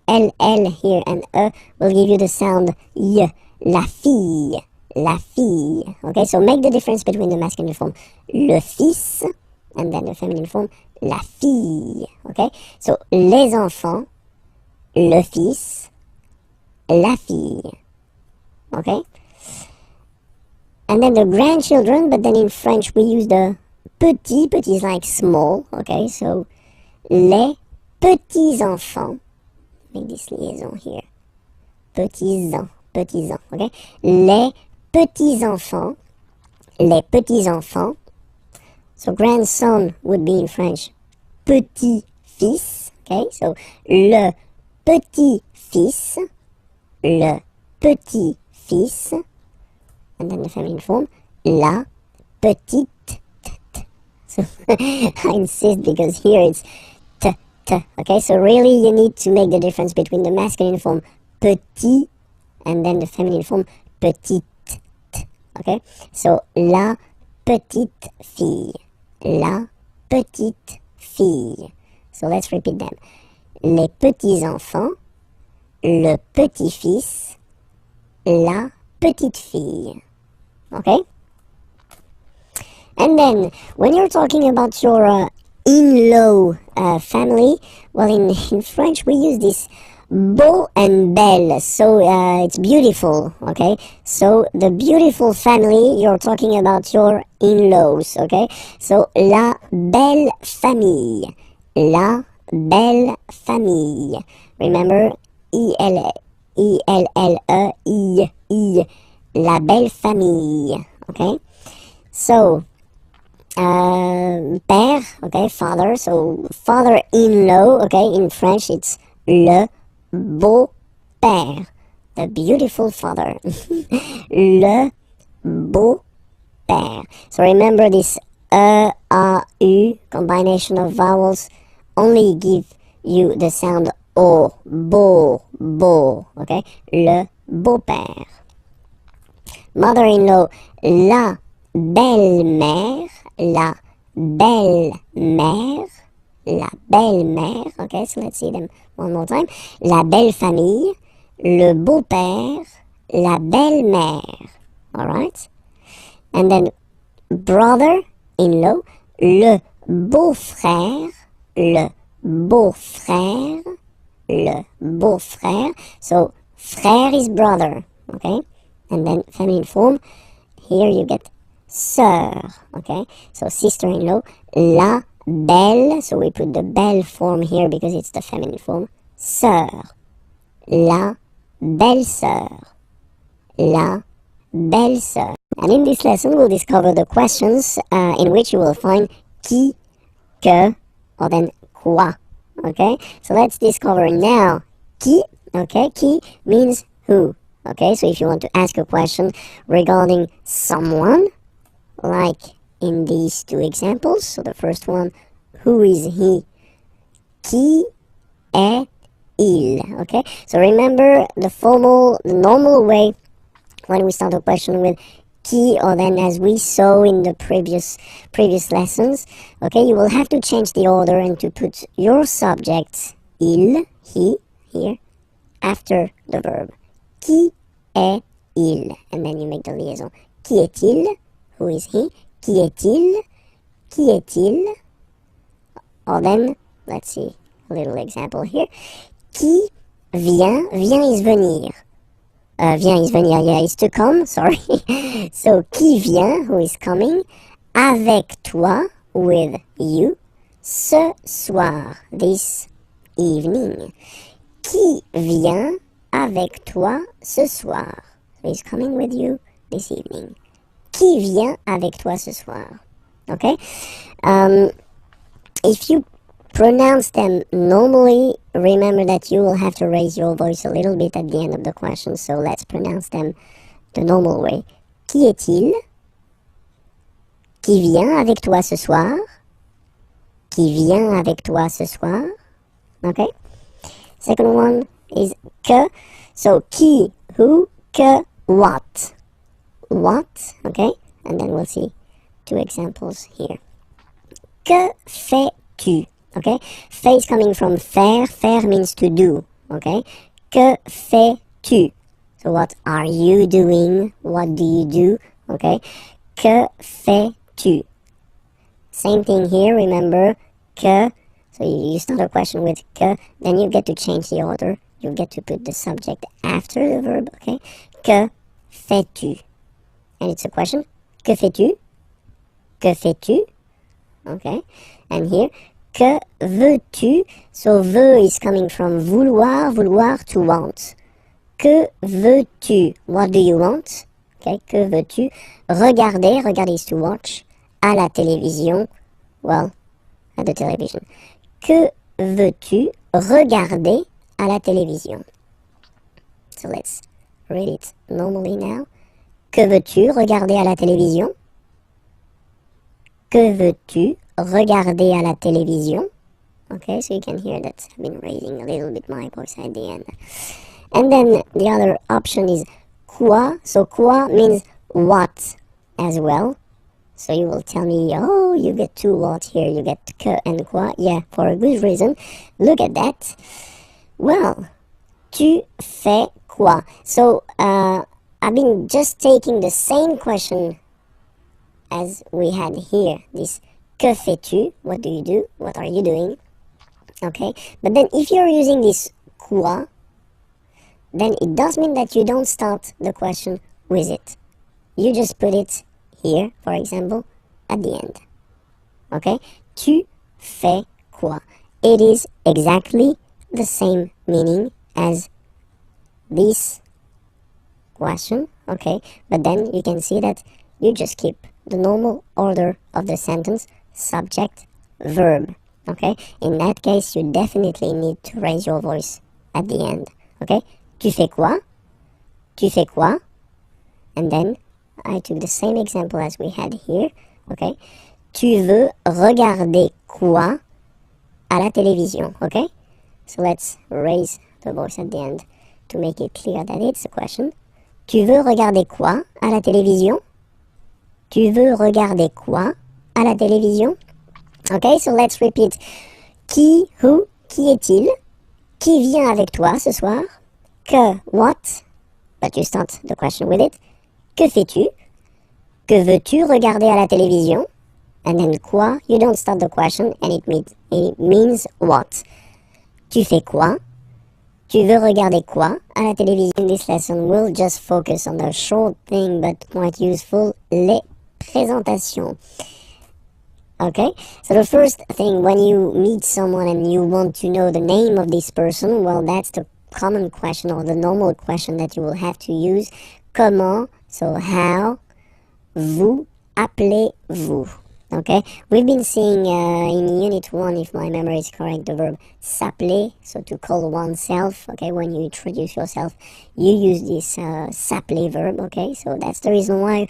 L here and E will give you the sound Y. La fille. La fille. Okay, so make the difference between the masculine form, le fils, and then the feminine form, la fille. Okay, so les enfants, le fils, la fille. Okay, And then the grandchildren, but then in French we use the petit. Petit is like small, okay? So les petits-enfants. Make this liaison here. Petits-enfants, okay? Les petits-enfants. Les petits-enfants. So grandson would be in French petit-fils, okay? So le petit-fils. Le petit-fils. And then the feminine form, la petite. So I insist because here it's t. Okay, so really you need to make the difference between the masculine form petit and then the feminine form petite. Okay, so la petite fille. La petite fille. So let's repeat them. Les petits enfants, le petit-fils, la petite fille. Okay? And then, when you're talking about your in-law family, well, in French we use this beau and belle, so it's beautiful, okay? So, the beautiful family, you're talking about your in-laws, okay? So, la belle famille. La belle famille. Remember, I-L-L-E-I. La belle famille, okay? So, père, okay, father, so father-in-law, okay, in French it's le beau-père, the beautiful father. Le beau-père. So remember this E-A-U combination of vowels only give you the sound O, beau, okay? Le beau-père. Mother-in-law, la belle-mère, la belle-mère, la belle-mère, okay, so let's see them one more time. La belle-famille, le beau-père, la belle-mère, alright? And then brother-in-law, le beau-frère, le beau-frère, le beau-frère, so frère is brother, okay? And then feminine form, here you get sœur, okay? So sister-in-law, la belle, so we put the belle form here because it's the feminine form, sœur, la belle-sœur, la belle-sœur. And in this lesson we'll discover the questions in which you will find qui, que, or then quoi, okay? So let's discover now qui, okay? Qui means who. Okay, so if you want to ask a question regarding someone, like in these two examples, so the first one, who is he? Qui est-il? Okay, so remember the normal way when we start a question with qui, or then as we saw in the previous lessons, okay, you will have to change the order and to put your subject, il, he, here, after the verb. Qui est-il? And then you make the liaison. Qui est-il? Who is he? Qui est-il? Qui est-il? Or then, let's see a little example here. Qui vient? Vient is venir. Vient is venir, yeah, is to come, sorry. So, qui vient? Who is coming? Avec toi, with you. Ce soir, this evening. Qui vient avec toi ce soir? So he's coming with you this evening. Qui vient avec toi ce soir? Okay? If you pronounce them normally, remember that you will have to raise your voice a little bit at the end of the question, so let's pronounce them the normal way. Qui est-il? Qui vient avec toi ce soir? Qui vient avec toi ce soir? Okay? Second one is que. So, qui, who, que, what. What, okay? And then we'll see two examples here. Que fais-tu? Okay? Fais is coming from faire. Faire means to do. Okay? Que fais-tu? So, what are you doing? What do you do? Okay? Que fais-tu? Same thing here, remember, que. So you start a question with que, then you get to change the order. You get to put the subject after the verb, okay? Que fais-tu? and it's a question. Que fais-tu? Que fais-tu? Okay, and here, que veux-tu? So veux is coming from vouloir, vouloir to want. Que veux-tu? What do you want? Okay, que veux-tu? Regarder, regarder is to watch. À la télévision, well, at the television. Que veux-tu regarder à la télévision? So let's read it normally now. Que veux-tu regarder à la télévision? Que veux-tu regarder à la télévision? Okay, so you can hear that I've been raising a little bit my voice at the end. And then the other option is quoi. So quoi means what as well. So you will tell me, oh, you get two what here, you get que and quoi. Yeah, for a good reason. Look at that. Well, tu fais quoi? So I've been just taking the same question as we had here. This que fais-tu? What do you do? What are you doing? Okay, but then if you're using this quoi, then it does mean that you don't start the question with it. You just put it here, for example, at the end. Okay, tu fais quoi? It is exactly the same meaning as this question, okay, but then you can see that you just keep the normal order of the sentence, subject, verb. Okay, in that case, you definitely need to raise your voice at the end. Okay, tu fais quoi? Tu fais quoi? And then I took the same example as we had here. Okay, tu veux regarder quoi à la télévision? Okay, so let's raise the voice at the end to make it clear that it's a question. Tu veux regarder quoi à la télévision? Tu veux regarder quoi à la télévision? Okay, so let's repeat. Qui, who, qui est-il? Qui vient avec toi ce soir? Que, what? But you start the question with it. Que fais-tu? Que veux-tu regarder à la télévision? And then quoi? You don't start the question and it means what? Tu fais quoi? Tu veux regarder quoi à la télévision? In this lesson, we'll just focus on the short thing but quite useful, les présentations. Okay, so the first thing when you meet someone and you want to know the name of this person, well, that's the common question or the normal question that you will have to use. Comment, so how, vous appelez-vous? Okay, we've been seeing in Unit 1, if my memory is correct, the verb s'appeler, so to call oneself. Okay, when you introduce yourself, you use this s'appeler verb. Okay, so that's the reason why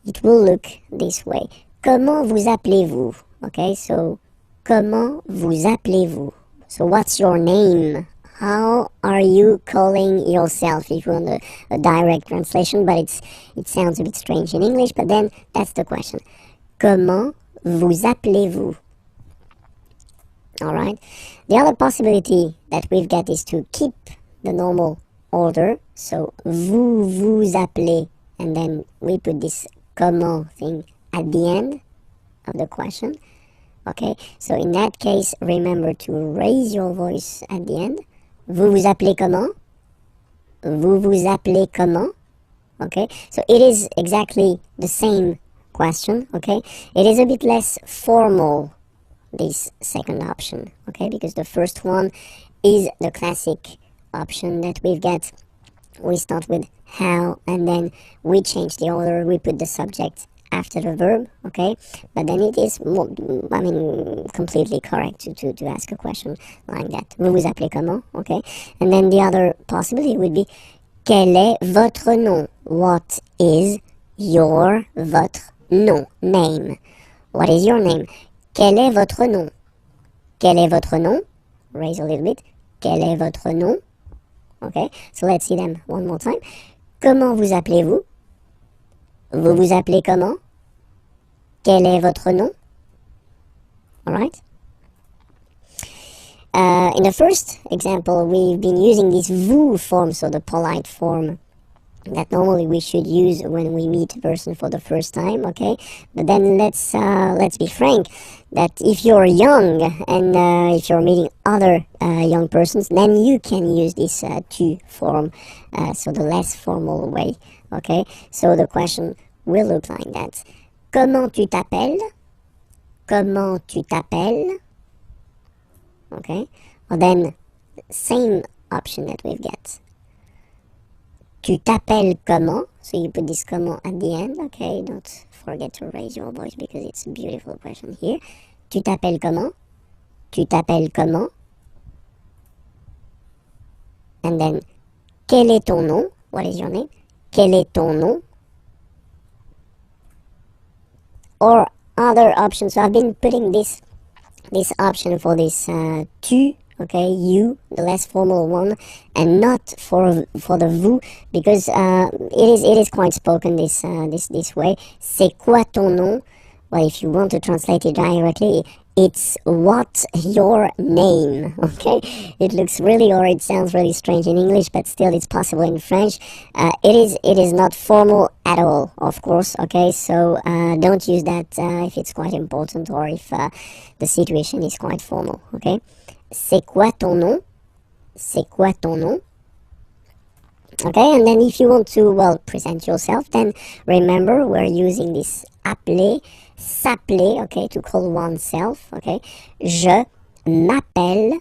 it will look this way. Comment vous appelez-vous? Okay, so comment vous appelez-vous? So what's your name? How are you calling yourself? If you want a direct translation, but it sounds a bit strange in English, but then that's the question. Comment vous appelez-vous? Alright. The other possibility that we've got is to keep the normal order. So vous vous appelez, and then we put this comment thing at the end of the question. Okay, so in that case, remember to raise your voice at the end. Vous vous appelez comment? Vous vous appelez comment? Okay, so it is exactly the same question. Okay, it is a bit less formal, this second option. Okay, because the first one is the classic option that we've got. We start with how, and then we change the order. We put the subject after the verb, okay? But then it is, completely correct to ask a question like that. Vous vous appelez comment, okay? And then the other possibility would be, quel est votre nom? What is votre nom? Name. What is your name? Quel est votre nom? Quel est votre nom? Raise a little bit. Quel est votre nom? Okay, so let's see them one more time. Comment vous appelez-vous? Vous vous appelez comment? Quel est votre nom? Alright. In the first example, we've been using this vous form, so the polite form that normally we should use when we meet a person for the first time, okay? But then let's be frank, that if you're young and if you're meeting other young persons, then you can use this tu form, so the less formal way, okay? So the question, will look like that. Comment tu t'appelles? Comment tu t'appelles? Okay, or then same option that we've got. Tu t'appelles comment? So you put this comment at the end. Okay, don't forget to raise your voice because it's a beautiful question here. Tu t'appelles comment? Tu t'appelles comment? And then, quel est ton nom? What is your name? Quel est ton nom? Or other options. So I've been putting this option for this tu, okay, you, the less formal one, and not for the vous, because it is quite spoken this way. C'est quoi ton nom? Well, if you want to translate it directly, it's what's your name, okay? It looks really, or it sounds really strange in English, but still it's possible in French. It is not formal at all, of course, okay? So don't use that if it's quite important or if the situation is quite formal, okay? C'est quoi ton nom? C'est quoi ton nom? Okay, and then if you want to, well, present yourself, then remember we're using this appeler, s'appeler, okay, to call oneself, okay. Je m'appelle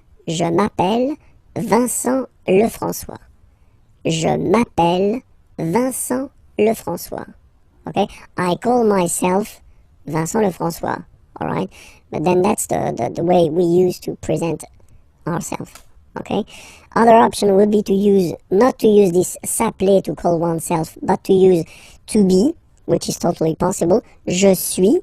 Vincent Lefrançois. Je m'appelle Vincent Lefrançois. Okay, I call myself Vincent Lefrançois, alright? But then that's the way we use to present ourselves. Okay. Other option would be to use, not to use this s'appeler to call oneself, but to use to be, which is totally possible. Je suis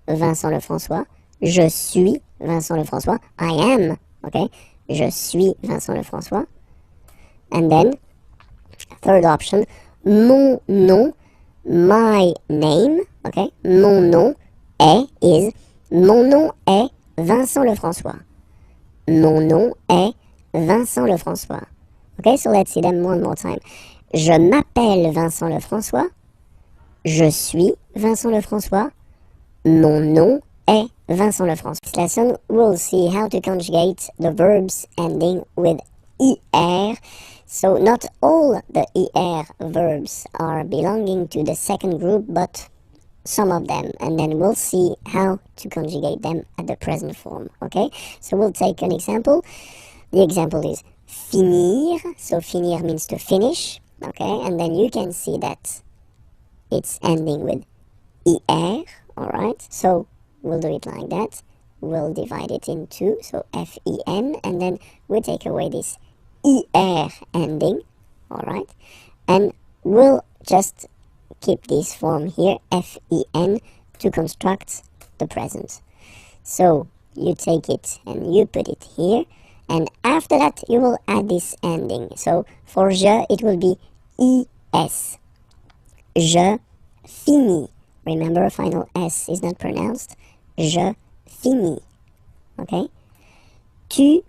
Vincent Lefrançois. Je suis Vincent Lefrançois. I am, okay. Je suis Vincent Lefrançois. And then, third option, mon nom, my name, okay. Mon nom est Vincent Lefrançois. Mon nom est Vincent Lefrançois. Okay, so let's see them one more time. Je m'appelle Vincent Lefrançois. Je suis Vincent Lefrançois. Mon nom est Vincent Lefrançois. This lesson, we'll see how to conjugate the verbs ending with er. So not all the er verbs are belonging to the second group, but some of them, and then we'll see how to conjugate them at the present form. Okay, so we'll take an example. The example is finir. So finir means to finish, okay, and then you can see that it's ending with er, alright, so we'll do it like that. We'll divide it in two, so F-E-N, and then we take away this er ending, alright, and we'll just keep this form here, F-E-N, to construct the present. So you take it and you put it here, and after that you will add this ending. So for je it will be es. Je finis. Remember, final s is not pronounced. Je finis. Okay. Tu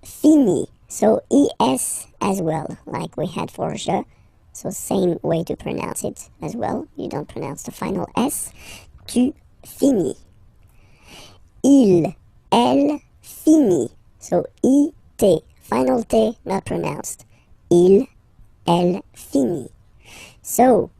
finis. So es as well, like we had for je. So same way to pronounce it as well. You don't pronounce the final s. Tu finis. Il, elle finit. So I-T, final T not pronounced. Il, elle finit. So,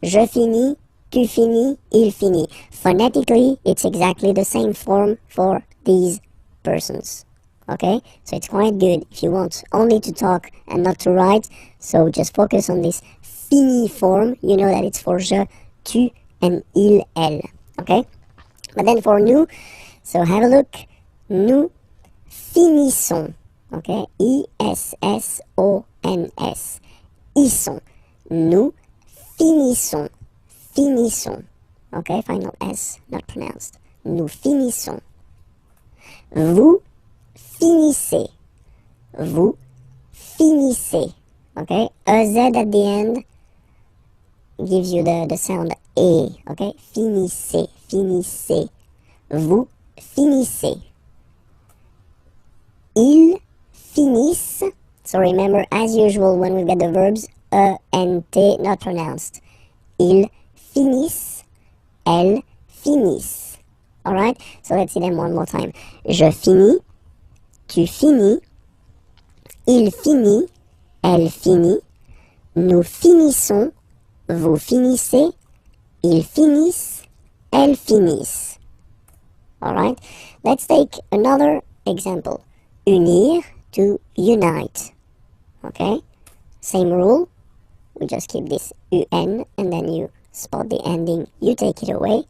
je finis, tu finis, il finit. Phonetically, it's exactly the same form for these persons. Okay? So it's quite good if you want only to talk and not to write. So just focus on this fini form. You know that it's for je, tu, and il, elle. Okay? But then for nous, so have a look. Nous finissons, okay, I-S-S-O-N-S, ils sont, nous finissons, okay, final S, not pronounced, nous finissons, vous finissez, okay, a Z at the end gives you the sound E, okay, finissez, vous finissez. Ils finissent. So remember, as usual, when we get the verbs e and t not pronounced. Ils finissent. Elles finissent. Alright? So let's see them one more time. Je finis. Tu finis. Il finit. Elle finit. Nous finissons. Vous finissez. ils finissent, elles finissent. Alright, let's take another example. Unir, to unite. Okay, same rule. We just keep this un and then you spot the ending, you take it away,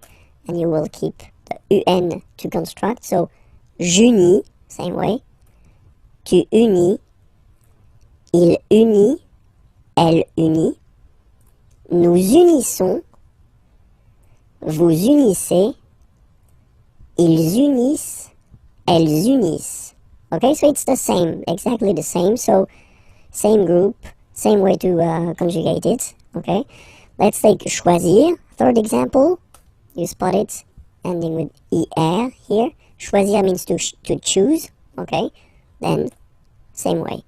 and you will keep the un to construct. So, j'unis, same way. Tu unis, il unit, elle unit. Nous unissons, vous unissez, ils unissent, elles unissent. Okay, so it's the same, exactly the same. So, same group, same way to conjugate it. Okay, let's take choisir, third example. You spot it, ending with er here. Choisir means to choose. Okay, then same way.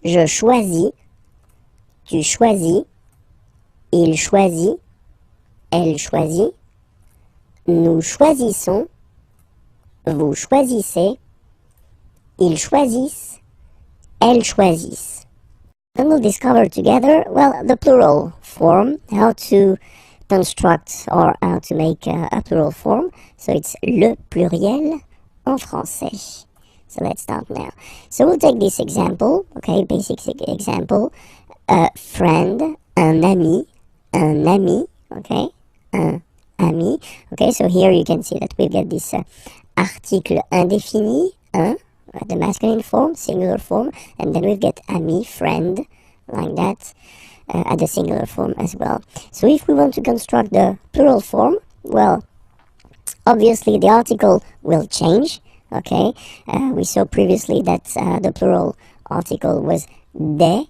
Je choisis, tu choisis, il choisit, elle choisit. Nous choisissons, vous choisissez, ils choisissent, elles choisissent. And we'll discover together, well, the plural form, how to construct or how to make a plural form. So it's le pluriel en français. So let's start now. So we'll take this example, okay, basic example. A friend, un ami, okay, un ami. Okay, so here you can see that we get this article indéfini, un, the masculine form, singular form, and then we get ami, friend, like that, at the singular form as well. So if we want to construct the plural form, well, obviously the article will change, okay? We saw previously that the plural article was des,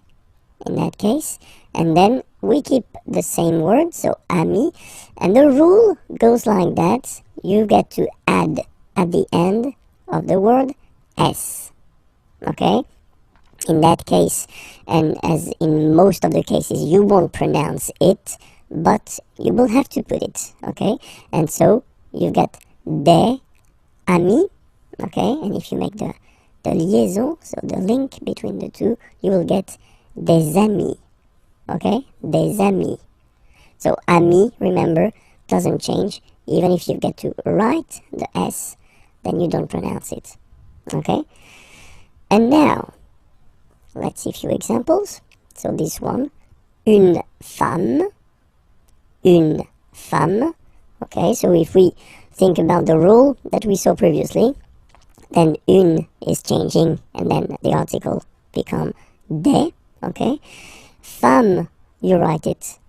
in that case, and then we keep the same word, so ami, and the rule goes like that. You get to add at the end of the word s, okay? In that case, and as in most of the cases, you won't pronounce it, but you will have to put it, okay? And so you get des amis, okay? And if you make the liaison, so the link between the two, you will get des amis, okay? Des amis. So ami, remember, doesn't change. Even if you get to write the s, then you don't pronounce it, okay? And now, let's see a few examples. So this one, une femme, okay? So if we think about the rule that we saw previously, then une is changing, and then the article become des, okay? Femme, you write it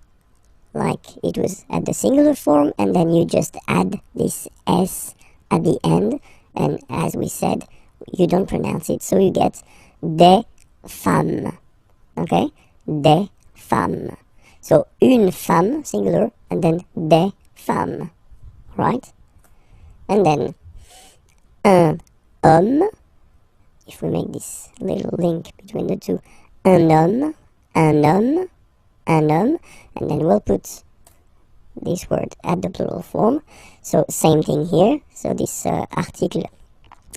like it was at the singular form, and then you just add this s at the end, and as we said, you don't pronounce it, so you get des femmes, okay? Des femmes. So une femme, singular, and then des femmes, right? And then un homme, if we make this little link between the two, un homme, and then we'll put this word at the plural form. So same thing here. So this article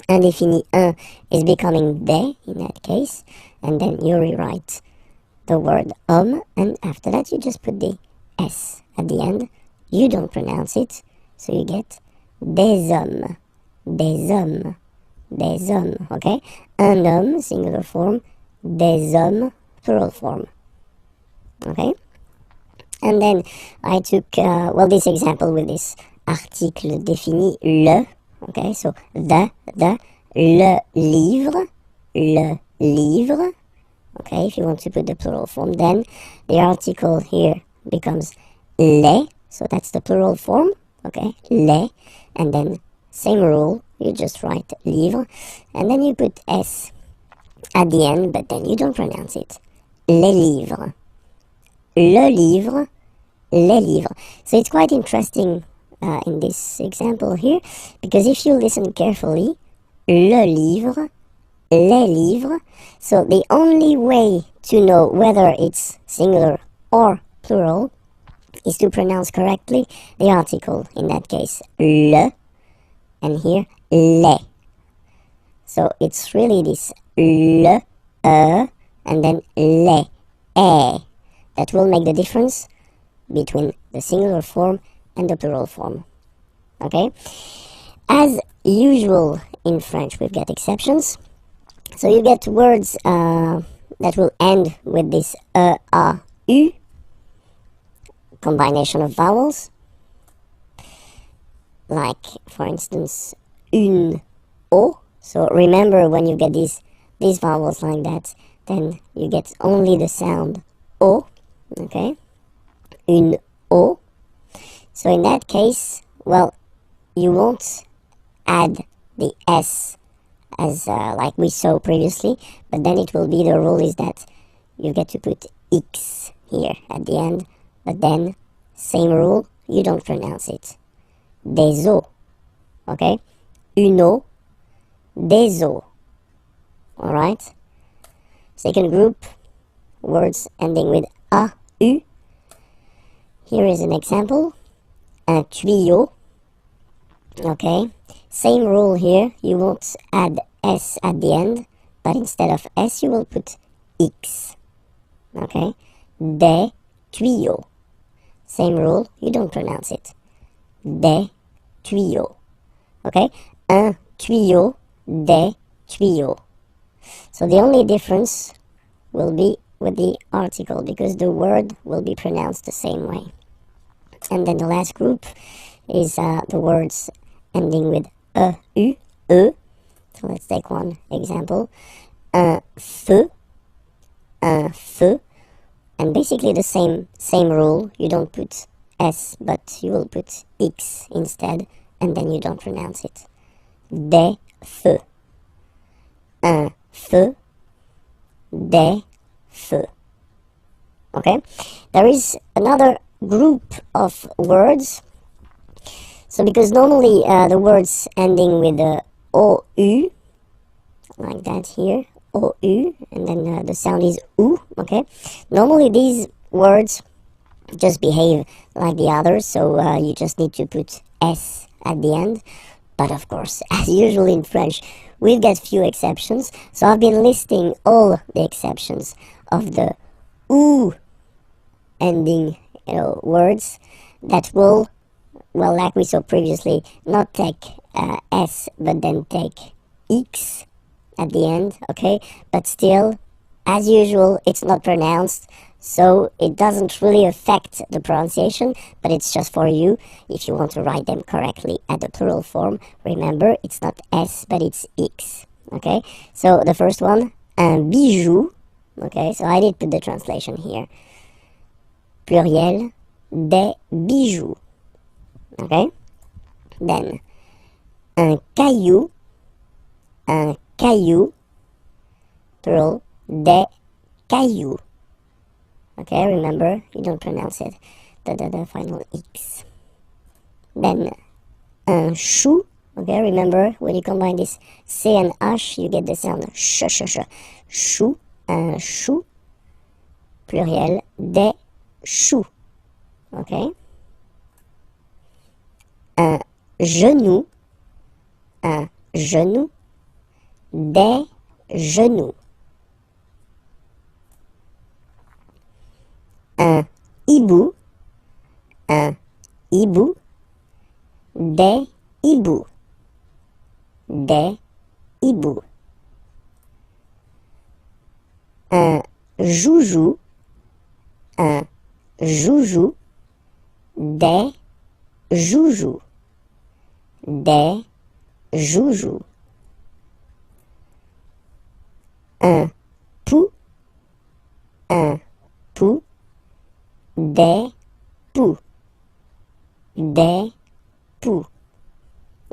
indéfini un is becoming des in that case, and then you rewrite the word homme, and after that you just put the s at the end. You don't pronounce it, so you get des hommes, okay? Un homme, singular form, des hommes, plural form, okay? And then I took, well, this example with this article défini le, okay? So le livre, okay? If you want to put the plural form, then the article here becomes les, so that's the plural form, okay? Les, and then same rule, you just write livre, and then you put s at the end, but then you don't pronounce it. Les livres, le livre, les livres. So it's quite interesting in this example here, because if you listen carefully, le livre, les livres, so the only way to know whether it's singular or plural is to pronounce correctly the article, in that case, le, and here, les. So it's really this le, and then les, that will make the difference between the singular form and the plural form. Okay? As usual in French, we've got exceptions. So you get words that will end with this e, a, u, combination of vowels. Like, for instance, une, o. So remember, when you get these vowels like that, then you get only the sound o, okay? Une, o. So in that case, well, you won't add the s as like we saw previously, but then it will be, the rule is that you get to put x here at the end, but then same rule, you don't pronounce it. Des eaux, okay? Une eau, des eaux. Alright? Second group, words ending with a, u. Here is an example. Un tuyau. Okay? Same rule here. You won't add s at the end, but instead of s, you will put x. Okay? Des tuyaux. Same rule. You don't pronounce it. Des tuyaux. Okay? Un tuyau, des tuyaux. So the only difference will be with the article, because the word will be pronounced the same way. And then the last group is the words ending with e, u, e. So let's take one example. Un feu, and basically the same rule. You don't put s, but you will put x instead, and then you don't pronounce it. Des feux. Un feu, des feux. Okay? There is another group of words. So because normally the words ending with the ou, like that here, ou, and then the sound is u, okay? Normally these words just behave like the others, so you just need to put s at the end. But of course, as usual in French, we've got few exceptions. So I've been listing all the exceptions of the ou ending, words that will, well, like we saw previously, not take s, but then take x at the end, okay? But still, as usual, it's not pronounced, so it doesn't really affect the pronunciation, but it's just for you if you want to write them correctly at the plural form. Remember, it's not s, but it's x, okay? So the first one, un bijou, okay? So I did put the translation here. Pluriel, des bijoux, okay? Then, un caillou, plural, des cailloux. Okay, remember, you don't pronounce it, the final x. Then, un chou, okay, remember, when you combine this c and h, you get the sound sh. Chou, un chou, pluriel, des choux, okay. Un genou, des genoux. Un hibou, des hiboux, des hiboux. Un joujou, des joujoux, des joujoux. Un pou, des poux, des poux.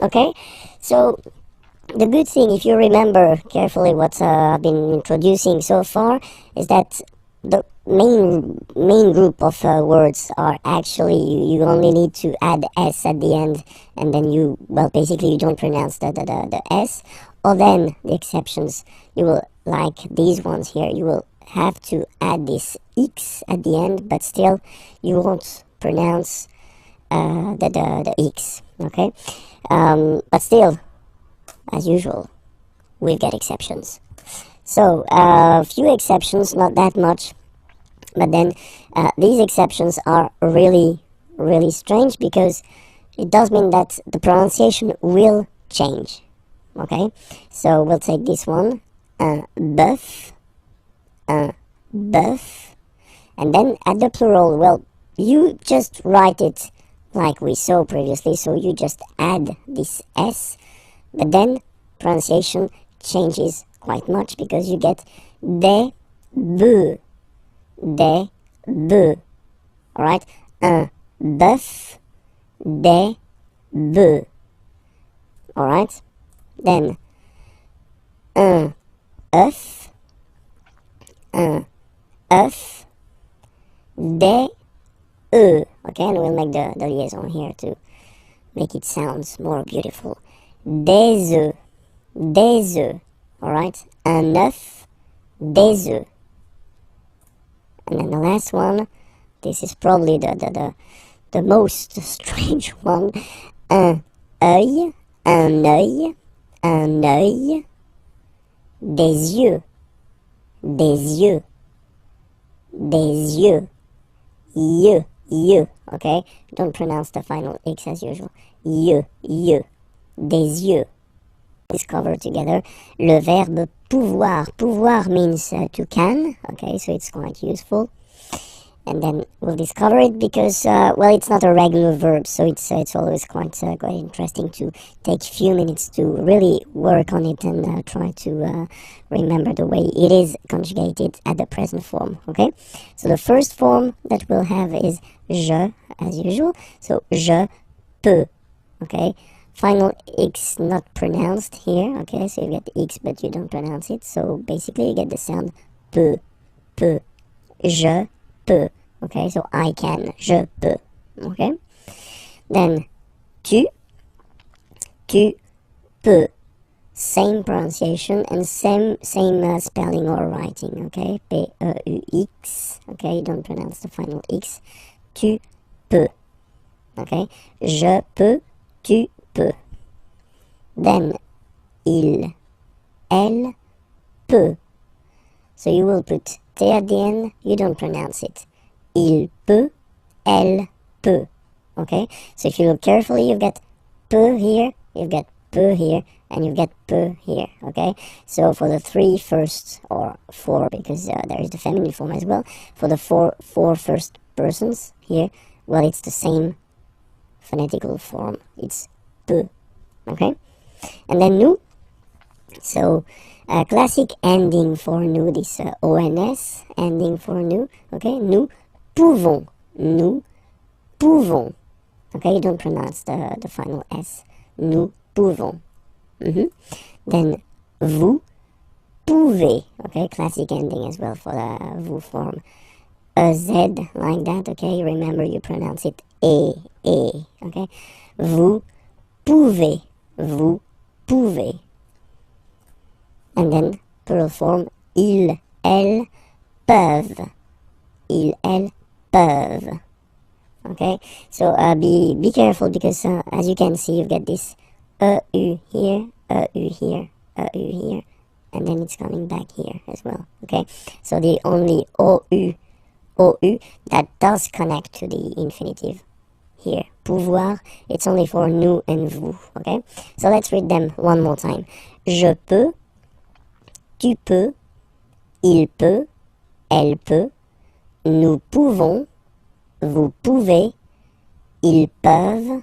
Okay, so the good thing, if you remember carefully what I've been introducing so far, is that the main group of words are actually, you only need to add s at the end, and then you, well, basically you don't pronounce the s. Or then the exceptions, you will, like these ones here, you will have to add this x at the end, but still you won't pronounce the x, okay? But still, as usual, we've got exceptions. So, few exceptions, not that much, but then these exceptions are really really strange because it does mean that the pronunciation will change. Okay, so we'll take this one, un bœuf, and then at the plural, well, you just write it like we saw previously, so you just add this S, but then pronunciation changes quite much because you get des bœufs, alright, un bœuf, des bœufs, alright, then un œuf, des œufs, okay, and we'll make the liaison here to make it sound more beautiful. Des œufs, alright, un œuf, des œufs. And then the last one, this is probably the most strange one, un œil, des yeux, okay? Don't pronounce the final X as usual. Des yeux. Is covered together. Le verbe pouvoir. Pouvoir means to can, okay, so it's quite useful. And then we'll discover it because, well, it's not a regular verb, so it's always quite interesting to take a few minutes to really work on it and try to remember the way it is conjugated at the present form, okay? So the first form that we'll have is je, as usual, so je peux, okay? Final X not pronounced here, okay, so you get X but you don't pronounce it, so basically you get the sound peut, je peux, okay, so I can, je peux, okay, then tu peux, same pronunciation and same spelling or writing, okay, P-E-U-X, okay, you don't pronounce the final X, tu peux, okay, je peux, tu peux, then il, elle, peut, so you will put T at the end, you don't pronounce it. Il peut, elle peut, okay? So if you look carefully, you get peut here, you get peut here, and you get peut here, okay? So for the three first, or four, because there is the feminine form as well, for the four first persons here, well, it's the same phonetical form, it's peut, okay? And then nous, so classic ending for nous, this ONS ending for nous, okay? Nous pouvons, okay? You don't pronounce the final S. Nous pouvons. Then vous pouvez, okay? Classic ending as well for the vous form. A Z like that, okay? Remember you pronounce it E, okay? Vous pouvez. And then plural form, ils, elles, peuvent. Okay, so be careful because as you can see, you get this EU here, and then it's coming back here as well. Okay, so the only OU that does connect to the infinitive here, pouvoir, it's only for nous and vous, okay? So let's read them one more time. Je peux, tu peux, il peut, elle peut, nous pouvons, vous pouvez, ils peuvent,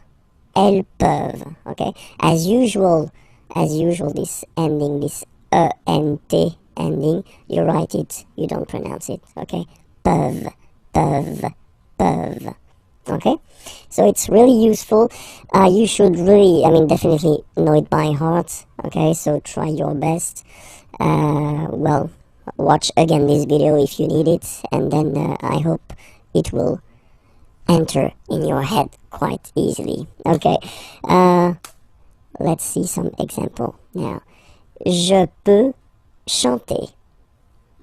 elles peuvent, okay? As usual, this ending, this ENT ending, you write it, you don't pronounce it, okay? Peuvent. Okay, so it's really useful. You should really, definitely know it by heart. Okay, so try your best. Well, watch again this video if you need it, and then I hope it will enter in your head quite easily. Okay, let's see some example now. Je peux chanter.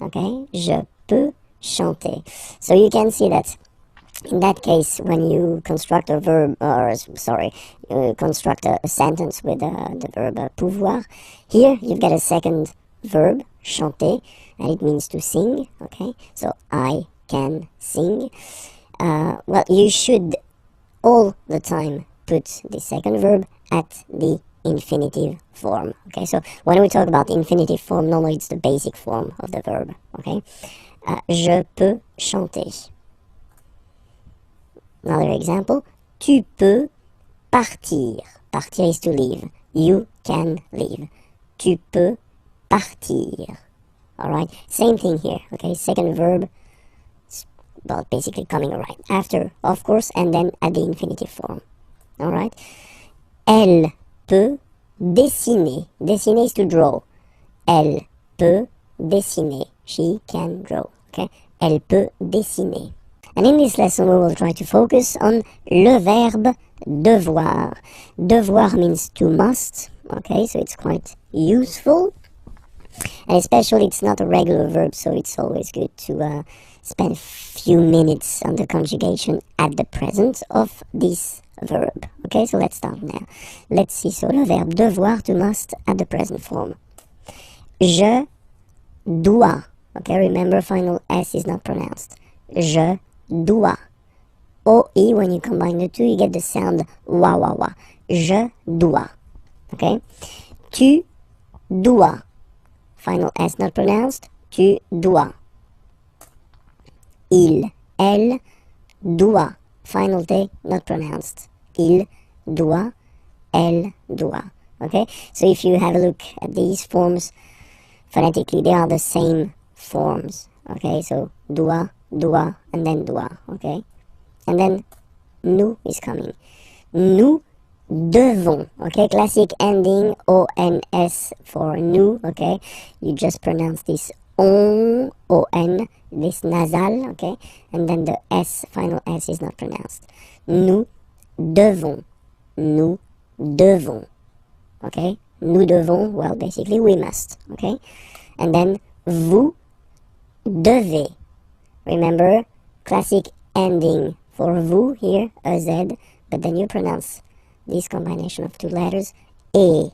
Okay, je peux chanter. So you can see that in that case, when you construct a verb, construct a sentence with the verb pouvoir, here you get a second verb, chanter, and it means to sing, okay? So I can sing. Well, you should all the time put the second verb at the infinitive form. Okay, so when we talk about the infinitive form, normally it's the basic form of the verb. Okay, je peux chanter. Another example, tu peux partir. Partir is to leave. You can leave. Tu peux partir. Alright, same thing here. Okay, second verb, well, basically coming right after, of course, and then at the infinitive form. Alright, elle peut dessiner. Dessiner is to draw. Elle peut dessiner. She can draw. Okay, elle peut dessiner. And in this lesson, we will try to focus on le verbe devoir. Devoir means to must. Okay, so it's quite useful. And especially it's not a regular verb, so it's always good to spend a few minutes on the conjugation at the present of this verb. Okay, so let's start now. Let's see, so le verbe devoir, to must, at the present form. Je dois. Okay, remember final S is not pronounced. Je dois. O-I, when you combine the two, you get the sound wa-wa-wa. Je dois. Okay, tu dois. Final S not pronounced. Tu dois. Il, elle, doit. Final T not pronounced. Il doit, elle doit. Okay, so if you have a look at these forms, phonetically they are the same forms. Okay, so doit, doit, and then doit. Okay, and then nous is coming. Nous devons. Okay, classic ending ONS for nous. Okay, you just pronounce this on, O-N, this nasal. Okay, and then the S, final S is not pronounced. Nous devons. Nous devons. Okay, nous devons, well, basically we must. Okay, and then vous devez. Remember, classic ending for vous here, a Z, but then you pronounce this combination of two letters, et,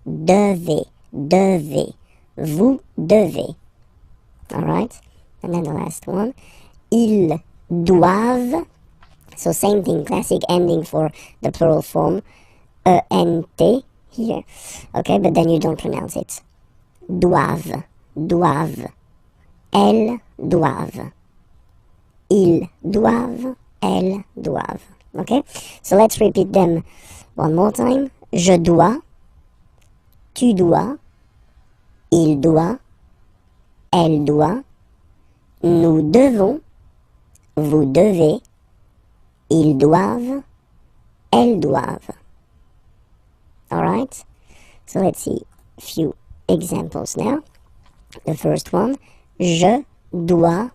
devez, devez, vous devez. Alright, and then the last one, ils doivent. So same thing, classic ending for the plural form, E-N-T here. Okay, but then you don't pronounce it. Doivent, doivent. Elles doivent. Ils doivent, elles doivent. Okay, so let's repeat them one more time. Je dois, tu dois, il doit, elle doit, nous devons, vous devez, ils doivent, elles doivent. Alright, so let's see a few examples now. The first one, je dois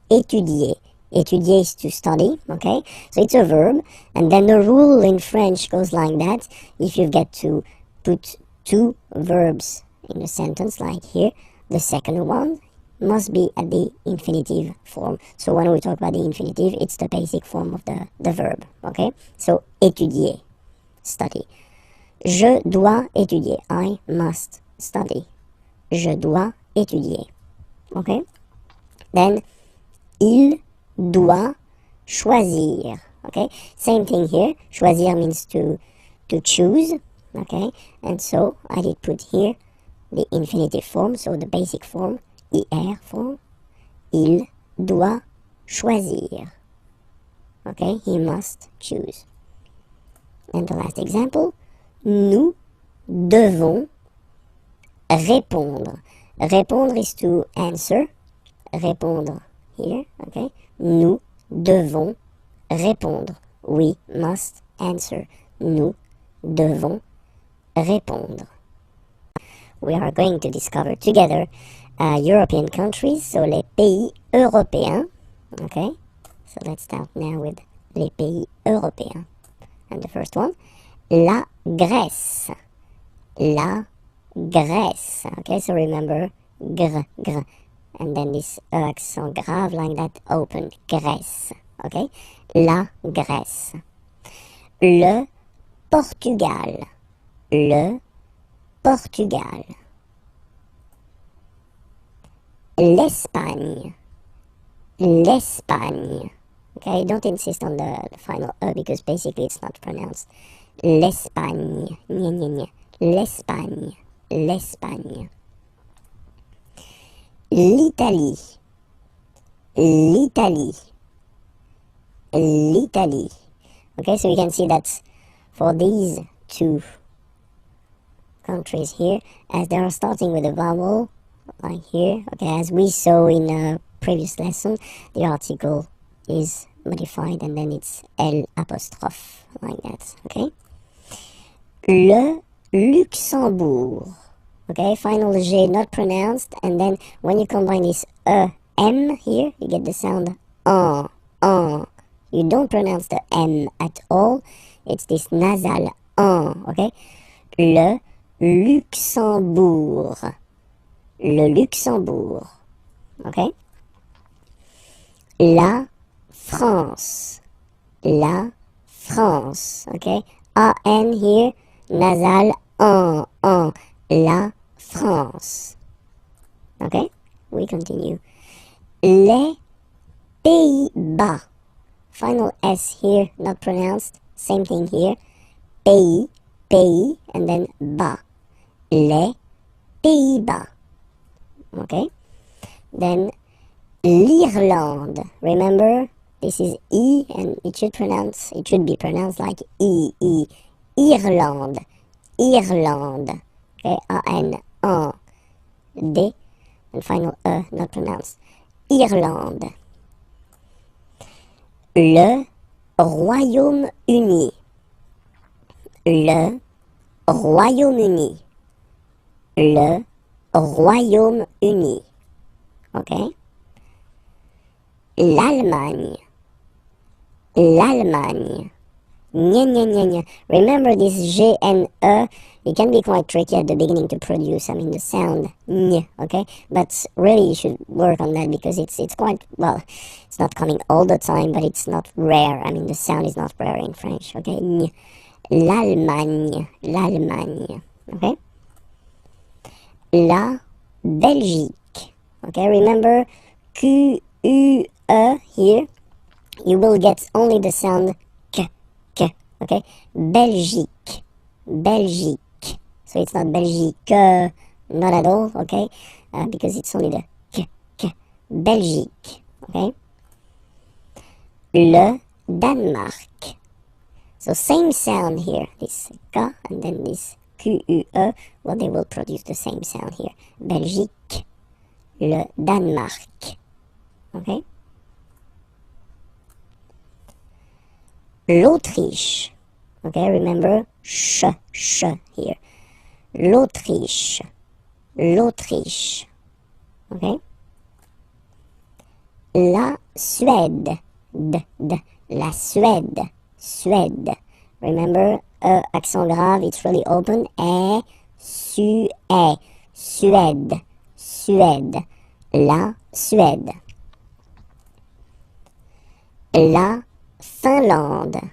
étudier. Étudier is to study, okay? So it's a verb, and then the rule in French goes like that. If you get to put two verbs in a sentence, like here, the second one must be at the infinitive form. So when we talk about the infinitive, it's the basic form of the verb, okay? So étudier, study. Je dois étudier. I must study. Je dois étudier. Okay? Then, il doit choisir. Okay? Same thing here. Choisir means to choose. Okay? And so, I did put here the infinitive form, so the basic form, IR form. Il doit choisir. Okay? He must choose. And the last example, nous devons répondre. Répondre is to answer. Répondre here, okay? Nous devons répondre. We must answer. Nous devons répondre. We are going to discover together European countries, so les pays européens. Okay? So let's start now with les pays européens. And the first one, la Grèce. La Grèce. Okay, so remember, gr, gr. And then this accent grave like that, open, Grèce. Okay, la Grèce. Le Portugal. Le Portugal. L'Espagne. L'Espagne. Okay, don't insist on the final E because basically it's not pronounced. L'Espagne, gna gna gna. L'Espagne, l'Espagne. L'Italie, l'Italie, l'Italie. Okay, so you can see that for these two countries here, as they are starting with a vowel, like here, okay, as we saw in a previous lesson, the article is modified and then it's L apostrophe, like that, okay? Le Luxembourg, okay, final G not pronounced, and then when you combine this M here, you get the sound en. You don't pronounce the M at all, it's this nasal en, okay? Le Luxembourg, le Luxembourg, okay? La France, la France, okay? A-N here, nasal en, la France, okay? We continue. Les Pays-Bas, final S here, not pronounced, same thing here, pays, pays, and then bas, les Pays-Bas, okay? Then l'Irlande, remember, this is E, and it should be pronounced like E, Irlande, Irlande, okay, A-N, D, and final E, not pronounced, Irlande. Le Royaume-Uni, le Royaume-Uni, le Royaume-Uni, okay? L'Allemagne, l'Allemagne, gna gna gna gna. Remember this G and E, it can be quite tricky at the beginning to produce, the sound ñ, okay? But really you should work on that because it's quite, well, it's not coming all the time, but it's not rare. The sound is not rare in French, okay? Ñ. L'Allemagne, l'Allemagne, okay? La Belgique, okay? Remember Q-U-E here, you will get only the sound K, okay? Belgique, Belgique. So it's not Belgique, not at all, okay? Because it's only the K. Belgique, okay? Le Danemark. So same sound here, this K and then this Q-U-E, well, they will produce the same sound here. Belgique, le Danemark, okay? L'Autriche, okay, remember, sh here. L'Autriche, l'Autriche, okay? La Suède, la Suède, Suède. Remember, accent grave, it's really open. Suède, Suède, la Suède. La Finlande,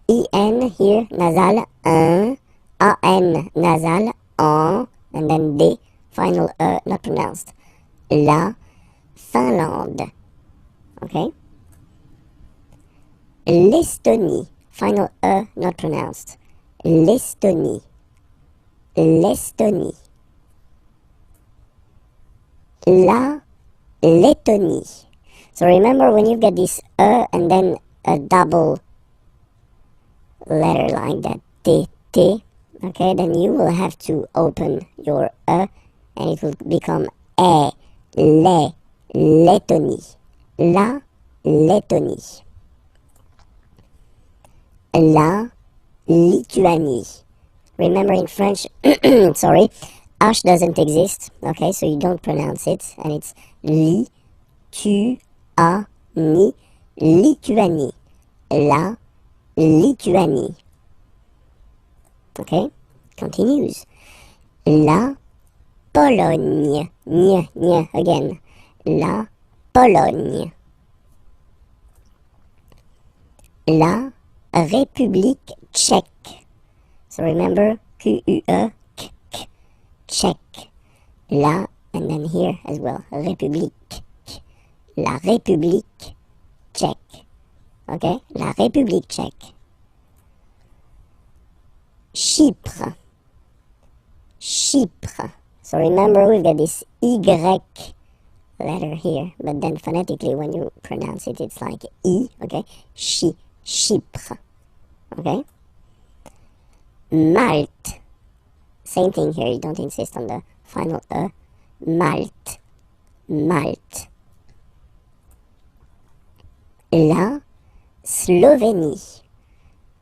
I-N here, nasal, A-N, nasal, en, and then D, final E, not pronounced. La Finlande, okay? L'Estonie, final E, not pronounced. L'Estonie, l'Estonie. La Lettonie. So remember when you get this and then a double letter like that, T, okay, then you will have to open your and it will become Lettonie, la Lettonie. La Lituanie. Remember in French, sorry, H doesn't exist, okay, so you don't pronounce it, and it's Lituanie, Lituanie, la Lituanie. Okay, continues. La Pologne, ñ, again, la Pologne. La République tchèque. So remember, Q-U-E, k, Czech. La, and then here as well, République. La République tchèque. Okay, la République tchèque. Chypre. Chypre. So remember, we've got this Y letter here, but then phonetically when you pronounce it, it's like I, okay? Chypre. Okay? Malte. Same thing here, you don't insist on the final E. Malte. Malte. La Slovénie.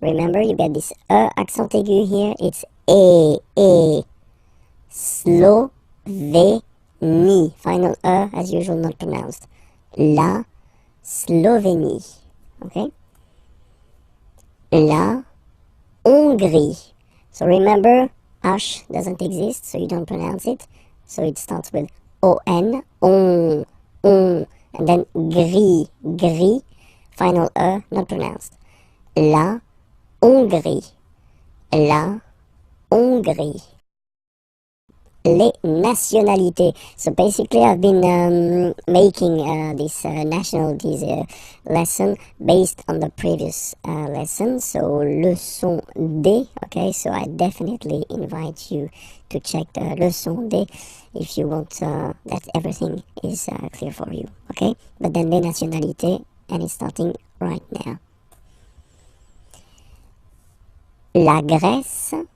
Remember, you get this E accent aigu here, it's E. Slovénie. Final E, as usual, not pronounced. La Slovénie. Okay? La Hongrie. So remember, H doesn't exist, so you don't pronounce it. So it starts with O-N, on, and then gris, final E, not pronounced. La Hongrie. La Hongrie. Les nationalités. So basically I've been making this nationalities lesson based on the previous lesson. So leçon D. Okay, so I definitely invite you to check the leçon D if you want that everything is clear for you. Okay, but then les nationalités, and it's starting right now. La Grèce.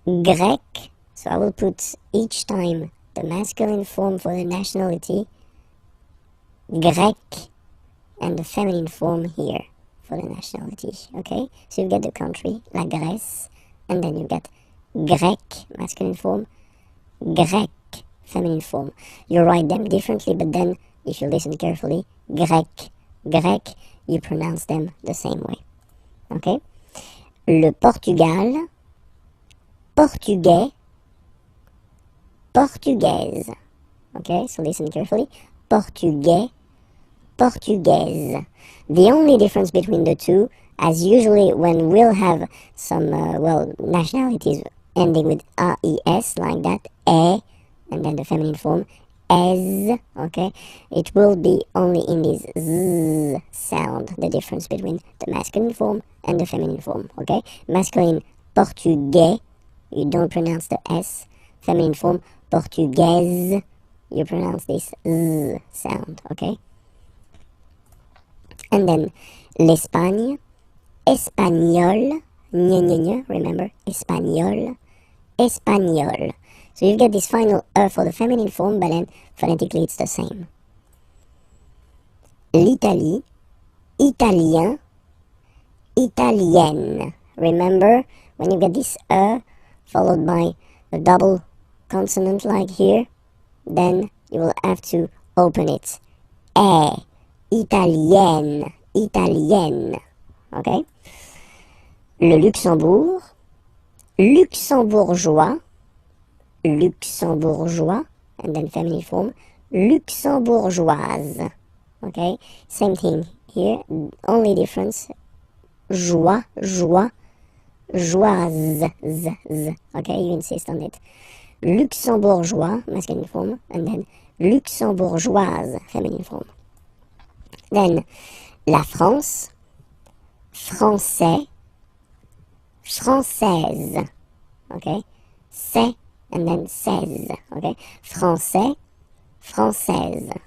Grec, so I will put each time the masculine form for the nationality, Grec, and the feminine form here for the nationality, okay? So you get the country, la Grèce, and then you get Grec, masculine form, Grec, feminine form. You write them differently, but then, if you listen carefully, Grec, you pronounce them the same way, okay? Le Portugal, Portugais, portugaise. Okay, so listen carefully. Portugais, portugaise. The only difference between the two, as usually when we'll have some, nationalities ending with AIS, like that, and then the feminine form, es, okay, it will be only in this z sound, the difference between the masculine form and the feminine form, okay? Masculine, portugais, you don't pronounce the S. Feminine form, portugaise, you pronounce this Z sound, okay? And then, l'Espagne, espagnol, remember, espagnol, espagnol. So you get this final E for the feminine form, but then phonetically it's the same. L'Italie, italien, italienne. Remember, when you get this E, followed by a double consonant like here, then you will have to open it. Italienne, italienne. Okay? Le Luxembourg, luxembourgeois, luxembourgeois, and then feminine form, luxembourgeoise. Okay? Same thing here, only difference, joie, joise, okay, you insist on it. Luxembourgeois, masculine form, and then luxembourgeoise, feminine form. Then, la France, français, française, okay, c'est, and then seize, okay, français, française,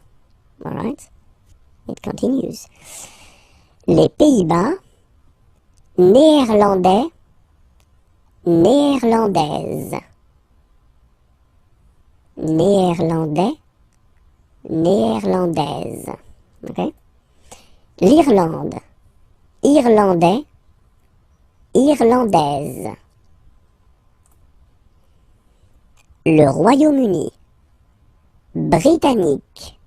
alright, it continues. Les Pays-Bas, néerlandais, néerlandaise, néerlandais, néerlandaise, okay? L'Irlande, irlandais, irlandaise. Le Royaume-Uni, britannique,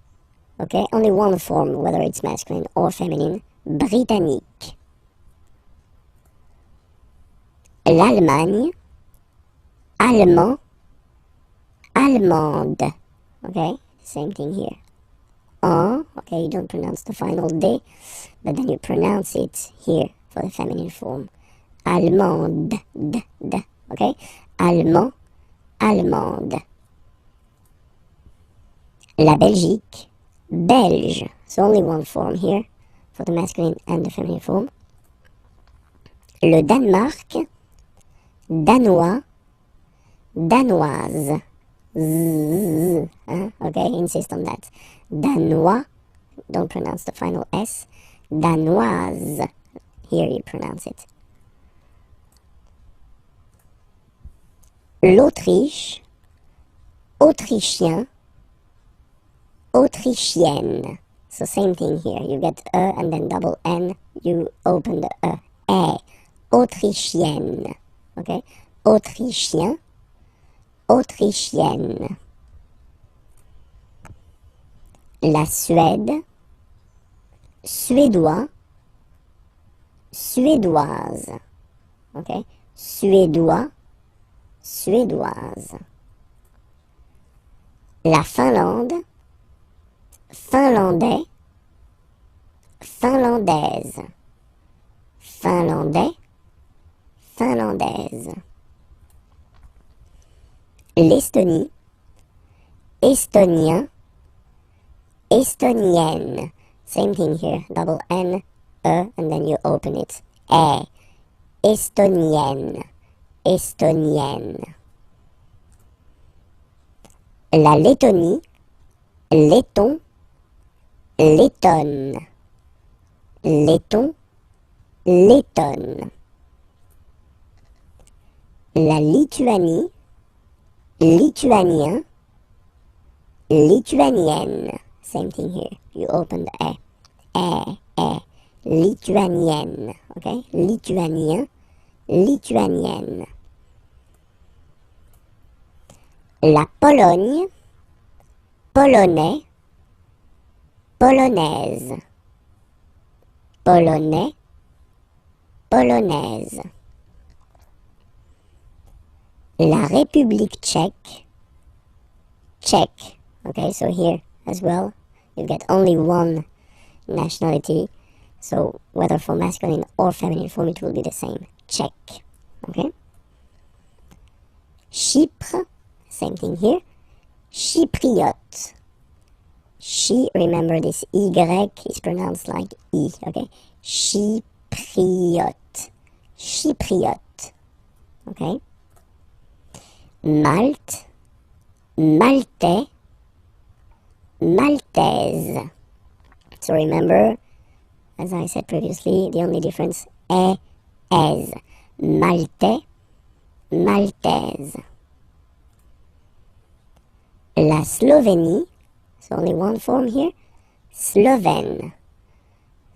okay? Only one form, whether it's masculine or feminine, britannique. L'Allemagne, allemand, allemande, okay, same thing here. Okay, you don't pronounce the final D, but then you pronounce it here for the feminine form. Allemande, okay, allemand, allemande. La Belgique, belge, So only one form here for the masculine and the feminine form. Le Danemark, Danois, Danoise. Okay, insist on that. Danois, don't pronounce the final S. Danoise, here you pronounce it. L'Autriche, Autrichien, Autrichienne. So same thing here. You get and then double N. You open the A. Autrichienne. Okay? Autrichien, Autrichienne. La Suède, Suédois, Suédoise. Okay? Suédois, Suédoise. La Finlande, Finlandais, Finlandaise. Finlandais, Finlandaise. L'Estonie, Estonien, Estonienne. Same thing here, double N, E, and then you open it. A. Estonienne, Estonienne. La Lettonie, Letton, Lettonne. Letton, Lettonne. La Lituanie, Lituanien, Lituanienne. Same thing here. You open the A. Lituanienne. Okay? Lituanien, Lituanienne. La Pologne, Polonais, Polonaise. Polonais, Polonaise. La République tchèque, Czech. Okay, so here as well, you get only one nationality. So whether for masculine or feminine form, it will be the same. Czech. Okay. Chypre, same thing here. Chypriote. Remember this Y is pronounced like I, okay? Chypriote. Chypriote. Okay? Malte, Maltais, Maltaise. So remember, as I said previously, the only difference, as. Maltais, Maltaise. La Slovénie, so only one form here, Slovène,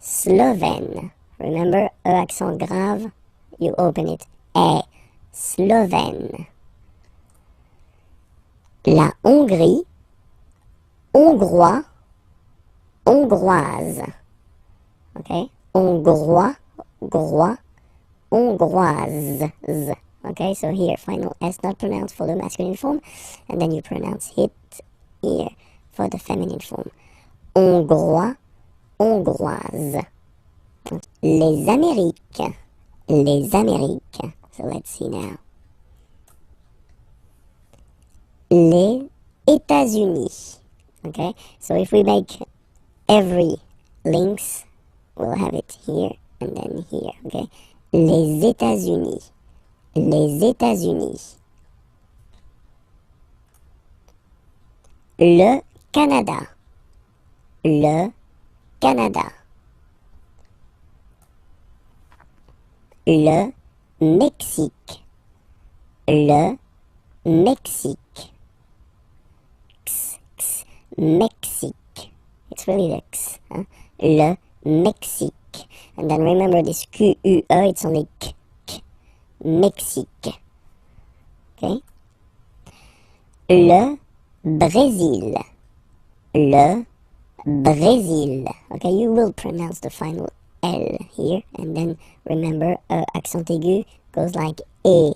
Slovène. Remember, E accent grave, you open it, A, Slovène. La Hongrie, Hongrois, Hongroise. Okay, Hongrois, Grois, Hongroise. Okay, so here, final S not pronounced for the masculine form, and then you pronounce it here for the feminine form. Hongrois, Hongroise. Les Amériques, les Amériques. So let's see now. Les États-Unis. Okay, so if we make every links, we'll have it here and then here. Okay, les États-Unis. Les États-Unis. Le Canada. Le Canada. Le Mexique. Le Mexique. Mexique. It's really the X. Huh? Le Mexique. And then remember this Q-U-E, it's only K. Mexique. Okay? Le Brésil. Le Brésil. Okay, you will pronounce the final L here, and then remember, accent aigu goes like E.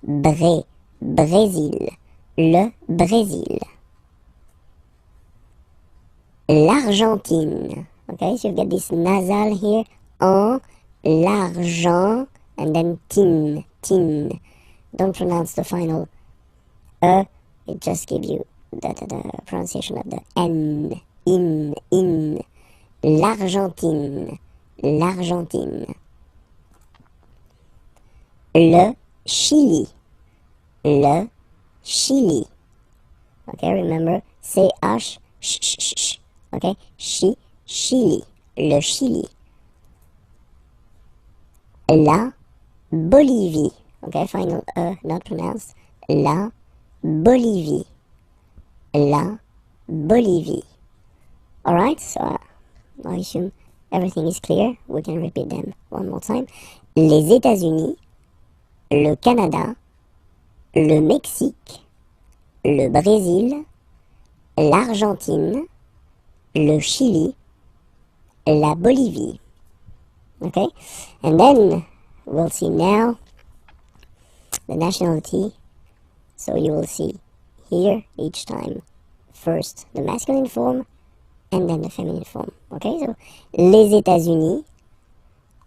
Brésil. Le Brésil. L'Argentine. Okay, so you get this nasal here, en, l'argent, and then tin. Don't pronounce the final it just gives you the pronunciation of the N, in. l'Argentine, l'Argentine. Le Chili, le Chili. Okay, remember, C-H, sh, okay, Chili, le Chili. La Bolivie, okay, final not pronounced, la Bolivie, la Bolivie. Alright, so I assume everything is clear. We can repeat them one more time. Les États-Unis, le Canada, le Mexique, le Brésil, l'Argentine, le Chili, la Bolivie. Okay, and then we'll see now the nationality. So you will see here each time first the masculine form and then the feminine form. Okay, so les États-Unis,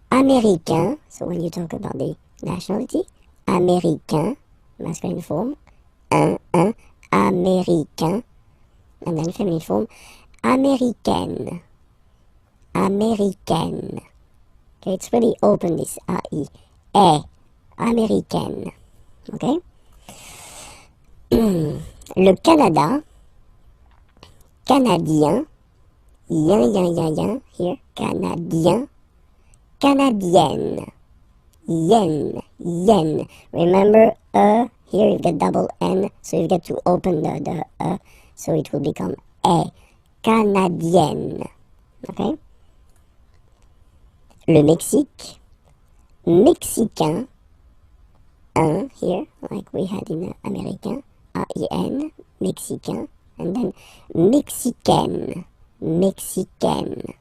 américain. So when you talk about the nationality, américain, masculine form, américain, and then feminine form, américaine, américaine. Okay, it's really open, this A-I, américaine. Okay. Le Canada, canadien, yen, here, canadien, canadienne, yen. Remember, here you get double N, so you get to open the so it will become canadienne. Okay. Le Mexique, mexicain, here, like we had in Américain, A-I-N, mexicain, and then mexicaine, mexicaine.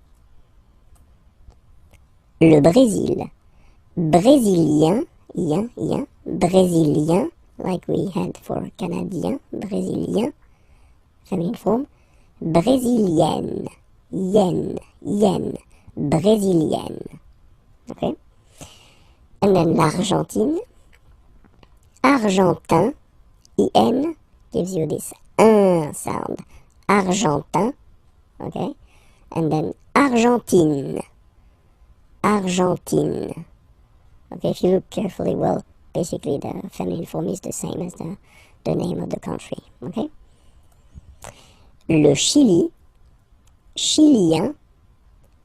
Le Brésil, brésilien, brésilien, like we had for Canadien, brésilien, feminine form, brésilienne, yen, brésilienne. Okay? And then l'Argentine, argentin, I-N, gives you this sound, argentin, okay? And then Argentine, Argentine. Okay, if you look carefully, well, basically the feminine form is the same as the name of the country, okay? Le Chili, chilien,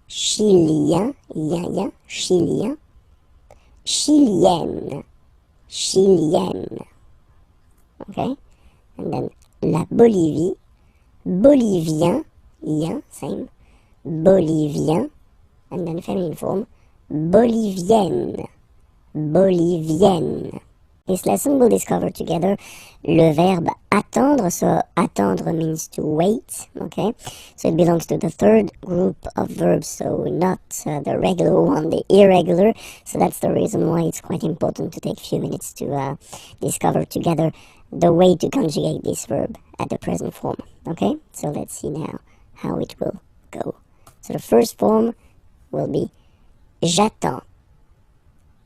chilien, chilien, chilienne, chilienne, okay? And then la Bolivie, bolivien, same, bolivien, and then feminine form, bolivienne, bolivienne. This lesson will discover together le verbe attendre. So attendre means to wait, okay? So it belongs to the third group of verbs, so not the regular one, the irregular. So that's the reason why it's quite important to take a few minutes to discover together the way to conjugate this verb at the present form, okay? So let's see now how it will go. So the first form will be j'attends,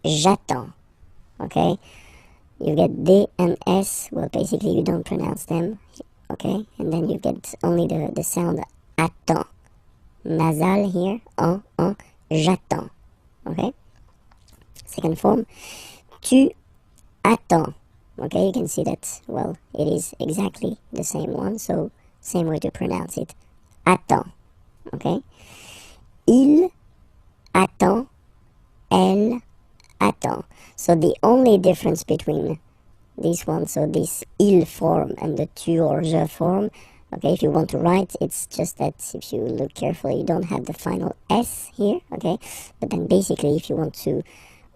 j'attends, okay? You get D and S, well, basically you don't pronounce them, okay? And then you get only the sound attends. Nasal here, j'attends, okay? Second form, tu attends, okay? You can see that, well, it is exactly the same one, so same way to pronounce it, attends, okay? Il attend, elle attend. So the only difference between this one, so this il form and the tu or je form, okay, if you want to write, it's just that if you look carefully, you don't have the final S here, okay? But then basically, if you want to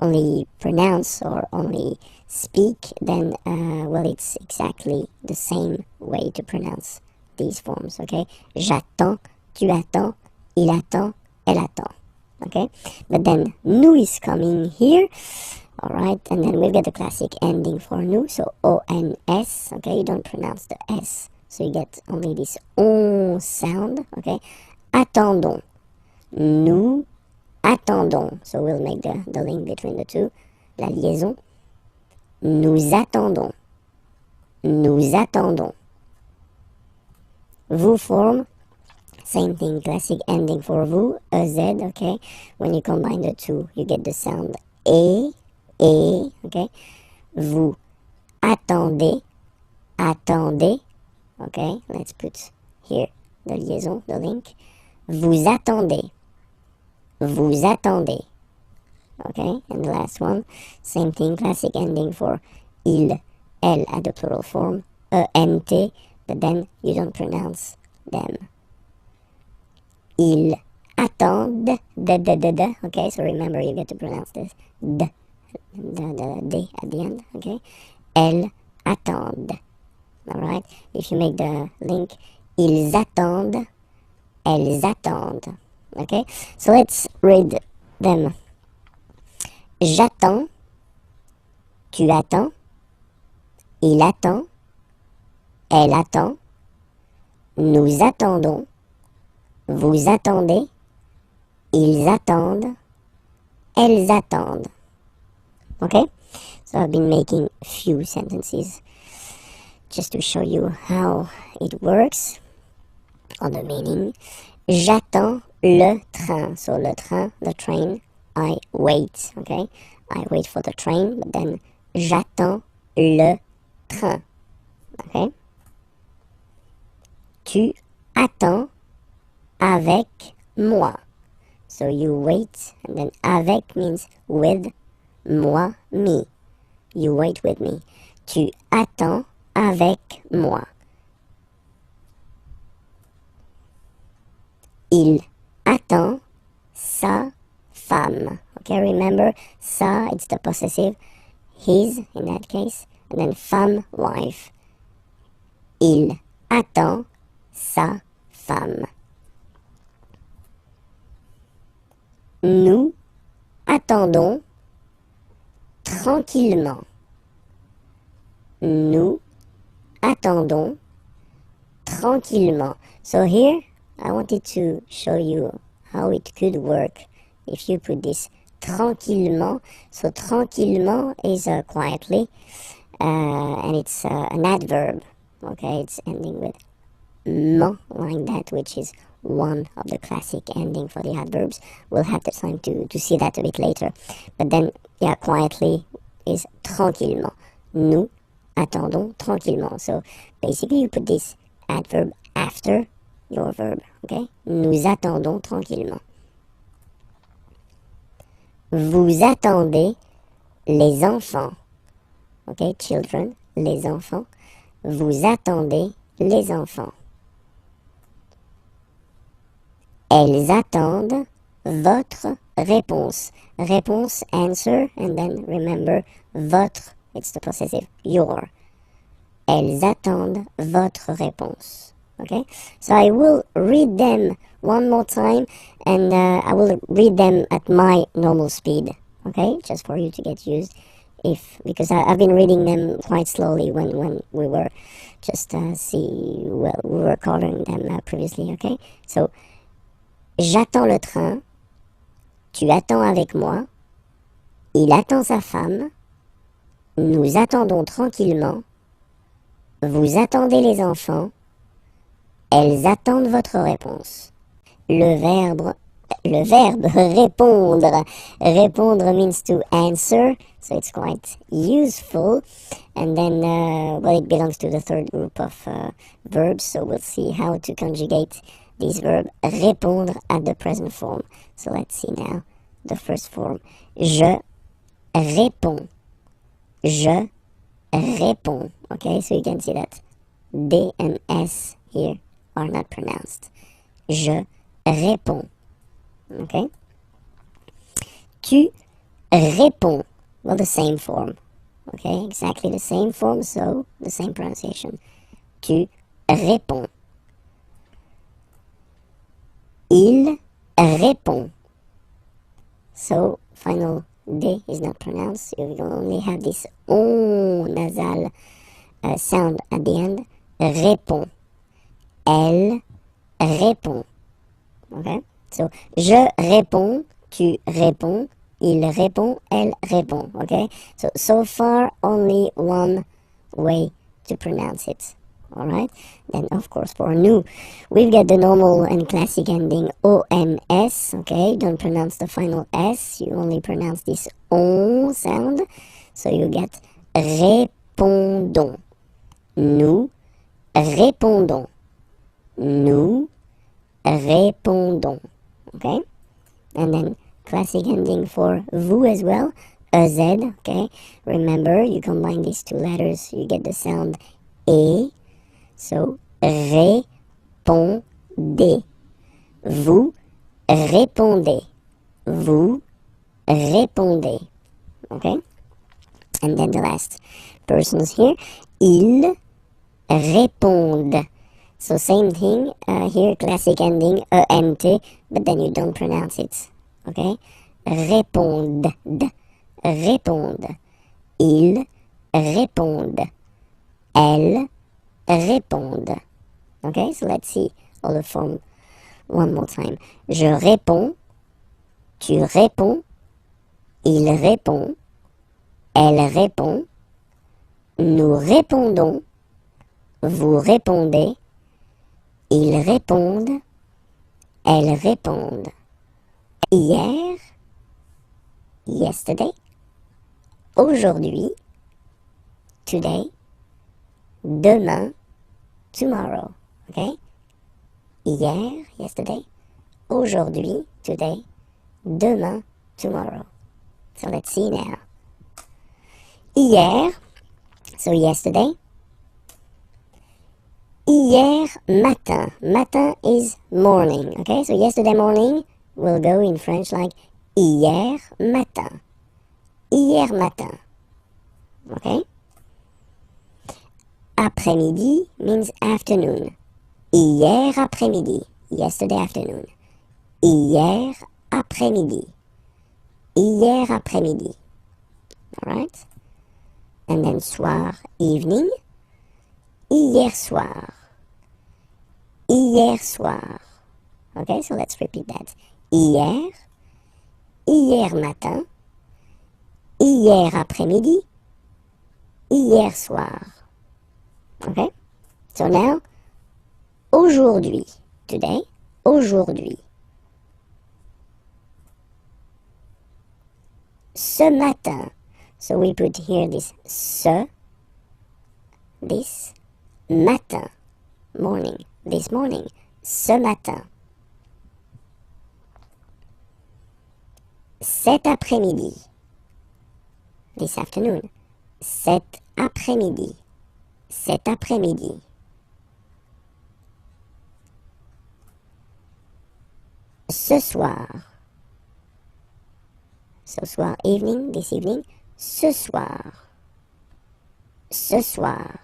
only pronounce or only speak, then, well, it's exactly the same way to pronounce these forms, okay? J'attends, tu attends, il attend, elle attend. Okay, but then nous is coming here, all right, and then we've got the classic ending for nous, so O-N-S, okay, you don't pronounce the S, so you get only this on sound, okay, attendons, nous attendons, so we'll make the link between the two, la liaison, nous attendons, nous attendons. Vous form, Same thing, classic ending for vous, EZ, okay? When you combine the two, you get the sound et, okay? Vous attendez, attendez, okay? Let's put here the liaison, the link. Vous attendez, vous attendez, okay? And the last one, same thing, classic ending for il, elle at the plural form, ENT, but then you don't pronounce them. Ils attendent, okay, so remember you get to pronounce this, d at the end, okay. Elles attendent, alright. If you make the link, ils attendent, elles attendent, okay. So let's read them. J'attends, tu attends, il attend, elle attend, nous attendons, vous attendez, ils attendent, elles attendent. Okay? So I've been making few sentences just to show you how it works on the meaning. J'attends le train. So le train, the train, I wait. Okay? I wait for the train, but then j'attends le train. Okay? Tu attends avec moi. So you wait, and then avec means with, moi, me. You wait with me. Tu attends avec moi. Il attend sa femme. Okay, remember, sa, it's the possessive, his in that case, and then femme, wife. Il attend sa femme. Nous attendons tranquillement. Nous attendons tranquillement. So here, I wanted to show you how it could work if you put this tranquillement. So tranquillement is quietly, and it's an adverb. Okay, it's ending with ment like that, which is one of the classic ending for the adverbs. We'll have the time to see that a bit later. But then, yeah, quietly is tranquillement. Nous attendons tranquillement. So basically you put this adverb after your verb, okay? Nous attendons tranquillement. Vous attendez les enfants. Okay, children, les enfants. Vous attendez les enfants. Elles attendent votre réponse. Réponse, answer, and then remember, votre, it's the possessive, your. Elles attendent votre réponse. Okay? So I will read them one more time, and I will read them at my normal speed. Okay? Just for you to get used. Because I've been reading them quite slowly when we were just we were coloring them previously. Okay? So, j'attends le train, tu attends avec moi, il attend sa femme, nous attendons tranquillement, vous attendez les enfants, elles attendent votre réponse. Le verbe répondre. Répondre means to answer, so it's quite useful. And then, it belongs to the third group of verbs, so we'll see how to conjugate this verb répondre at the present form. So let's see now the first form. Je réponds. Je réponds. Okay, so you can see that D and S here are not pronounced. Je réponds. Okay. Tu réponds. Well, the same form. Okay, exactly the same form, so the same pronunciation. Tu réponds. Il répond. So, final D is not pronounced. You will only have this on nasal sound at the end. Répond. Elle répond. Okay? So, je réponds, tu réponds, il répond, elle répond. Okay? So far, only one way to pronounce it. Alright, then of course for nous, we've got the normal and classic ending ONS, okay? Don't pronounce the final S, you only pronounce this on sound. So you get répondons. Nous répondons. Nous répondons. Okay? And then classic ending for vous as well, EZ, okay? Remember, you combine these two letters, you get the sound E. So, répondez. Vous répondez. Vous répondez. Okay? And then the last persons here. Ils répondent. So same thing, here classic ending, ENT, but then you don't pronounce it. Okay? Répondent. Répondent. Ils répondent. Elles répondent. Okay, so let's see all the form one more time. Je réponds, tu réponds, il répond, elle répond, nous répondons, vous répondez, ils répondent, elles répondent. Hier, yesterday, aujourd'hui, today, demain, tomorrow, okay? Hier, yesterday, aujourd'hui, today, demain, tomorrow. So let's see now. Hier, so yesterday. Hier matin. Matin is morning, okay? So yesterday morning will go in French like hier matin. Hier matin, okay? Après-midi means afternoon. Hier après-midi, yesterday afternoon. Hier après-midi. Hier après-midi. Alright? And then soir, evening. Hier soir. Hier soir. Okay, so let's repeat that. Hier. Hier matin. Hier après-midi. Hier soir. Okay? So now, aujourd'hui. Today. Aujourd'hui. Ce matin. So we put here this ce. This matin. Morning. This morning. Ce matin. Cet après-midi. This afternoon. Cet après-midi. Cet après-midi. Ce soir. So soir, evening, this evening. Ce soir. Ce soir.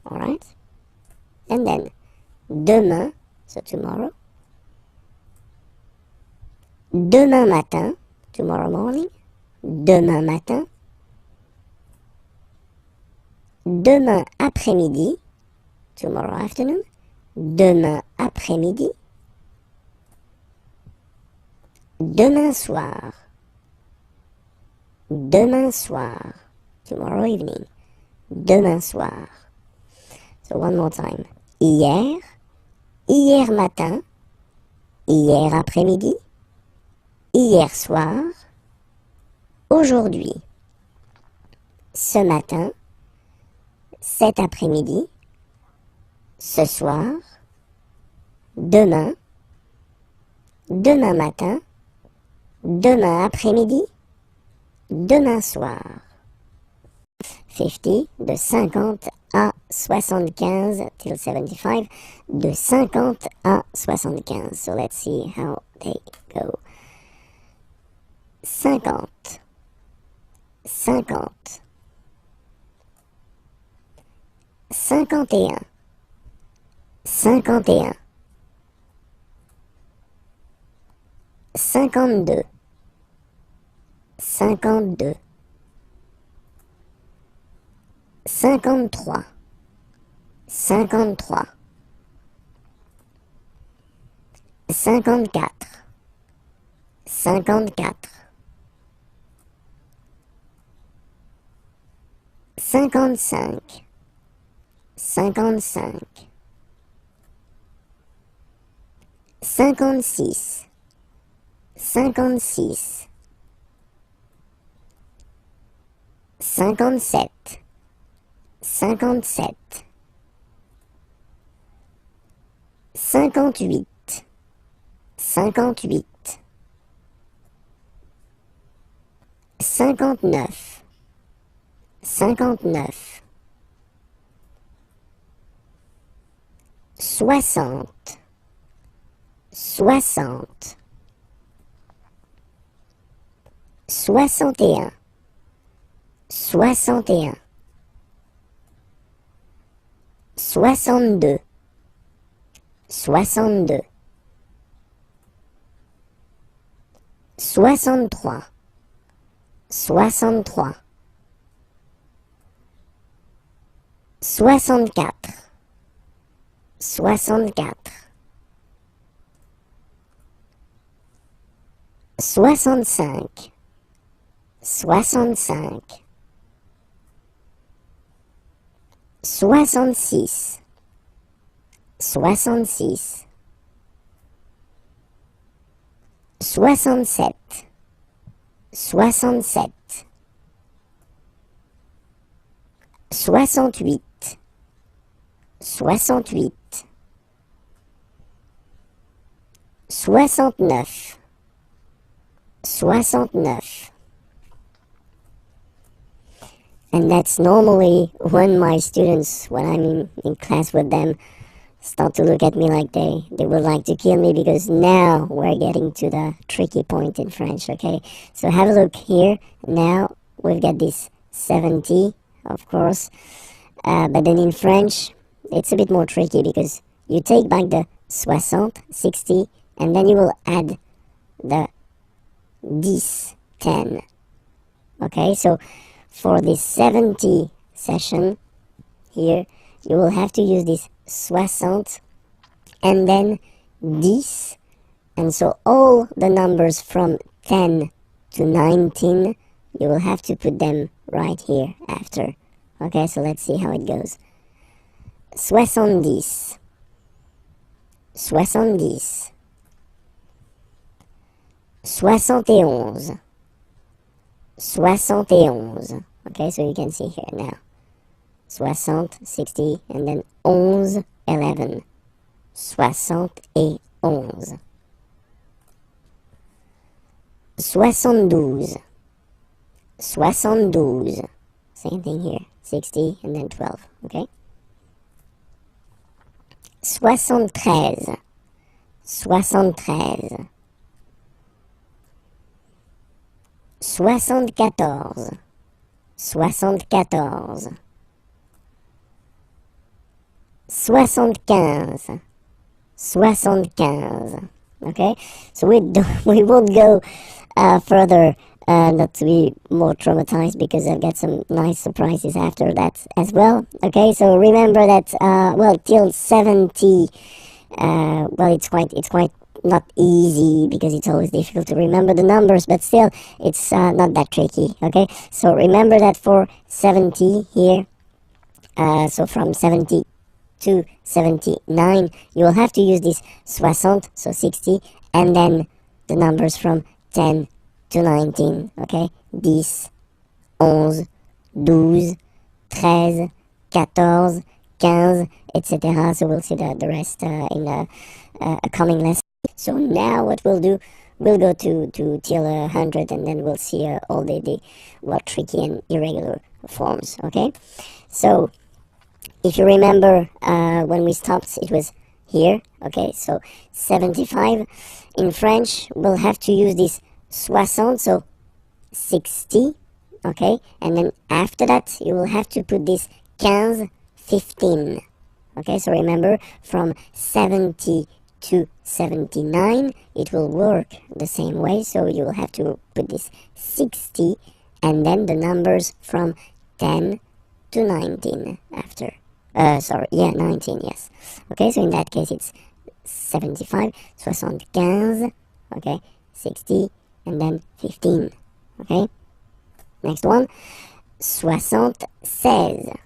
Alright? And then, demain, so tomorrow. Demain matin, tomorrow morning. Demain matin. Demain après-midi, tomorrow afternoon. Demain après-midi. Demain soir. Demain soir. Tomorrow evening. Demain soir. So one more time. Hier. Hier matin. Hier après-midi. Hier soir. Aujourd'hui. Ce matin. Cet après-midi. Ce soir. Demain. Demain matin. Demain après-midi. Demain soir. 50, de 50 à 75, till 75, de 50 à 75. So let's see how they go. 50, 50, 51, 51, 52, 52, 53, 53, 54, 54, 55, 55, 56, 56, 57, 57, 58, 58, 59, 59, 60, 60, 61, 61, 62, 62, 63, 63, 64, 64, 65, 65, 66, 66, 67, 67, 68, 68, 69, 69. And that's normally when my students, when I'm in class with them, start to look at me like they would like to kill me, because now we're getting to the tricky point in French, okay? So have a look here. Now we've got this 70, of course. But then in French, it's a bit more tricky, because you take back the 60, 60, and then you will add the 10. Okay, so for this 70 session here, you will have to use this 60 and then 10, and so all the numbers from 10 to 19, you will have to put them right here after. Okay, so let's see how it goes. 70, 70, 71, 71. Okay, so you can see here now. 60, 60, and then 11, 11. 71. 72, 72. Same thing here. 60 and then 12. Okay. 73, 73. 74, 74. 75, 75. Okay, so we won't go further, not to be more traumatized, because I've got some nice surprises after that as well. Okay, so remember that well, till 70, well, it's quite not easy, because it's always difficult to remember the numbers, but still it's not that tricky. Okay, so remember that for 70 here, so from 70 to 79, you will have to use this 60, so 60, and then the numbers from 10 to 19. Okay, 10, 11, 12, 13, 14, 15, etc. So we'll see the rest in a coming lesson. So now what we'll do, we'll go to till 100, and then we'll see all the well, tricky and irregular forms. Okay, so if you remember, when we stopped, it was here. Okay, so 75 in French, we'll have to use this 60, so 60. Okay, and then after that, you will have to put this 15, 15. Okay, so remember, from 70 to 79, it will work the same way. So you will have to put this 60, and then the numbers from 10 to 19 after. Sorry, yeah, 19, yes. Okay, so in that case, it's 75, 75, okay, 60, and then 15, okay. Next one, 76,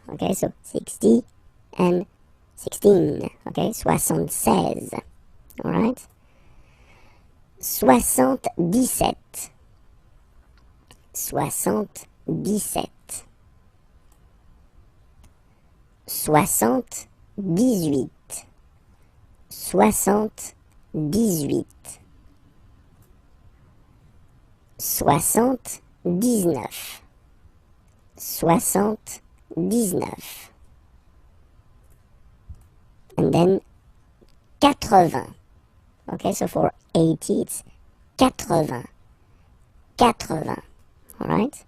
okay, so 60, and 16. Okay, 76. All right. 77. 77. 78. 78. 79. 79. And then 80. Okay, so for 80 it's 80. 80. Alright?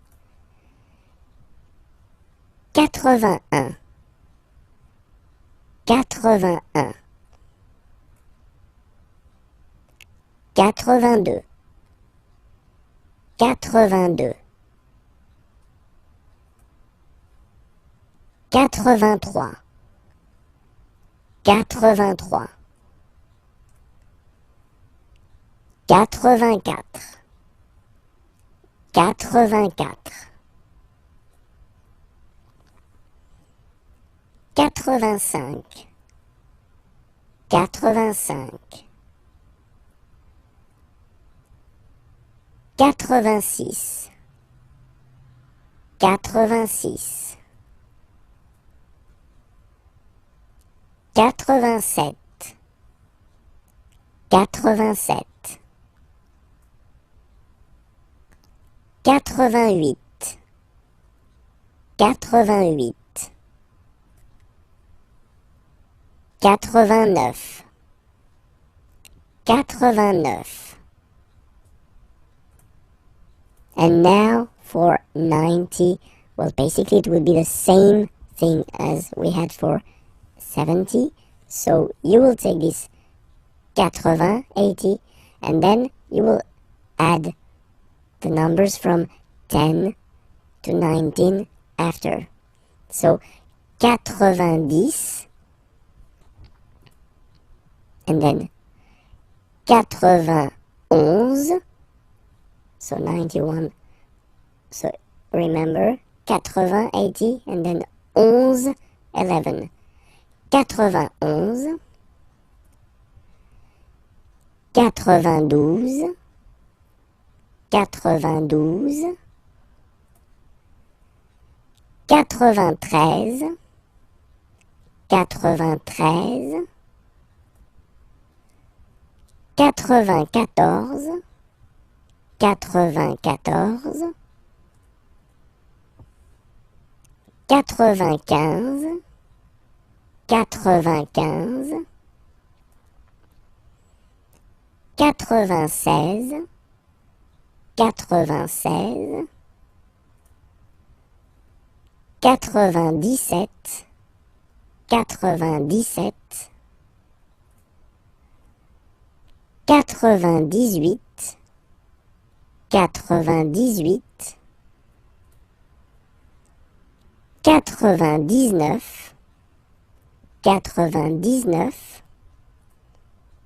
81. 81. 82. 82. 83. 83. 84. 84. 85. 85. 86. 86. 87. 87. 88. 88. 89. 89. And now for 90, well, basically it will be the same thing as we had for 70. So you will take this 80, 80, and then you will add the numbers from 10 to 19 after. So 90, and then 91. So 91, so remember, 80, 80, and then 11, 11. 91, 92, 92, 93, 93, 94, 94, 95, 95, 96, 96, 97, 97, 98, 98, 98, 99, 99,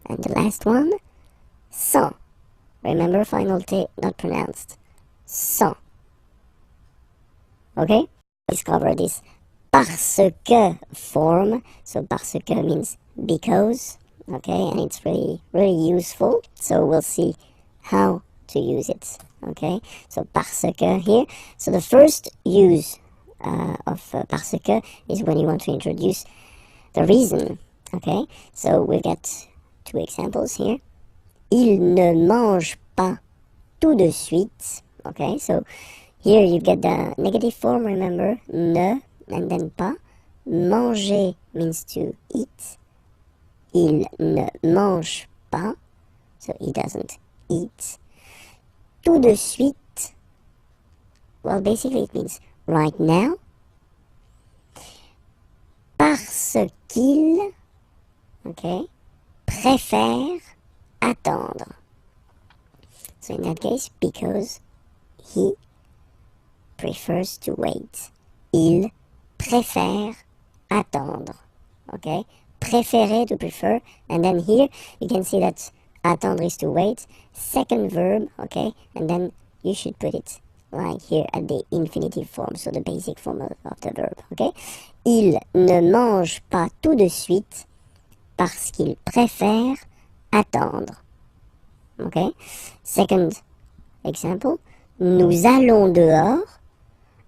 and the last one, 100. Remember, final T not pronounced. 100. Okay? Let's cover this parce que form. So parce que means because. Okay, and it's really, really useful. So we'll see how to use it. Okay, so parce que here. So the first use of parce que is when you want to introduce the reason. Okay, so we've got two examples here. Il ne mange pas tout de suite. Okay, so here you get the negative form, remember, ne, and then pas. Manger means to eat. Il ne mange pas, so he doesn't eat. Tout de suite, well, basically it means right now. Parce qu'il, okay, préfère attendre. So in that case, because he prefers to wait. Il préfère attendre. Okay? Préférer, to prefer. And then here, you can see that attendre is to wait. Second verb, okay? And then you should put it like here at the infinitive form, so the basic form of the verb, okay? Il ne mange pas tout de suite parce qu'il préfère attendre. Okay? Second example, nous allons dehors.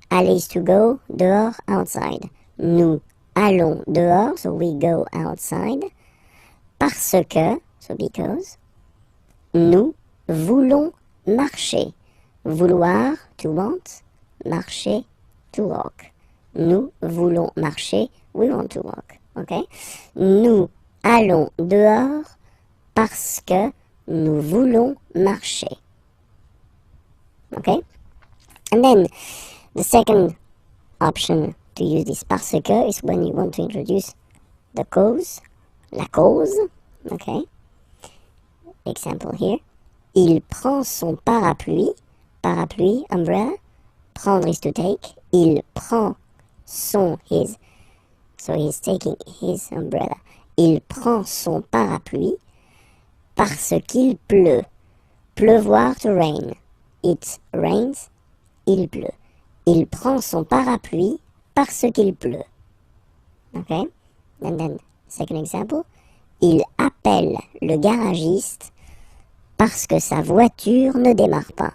Aller is to go, dehors, outside. Nous allons dehors, so we go outside. Parce que, so because, nous voulons marcher. Vouloir, to want. Marcher, to walk. Nous voulons marcher, we want to walk. Okay? Nous allons dehors parce que nous voulons marcher. Okay? And then the second option to use this parce que is when you want to introduce the cause, la cause. Okay? Example here. Il prend son parapluie. Parapluie, umbrella. Prendre is to take. Il prend son, his. So he's taking his umbrella. Il prend son parapluie parce qu'il pleut. Pleuvoir, to rain. It rains, il pleut. Il prend son parapluie parce qu'il pleut. Okay? And then, second example. Il appelle le garagiste parce que sa voiture ne démarre pas.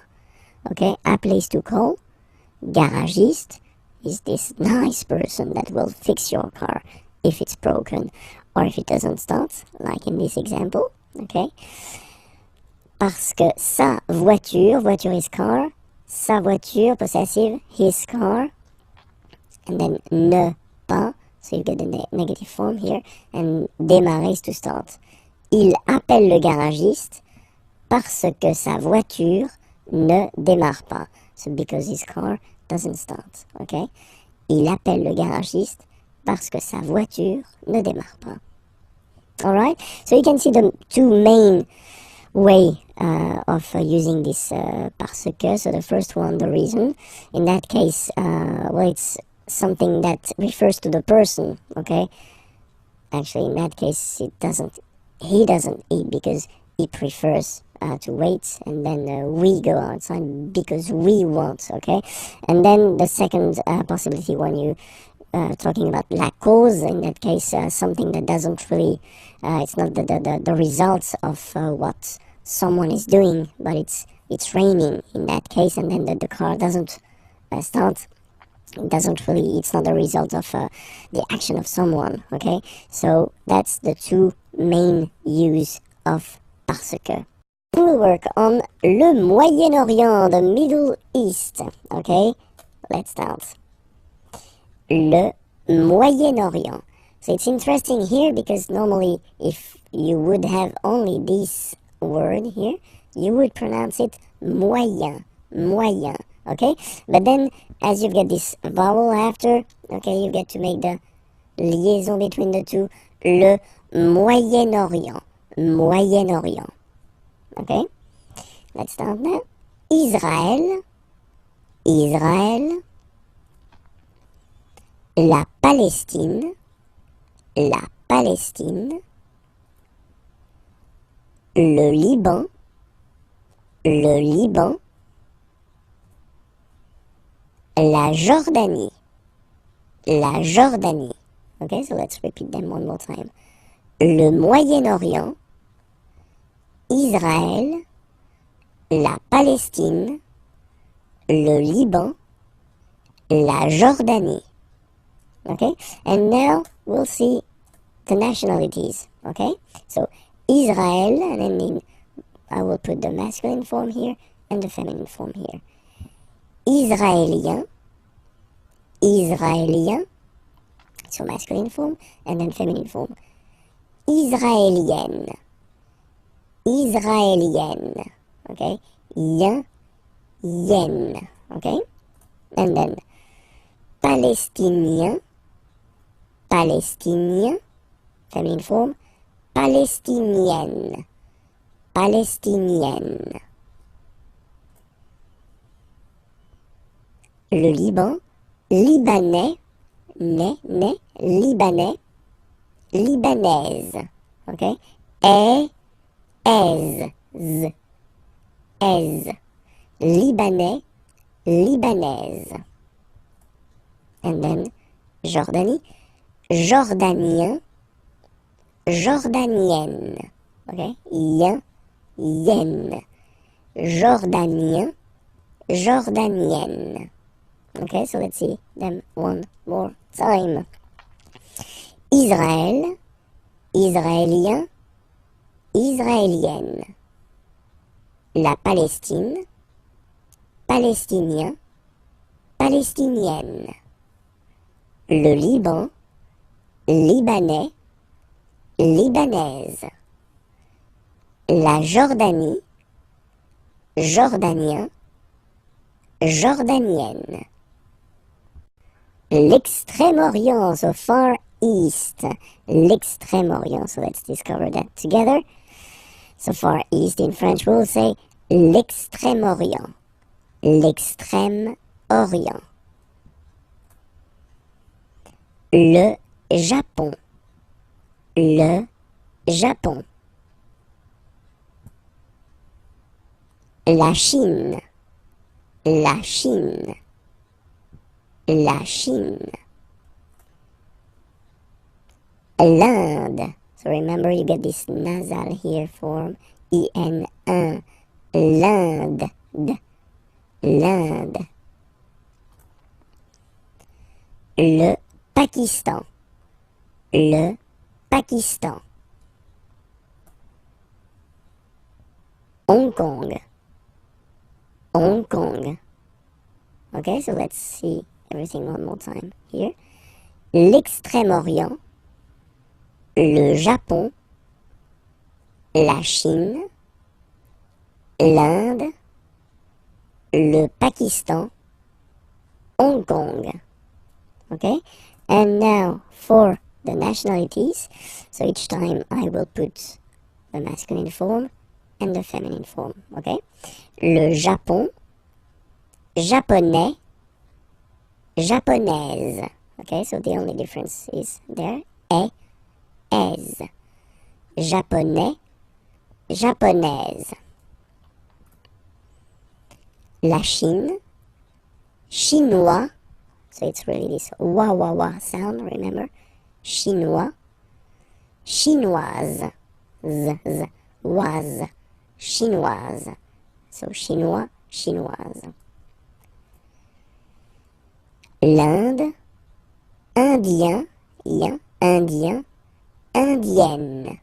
Okay? Appeler is to call. Garagiste is this nice person that will fix your car if it's broken or if it doesn't start, like in this example. Okay? Parce que sa voiture, voiture is car, sa voiture, possessive, his car, and then ne pas, so you get the negative form here, and démarrer is to start. Il appelle le garagiste parce que sa voiture ne démarre pas. So because his car doesn't start, okay? Il appelle le garagiste parce que sa voiture ne démarre pas. Alright? So you can see the two main way of using this parce que. So the first one, the reason. In that case, well, it's something that refers to the person, okay? Actually, in that case, he doesn't eat because he prefers to wait, and then we go outside because we want, okay? And then the second possibility, when you talking about la cause, in that case, something that doesn't really, it's not the results of what someone is doing, but it's raining in that case, and then the car doesn't start. It doesn't really, it's not the result of the action of someone, okay? So that's the two main use of parce que. We'll work on le Moyen-Orient, the Middle East, okay? Let's start. Le Moyen-Orient. So it's interesting here because normally if you would have only this word here, you would pronounce it moyen, moyen, okay? But then as you get this vowel after, okay, you get to make the liaison between the two. Le Moyen-Orient, Moyen-Orient. Okay? Let's start now. Israël, Israël. La Palestine, la Palestine. Le Liban, le Liban. La Jordanie, la Jordanie. Okay, so let's repeat them one more time. Le Moyen-Orient, Israël, la Palestine, le Liban, la Jordanie. Okay, and now we'll see the nationalities. Okay, so Israel, and then I will put the masculine form here and the feminine form here. Israélien, Israélien, so masculine form and then feminine form. Israélienne, Israélienne, okay, yen, yen, okay, and then Palestinien, Palestinien, feminine form, Palestinienne, Palestinienne. Le Liban, Libanais, Libanais, Libanaise, okay, aise, Libanais, libanaise. And then Jordanie, jordanien, jordanienne. Okay, yen, yen. Jordanien, jordanienne. Okay, so let's see them one more time. Israël, israélien, israélienne. La Palestine, palestinien, palestinienne. Le Liban, libanais, libanaise. La Jordanie, jordanien, jordanienne. L'extrême-orient, so Far East. L'extrême-orient, so let's discover that together. So Far East in French we'll say l'extrême-orient. L'extrême-orient. Le Japon. Le Japon. La Chine. La Chine. La Chine. L'Inde. So remember you get this nasal here form. I-N-1. L'Inde. L'Inde. Le Pakistan. Le Pakistan. Hong Kong. Hong Kong. Okay, so let's see everything one more time here. L'extrême-orient, le Japon, la Chine, l'Inde, le Pakistan, Hong Kong. Okay, and now for the nationalities, so each time I will put the masculine form and the feminine form. Okay, le Japon, japonais, japonaise. Okay, so the only difference is there, est. Japonais, japonaise. La Chine, chinois, so it's really this wa sound, remember? Chinois, chinoise, z, was, chinoise. So chinois, chinoise. L'Inde, indien, indien, indienne.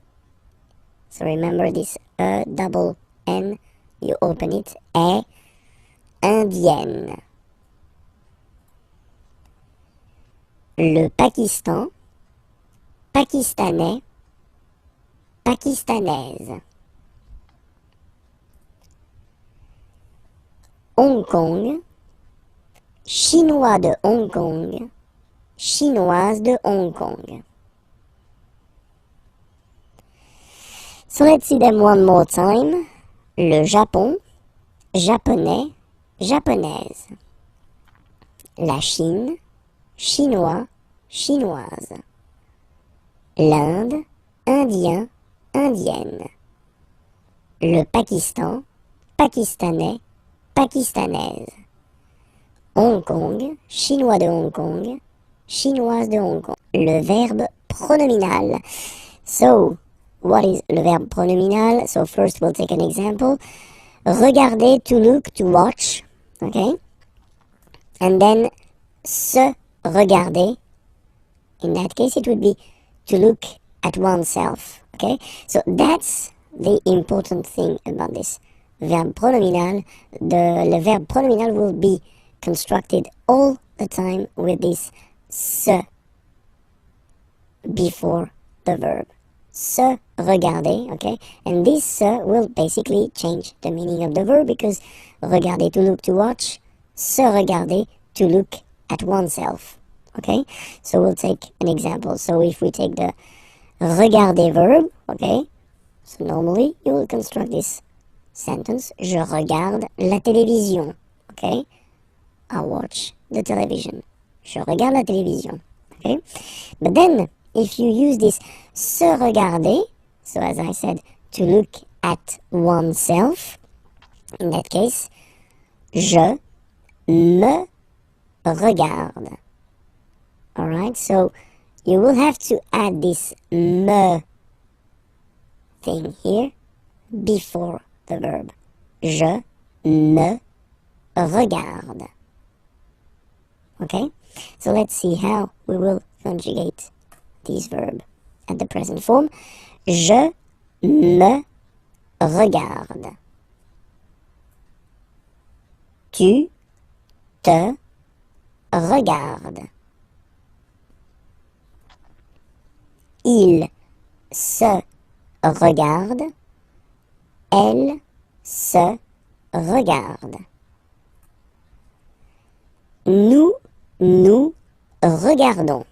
So remember this double N, you open it, indienne. Le Pakistan, pakistanais, pakistanaise. Hong Kong, chinois de Hong Kong, chinoise de Hong Kong. So let's see them one more time. Le Japon, japonais, japonaise. La Chine, chinois, chinoise. L'Inde, indien, indienne. Le Pakistan, pakistanais, pakistanaise. Hong Kong, chinois de Hong Kong, chinoise de Hong Kong. Le verbe pronominal. So, what is le verbe pronominal? So first we'll take an example. Regarder, to look, to watch. Okay? And then se regarder. In that case it would be to look at oneself. Okay? So that's the important thing about this verbe pronominal. Le verbe pronominal will be constructed all the time with this se before the verb. Se regarder, okay? And this se will basically change the meaning of the verb because regarder, to look, to watch, se regarder, to look at oneself, okay? So we'll take an example. So if we take the regarder verb, okay? So normally you will construct this sentence. Je regarde la télévision, okay? I watch the television. Je regarde la télévision, okay? But then, if you use this se regarder, so as I said, to look at oneself, in that case, je me regarde. Alright, so you will have to add this me thing here before the verb. Je me regarde. Okay, so let's see how we will conjugate this verb at the present form. Je me regarde. Tu te regardes. Il se regarde. Elle se regarde. Nous nous regardons.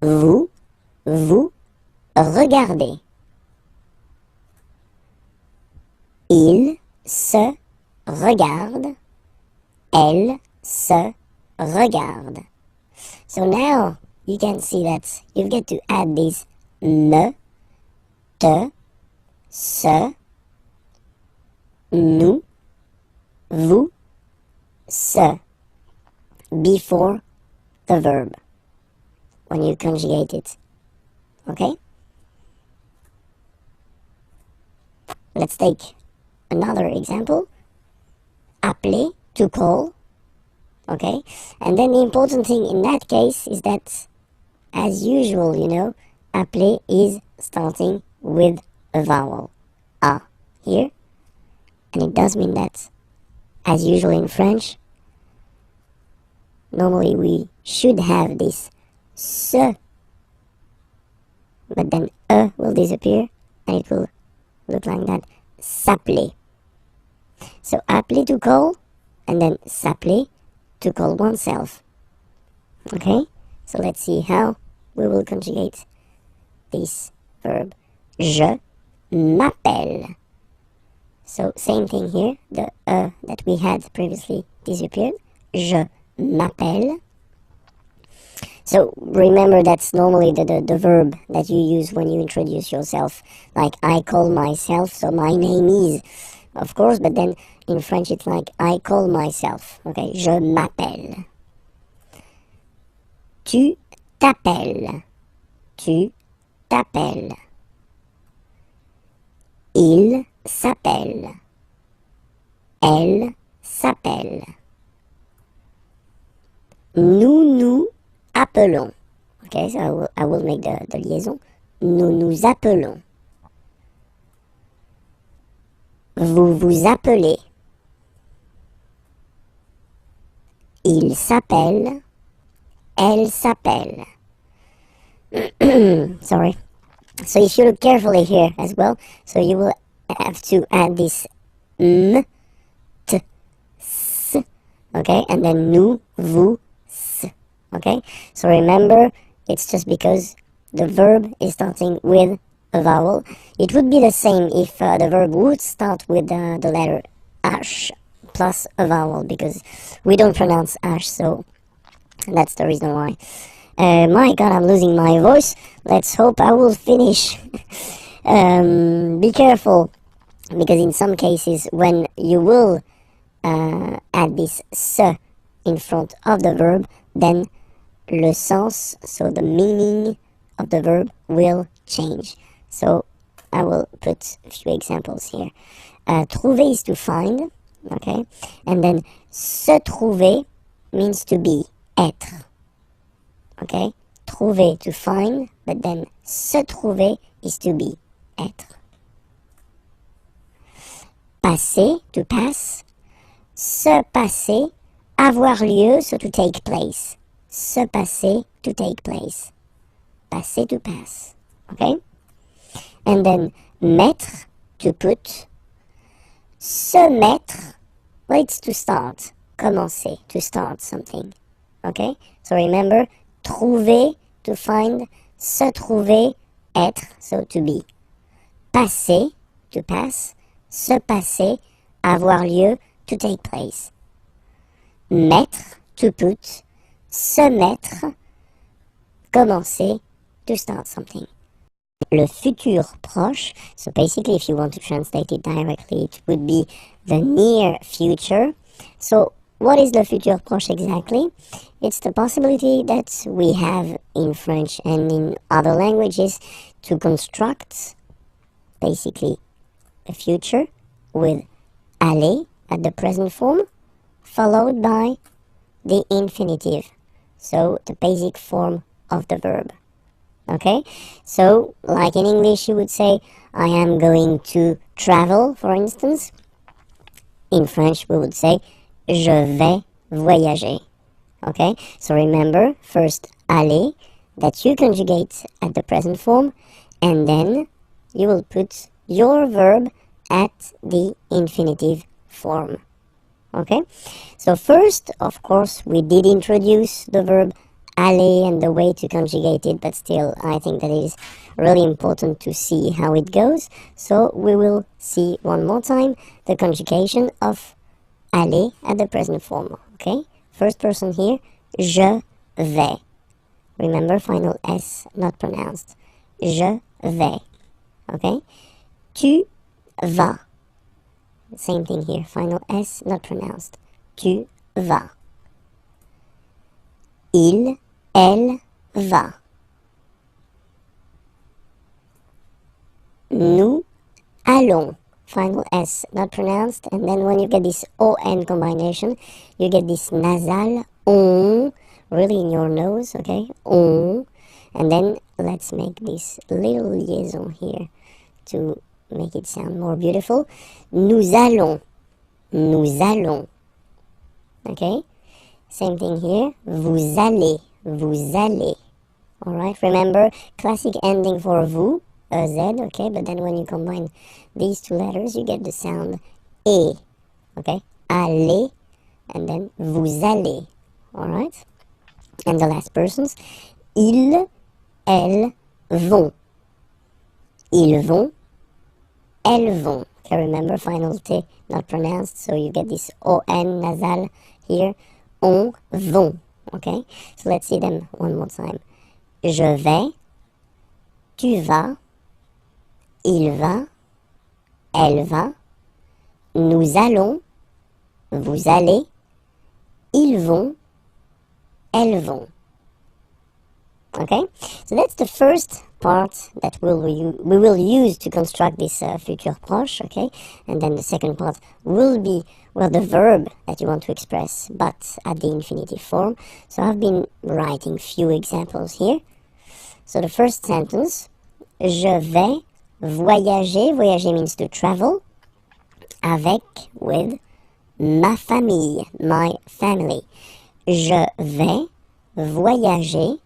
Vous vous regardez. Il se regarde. Elle se regarde. So now you can see that you've got to add this me, te, se, nous, vous, se before the verb when you conjugate it. Okay? Let's take another example. Appeler, to call. Okay? And then the important thing in that case is that, as usual, you know, appeler is starting with a vowel. A here. And it does mean that, as usual in French, normally we should have this se, but then e will disappear and it will look like that. S'appeler. So appeler to call, and then s'appeler to call oneself. Okay? So let's see how we will conjugate this verb. Je m'appelle. So same thing here, the that we had previously disappeared. Je m'appelle. So remember that's normally the verb that you use when you introduce yourself. Like I call myself, so my name is, of course, but then in French it's like I call myself. Okay, je m'appelle. Tu t'appelles. Tu t'appelles. Il s'appelle. Elle s'appelle. Nous nous appelons. Okay, so I will make the liaison. Nous nous appelons. Vous vous appelez. Il s'appelle. Elle s'appelle. Sorry. So if you look carefully here as well, so you will have to add this m, t, s, okay, and then nous, vous, s, okay. So remember, it's just because the verb is starting with a vowel. It would be the same if the verb would start with the letter h plus a vowel, because we don't pronounce h, so that's the reason why. My God, I'm losing my voice. Let's hope I will finish. Be careful, because in some cases when you will add this se in front of the verb, then le sens, so the meaning of the verb will change. So I will put a few examples here. Trouver is to find, okay? And then se trouver means to be, être. Okay? Trouver, to find, but then se trouver is to be, être. Passer, to pass. Se passer, avoir lieu, so to take place. Se passer, to take place. Passer, to pass. Okay? And then mettre, to put. Se mettre, well, it's to start. Commencer, to start something. Okay? So remember, trouver, to find. Se trouver, être, so to be. Passer, to pass. Se passer, avoir lieu, to take place. Mettre, to put. Se mettre, commencer, to start something. Le futur proche, so basically if you want to translate it directly, it would be the near future. So what is le futur proche exactly? It's the possibility that we have in French and in other languages to construct basically a future with aller at the present form followed by the infinitive, so the basic form of the verb. Okay, so like in English you would say I am going to travel, for instance. In French we would say je vais voyager. Okay, so remember, first aller that you conjugate at the present form, and then you will put your verb at the infinitive form. Okay, so first, of course, we did introduce the verb aller and the way to conjugate it, but still I think that it is really important to see how it goes. So we will see one more time the conjugation of aller at the present form. Okay, first person here, je vais. Remember, final S not pronounced. Je vais. Okay, tu vas. Same thing here, final S not pronounced. Tu vas. Il, elle va. Nous allons. Final S not pronounced, and then when you get this ON combination, you get this nasal on, really in your nose, okay? On. And then let's make this little liaison here to make it sound more beautiful. Nous allons. Nous allons. Okay? Same thing here. Vous allez. Vous allez. Alright? Remember, classic ending for vous, a Z, okay? But then when you combine these two letters, you get the sound E. Okay? Allez. And then vous allez. Alright? And the last persons. Ils, elles vont. Ils vont. Elles vont. Okay, remember, final T not pronounced, so you get this ON nasal here. On vont. Okay, so let's see them one more time. Je vais. Tu vas. Il va. Elle va. Nous allons. Vous allez. Ils vont. Elles vont. Okay, so that's the first part that we will use to construct this futur proche, okay? And then the second part will be, well, the verb that you want to express, but at the infinitive form. So I've been writing few examples here. So the first sentence, je vais voyager. Voyager means to travel. Avec, with, ma famille, my family. Je vais voyager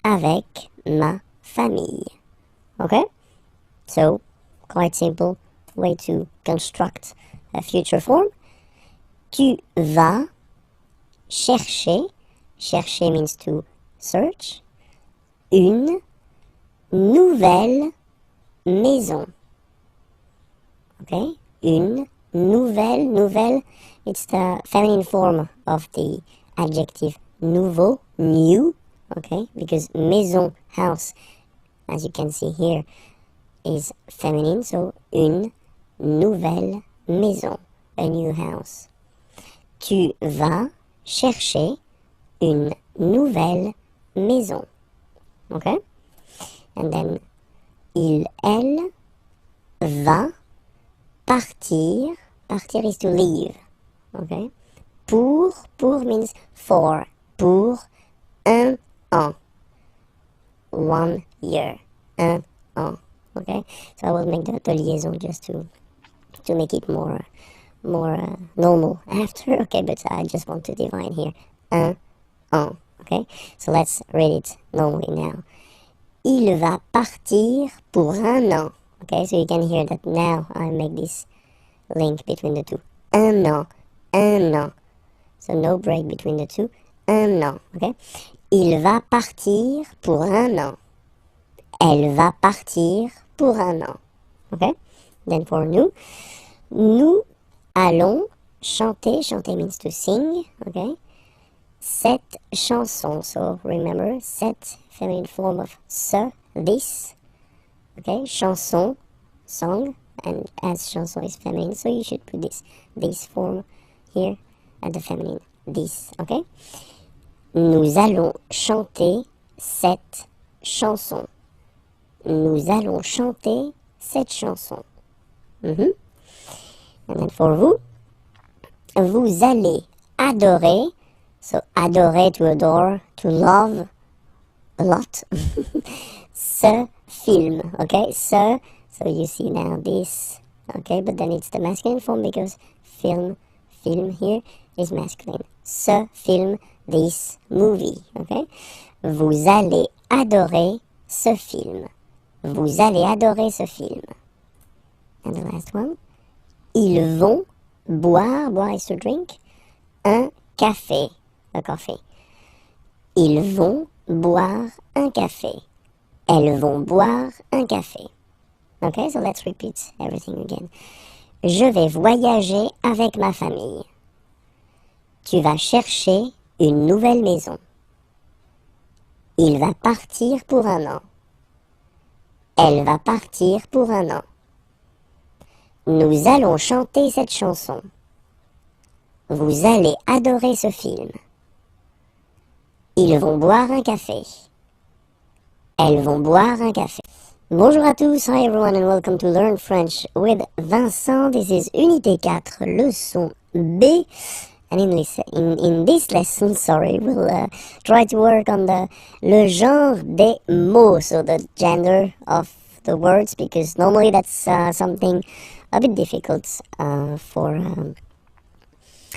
avec ma famille. Okay? So, quite simple way to construct a future form. Tu vas chercher. Chercher means to search. Une nouvelle maison. Okay? Une nouvelle. Nouvelle, it's the feminine form of the adjective nouveau, new. Okay, because maison, house, as you can see here, is feminine, so une nouvelle maison, a new house. Tu vas chercher une nouvelle maison. Okay, and then il, elle va partir. Partir is to leave. Okay, pour means for. Pour un an. 1 year. Un an. Okay? So I will make the liaison just to make it more normal after. Okay, but I just want to define here. Un an. Okay? So let's read it normally now. Il va partir pour un an. Okay, so you can hear that now I make this link between the two. Un an. Un an. So no break between the two. Un an. Okay? Il va partir pour un an. Elle va partir pour un an. Okay? Then for nous. Nous allons chanter. Chanter means to sing. Okay? Cette chanson. So remember, cette, feminine form of ce, this. Okay, chanson, song, and as chanson is feminine, so you should put this form here at the feminine, this, okay? Nous allons chanter cette chanson. Nous allons chanter cette chanson. And then for vous, vous allez adorer, so adorer, to adore, to love a lot, ce film, okay, so you see now this, okay, but then it's the masculine form because film here is masculine. Ce film, this movie, okay? Vous allez adorer ce film. Vous allez adorer ce film. And the last one, ils vont boire is to drink, un café, a coffee. Ils vont boire un café. Elles vont boire un café. Okay, so let's repeat everything again. Je vais voyager avec ma famille. Tu vas chercher une nouvelle maison. Il va partir pour un an. Elle va partir pour un an. Nous allons chanter cette chanson. Vous allez adorer ce film. Ils vont boire un café. Elles vont boire un café. Bonjour à tous, hi everyone and welcome to Learn French with Vincent. This is Unité 4, leçon B. And in this lesson, we'll try to work on le genre des mots, so the gender of the words, because normally that's something a bit difficult for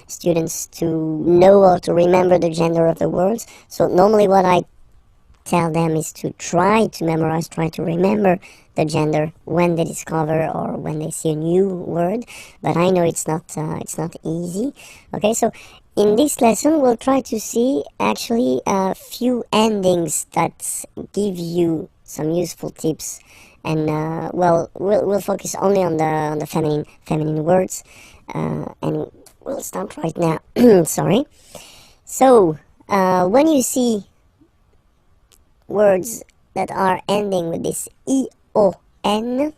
students to know or to remember the gender of the words. So normally what I tell them is to try to memorize, try to remember the gender when they discover or when they see a new word, but I know it's not easy. Okay, so in this lesson we'll try to see actually a few endings that give you some useful tips, and we'll focus only on the feminine words, and we'll start right now. Sorry. So when you see words that are ending with this E-O-N,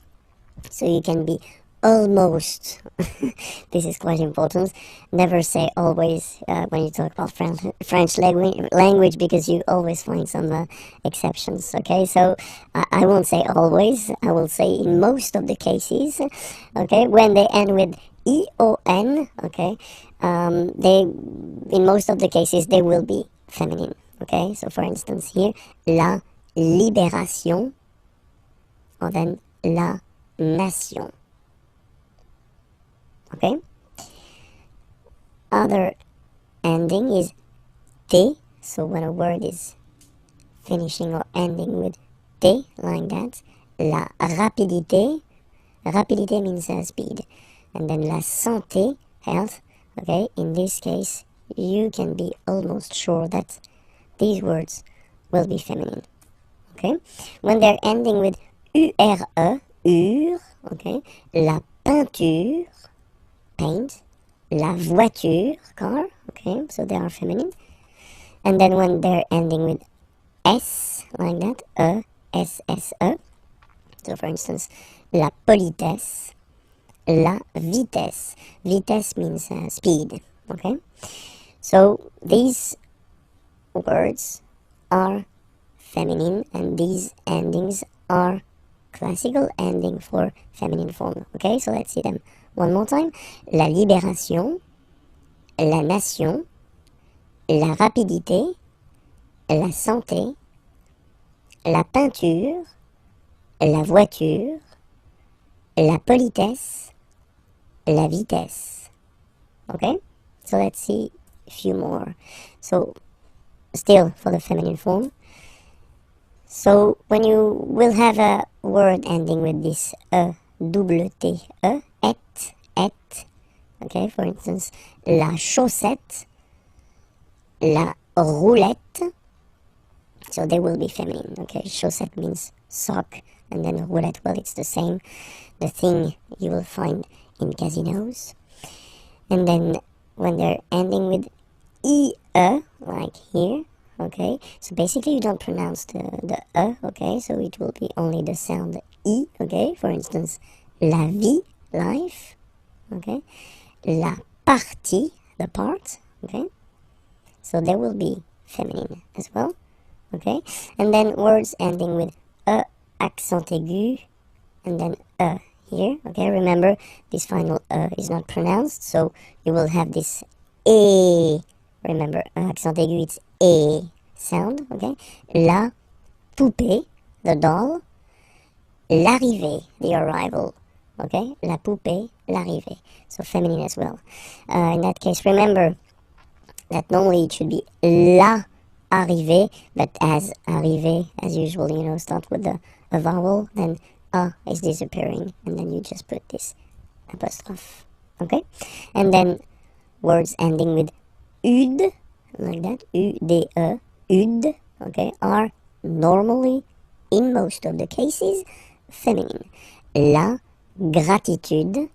so you can be almost, this is quite important, never say always when you talk about French language, because you always find some exceptions, okay? So I won't say always, I will say in most of the cases, okay, when they end with E-O-N, okay, in most of the cases they will be feminine. Okay, so for instance here, la libération, or then la nation. Okay? Other ending is T, so when a word is finishing or ending with T, like that, la rapidité, rapidité means speed, and then la santé, health, okay, in this case, you can be almost sure that these words will be feminine, okay? When they're ending with ure, ur, okay? La peinture, paint. La voiture, car, okay? So they are feminine. And then when they're ending with s, like that, s-s-e. So for instance, la politesse, la vitesse. Vitesse means speed, okay? So these words are feminine, and these endings are classical ending for feminine form. Okay, so let's see them one more time. La libération, la nation, la rapidité, la santé, la peinture, la voiture, la politesse, la vitesse. Okay, so let's see a few more. So still for the feminine form. So when you will have a word ending with this double T, et, okay, for instance, la chaussette, la roulette, so they will be feminine, okay? Chaussette means sock, and then roulette, well, it's the same, the thing you will find in casinos. And then when they're ending with IE, like here, okay? So basically you don't pronounce the okay? So it will be only the sound I, okay? For instance, la vie, life, okay? La partie, the part, okay? So there will be feminine as well, okay? And then words ending with accent aigu, and then here, okay? Remember, this final is not pronounced, so you will have this a. Remember, accent aigu, it's a sound, okay? La poupée, the doll. L'arrivée, the arrival, okay? La poupée, l'arrivée. So feminine as well. In that case, remember that normally it should be la arrivée, but as arrivée, as usual, you know, start with a vowel, then a is disappearing, and then you just put this apostrophe, okay? And then words ending with ud, like that, ude, ud, okay, are normally, in most of the cases, feminine. La gratitude,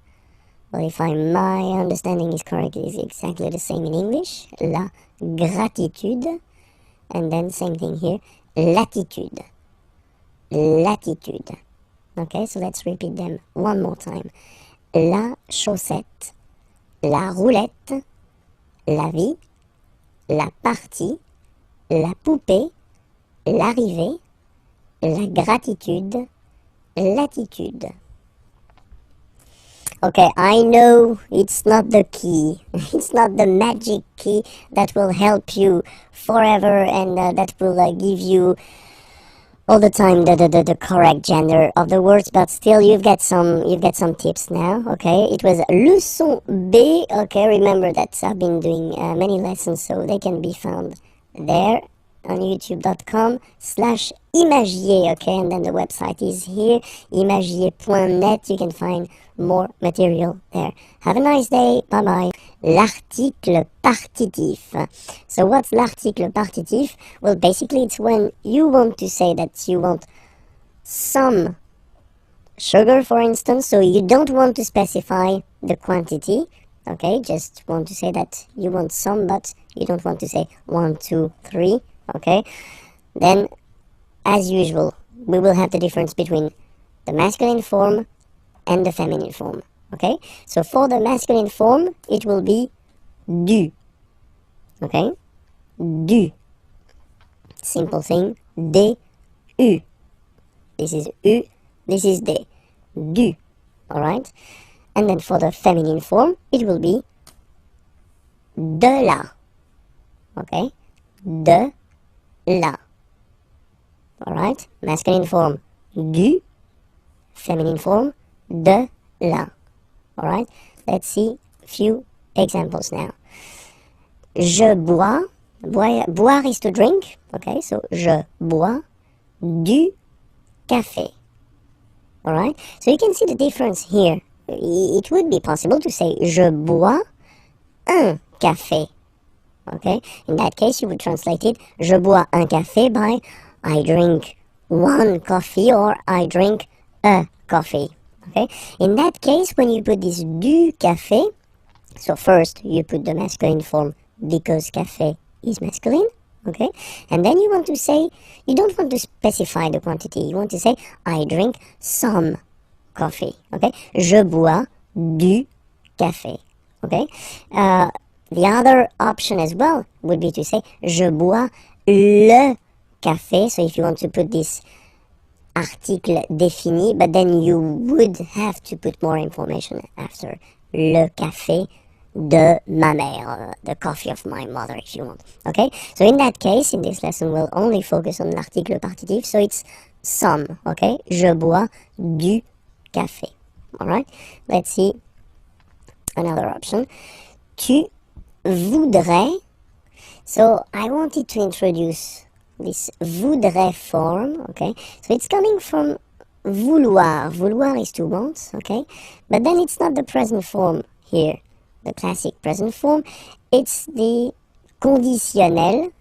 well, if my understanding is correct, it is exactly the same in English. La gratitude, and then same thing here, latitude, latitude. Okay, so let's repeat them one more time. La chaussette, la roulette, la vie, la partie, la poupée, l'arrivée, la gratitude, latitude. Okay, I know it's not the key, it's not the magic key that will help you forever and that will give you all the time the correct gender of the words, but still you've got some tips now, okay? It was leçon B, okay? Remember that I've been doing many lessons, so they can be found there on youtube.com/imagier, okay? And then the website is here, imagier.net. You can find more material there. Have a nice day. Bye bye. L'article partitif. So what's l'article partitif? Well, basically it's when you want to say that you want some sugar, for instance, so you don't want to specify the quantity, okay? Just want to say that you want some, but you don't want to say 1, 2, 3, okay? Then, as usual, we will have the difference between the masculine form and the feminine form, okay? So for the masculine form, it will be du, okay? Du. Simple thing, D, U. This is U, this is D. Du, alright? And then for the feminine form, it will be de la, okay? De la. Alright? Masculine form, du. Feminine form, de la. Alright? Let's see a few examples now. Je bois. Boire is to drink. Okay, so je bois du café. Alright? So you can see the difference here. It would be possible to say je bois un café. Okay? In that case, you would translate it je bois un café by I drink one coffee or I drink a coffee. Okay? In that case, when you put this du café, so first you put the masculine form because café is masculine, okay? And then you want to say, you don't want to specify the quantity, you want to say I drink some coffee, okay? Je bois du café, okay? The other option as well would be to say je bois le café. So if you want to put this article défini, but then you would have to put more information after. Le café de ma mère, the coffee of my mother, if you want. Okay? So in that case, in this lesson, we'll only focus on l'article partitif. So it's some. Okay? Je bois du café. Alright? Let's see another option. Tu voudrais. So I wanted to introduce this voudrais form, okay? So it's coming from vouloir. Vouloir is to want, okay? But then it's not the present form here, the classic present form. It's the conditionnel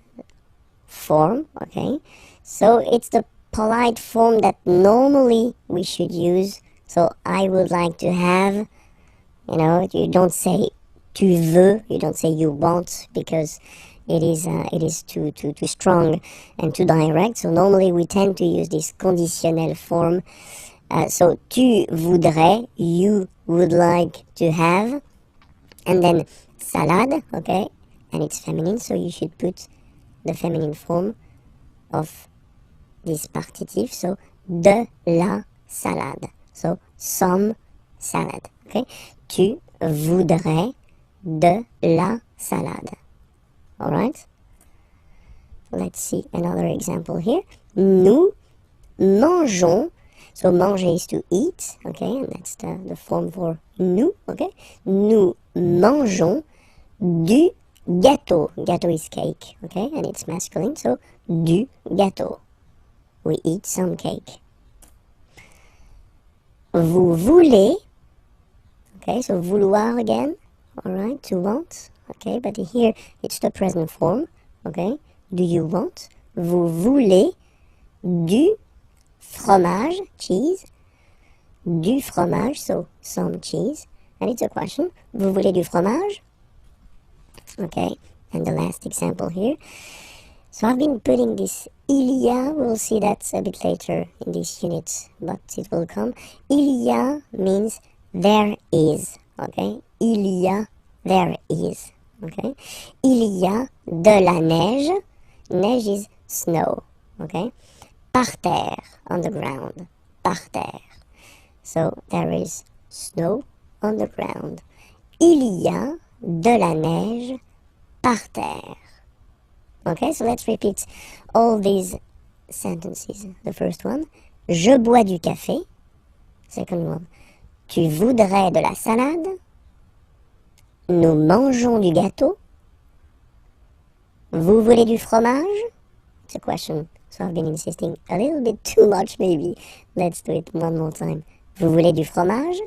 form, okay? So it's the polite form that normally we should use. So I would like to have, you know, you don't say tu veux, you don't say you want, because it is too strong and too direct. So normally we tend to use this conditionnel form. So tu voudrais, you would like to have, and then salade, okay, and it's feminine, so you should put the feminine form of this partitive. So de la salade, so some salade, okay. Tu voudrais de la salade. All right. Let's see another example here. Nous mangeons. So manger is to eat, okay, and that's the form for nous, okay. Nous mangeons du gâteau. Gâteau is cake, okay, and it's masculine, so du gâteau. We eat some cake. Vous voulez, okay, so vouloir again, all right, to want, okay, but here it's the present form, okay. Do you want? Vous voulez du fromage, cheese, du fromage, so some cheese, and it's a question. Vous voulez du fromage? Okay, and the last example here. So I've been putting this il y a, we'll see that a bit later in this unit, but it will come. Il y a means there is, okay? Il y a, there is, okay? Il y a de la neige. Neige is snow, okay? Par terre, on the ground, par terre. So there is snow on the ground. Il y a de la neige par terre. Okay, so let's repeat all these sentences. The first one, je bois du café. Second one, tu voudrais de la salade. Nous mangeons du gâteau. Vous voulez du fromage? It's a question. So I've been insisting a little bit too much maybe. Let's do it one more time. Vous voulez du fromage?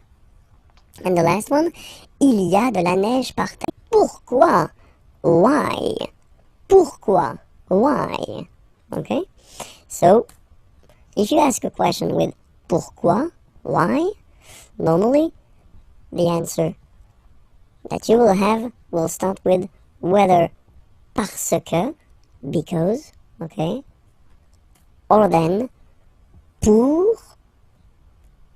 And the last one, il y a de la neige par terre. Pourquoi? Why? Pourquoi? Why? Okay? So, if you ask a question with pourquoi? Why? Normally, the answer that you will have will start with whether parce que, because, okay? Or then, pour,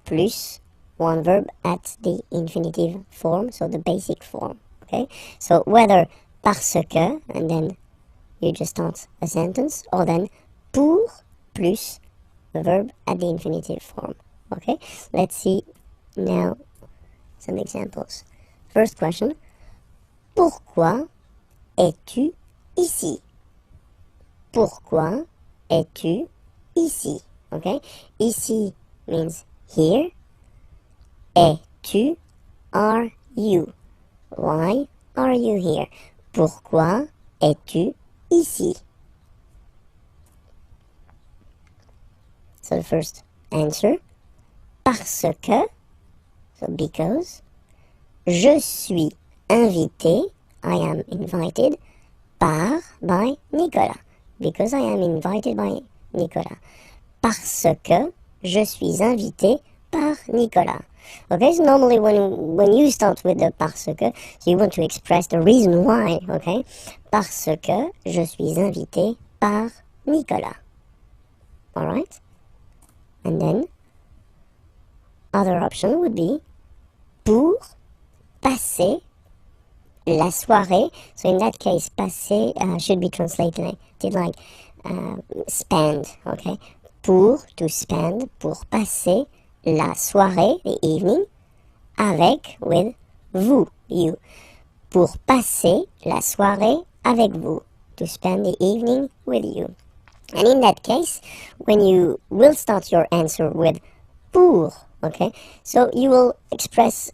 plus one verb at the infinitive form, so the basic form, okay? So whether parce que, and then you just start a sentence, or then pour, plus the verb at the infinitive form, okay? Let's see now some examples. First question, pourquoi es-tu ici? Pourquoi es-tu ici? Okay, ici means here. Es-tu, are you? Why are you here? Pourquoi es-tu ici? So the first answer, parce que, so because, je suis invité, I am invited, by Nicolas. Because I am invited by Nicolas. Parce que je suis invité par Nicolas. Okay, so normally when you start with the parce que, so you want to express the reason why, okay? Parce que je suis invité par Nicolas. Alright? And then, other option would be pour passer la soirée. So in that case, passer should be translated like spend, okay? Pour, to spend, pour passer la soirée, the evening, avec, with, vous, you. Pour passer la soirée avec vous, to spend the evening with you. And in that case, when you will start your answer with pour, okay? So you will express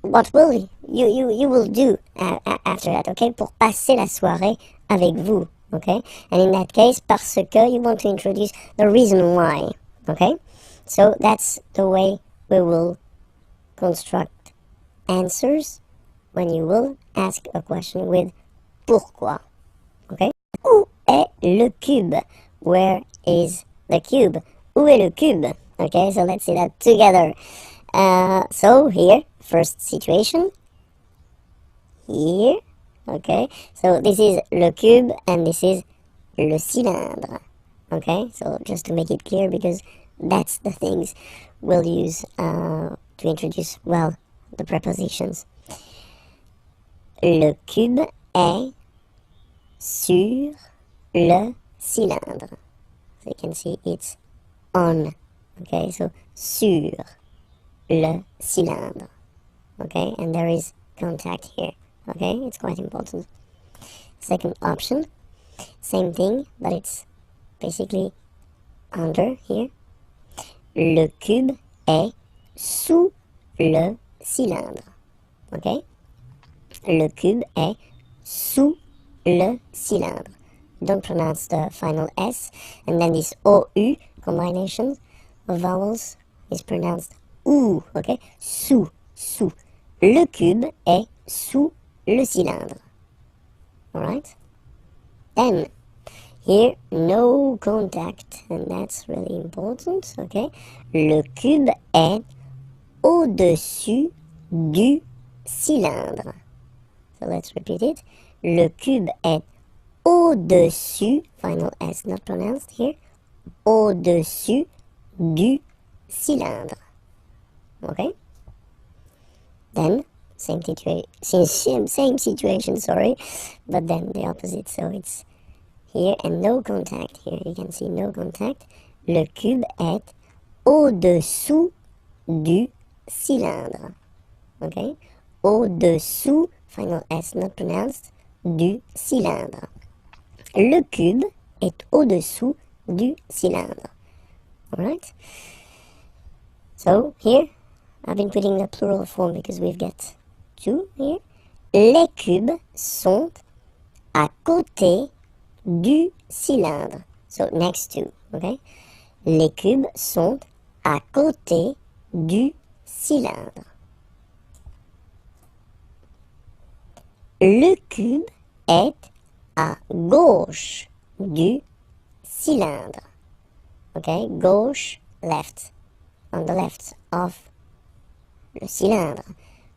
what will you will do after that, okay? Pour passer la soirée avec vous, okay? And in that case, parce que, you want to introduce the reason why, okay? So that's the way we will construct answers when you will ask a question with pourquoi, okay? Où est le cube? Where is the cube? Où est le cube? Okay, so let's see that together. So here, first situation, here, Okay, so this is le cube and this is le cylindre. Okay, so just to make it clear, because that's the things we'll use to introduce, well, the prepositions. Le cube est sur le cylindre. So you can see it's on. Okay, so sur le cylindre. Okay, and there is contact here. Okay, it's quite important. Second option, same thing, but it's basically under here. Le cube est sous le cylindre. Okay, le cube est sous le cylindre. Don't pronounce the final S, and then this OU combination of vowels is pronounced OU. Okay, sous, sous. Le cube est sous le cylindre. Alright? Then, here, no contact, and that's really important, okay? Le cube est au-dessus du cylindre. So let's repeat it. Le cube est au-dessus, final S not pronounced here, au-dessus du cylindre. Okay? Then, same situation, sorry, but then the opposite, so it's here and no contact here. You can see no contact. Le cube est au-dessous du cylindre. Okay? Au-dessous, final S not pronounced, du cylindre. Le cube est au-dessous du cylindre. Alright? So, here, I've been putting the plural form because we've got two here. Les cubes sont à côté du cylindre. So, next to, okay? Les cubes sont à côté du cylindre. Le cube est à gauche du cylindre. Okay, gauche, left. On the left of le cylindre.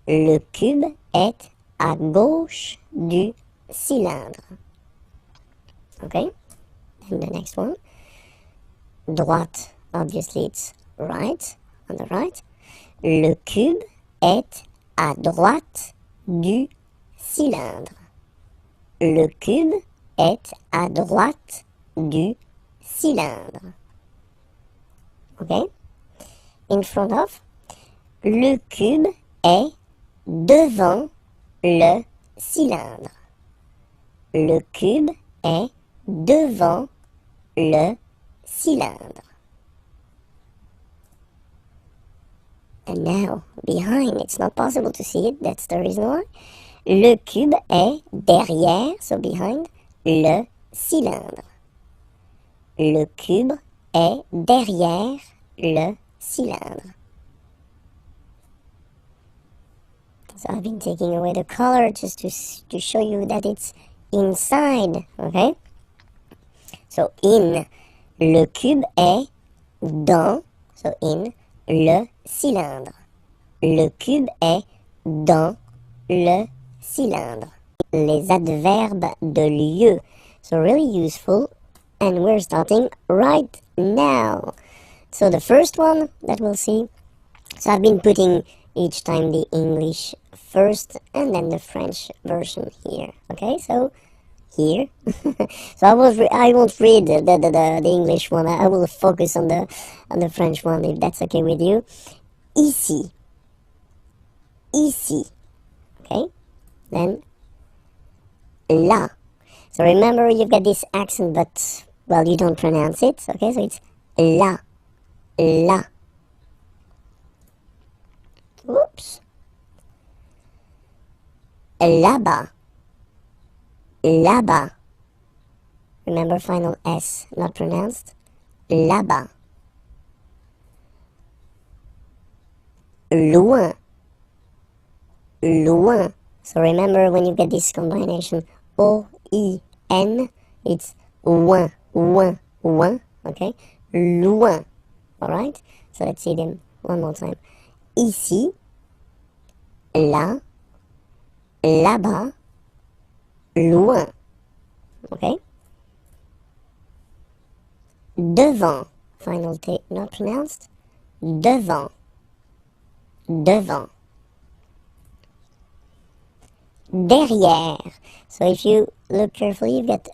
Le cube est à gauche du cylindre. Okay, and the next one. Droite, obviously it's right, on the right. Le cube est à droite du cylindre. Le cube est à droite du cylindre. Okay? In front of. Le cube est devant le cylindre. Le cube est devant le cylindre. And now, behind, it's not possible to see it, that's the reason why. Le cube est derrière, so behind, le cylindre. Le cube est derrière le cylindre. So I've been taking away the color just to show you that it's inside, okay? So in, le cube est dans, so in, le cylindre. Le cube est dans le cylindre. Les adverbes de lieu. So really useful, and we're starting right now. So the first one that we'll see, so I've been putting each time the English first and then the French version here. Okay, so here. So I won't read the English one. I will focus on the French one if that's okay with you. Ici. Ici. Okay. Then là. So remember you've got this accent, but well, you don't pronounce it. Okay, so it's là. Là. Oops. Là-bas. Là-bas. Remember final S, not pronounced. Là-bas. Loin. Loin. So remember when you get this combination O-I-N, it's ouin, ouin, ouin, okay? Loin. Alright? So let's see them one more time. Ici, là, là-bas, loin. Okay? Devant, final T not pronounced. Devant, devant. Derrière. So if you look carefully, you've got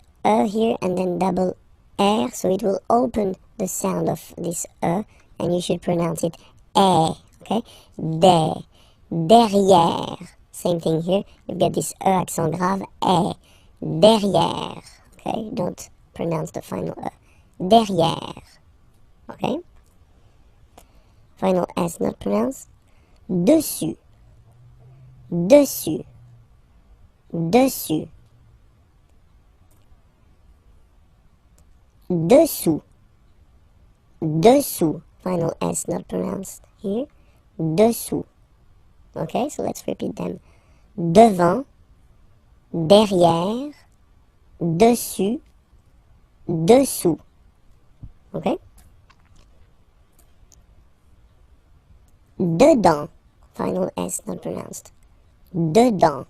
here and then double R, so it will open the sound of this and you should pronounce it okay? Derrière. Same thing here. You've got this accent grave, derrière. Okay? Don't pronounce the final derrière. Okay? Final S not pronounced. Dessus. Dessus. Dessus. Dessous. Dessous. Final S not pronounced here. Dessous. Okay, so let's repeat them. Devant, derrière, dessus, dessous. Okay? Dedans. Final S not pronounced. Dedans.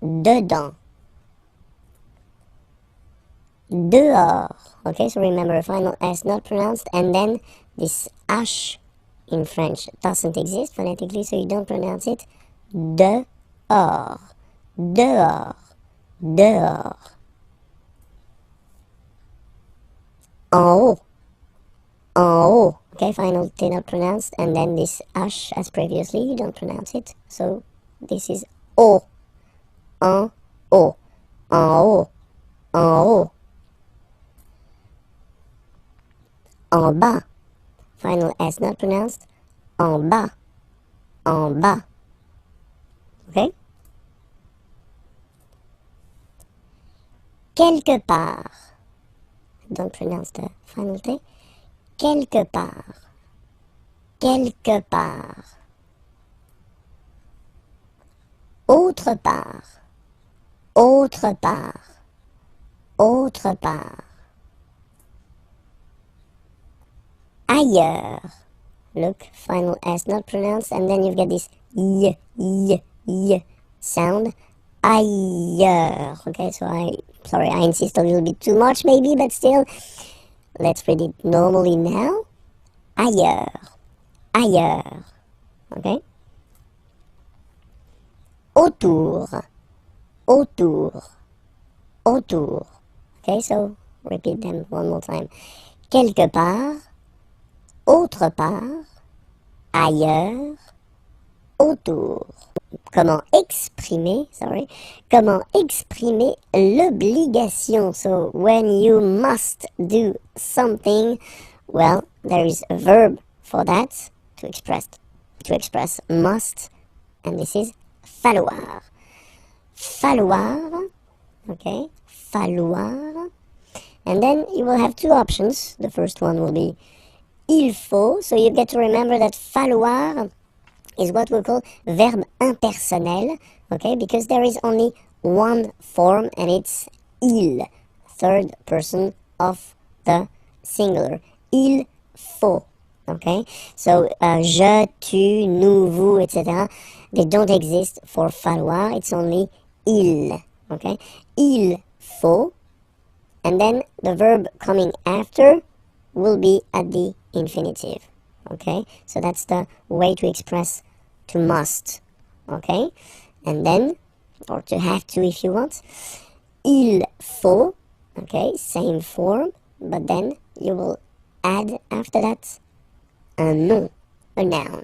Dedans. Dehors. Okay, so remember, final S not pronounced, and then this H in French doesn't exist phonetically, so you don't pronounce it. Dehors. Dehors. Dehors. En haut. En haut. Okay, final T not pronounced, and then this H as previously, you don't pronounce it, so this is O. En haut. En haut. En haut. En bas. Final S not pronounced. En bas. En bas. Okay? Quelque part. Don't pronounce the final T. Quelque part. Quelque part. Autre part. Autre part. Autre part. Ailleurs. Look, final S not pronounced, and then you've got this y sound. Ailleurs. Okay, so I insist a little bit too much maybe, but still, let's read it normally now. Ailleurs. Ailleurs. Okay? Autour. Autour. Autour. Okay, so repeat them one more time. Quelque part. Autre part, ailleurs, autour. Comment exprimer l'obligation. So when you must do something, well, there is a verb for that to express must, and this is falloir. Falloir, okay, falloir. And then you will have two options. The first one will be il faut, so you get to remember that falloir is what we call verb impersonnel, okay, because there is only one form and it's il, third person of the singular. Il faut, okay, so je, tu, nous, vous, etc. They don't exist for falloir, it's only il, okay, il faut, and then the verb coming after will be at the infinitive, okay, so that's the way to express to must, okay, and then, or to have to if you want, il faut, okay, same form, but then you will add after that un nom, a noun,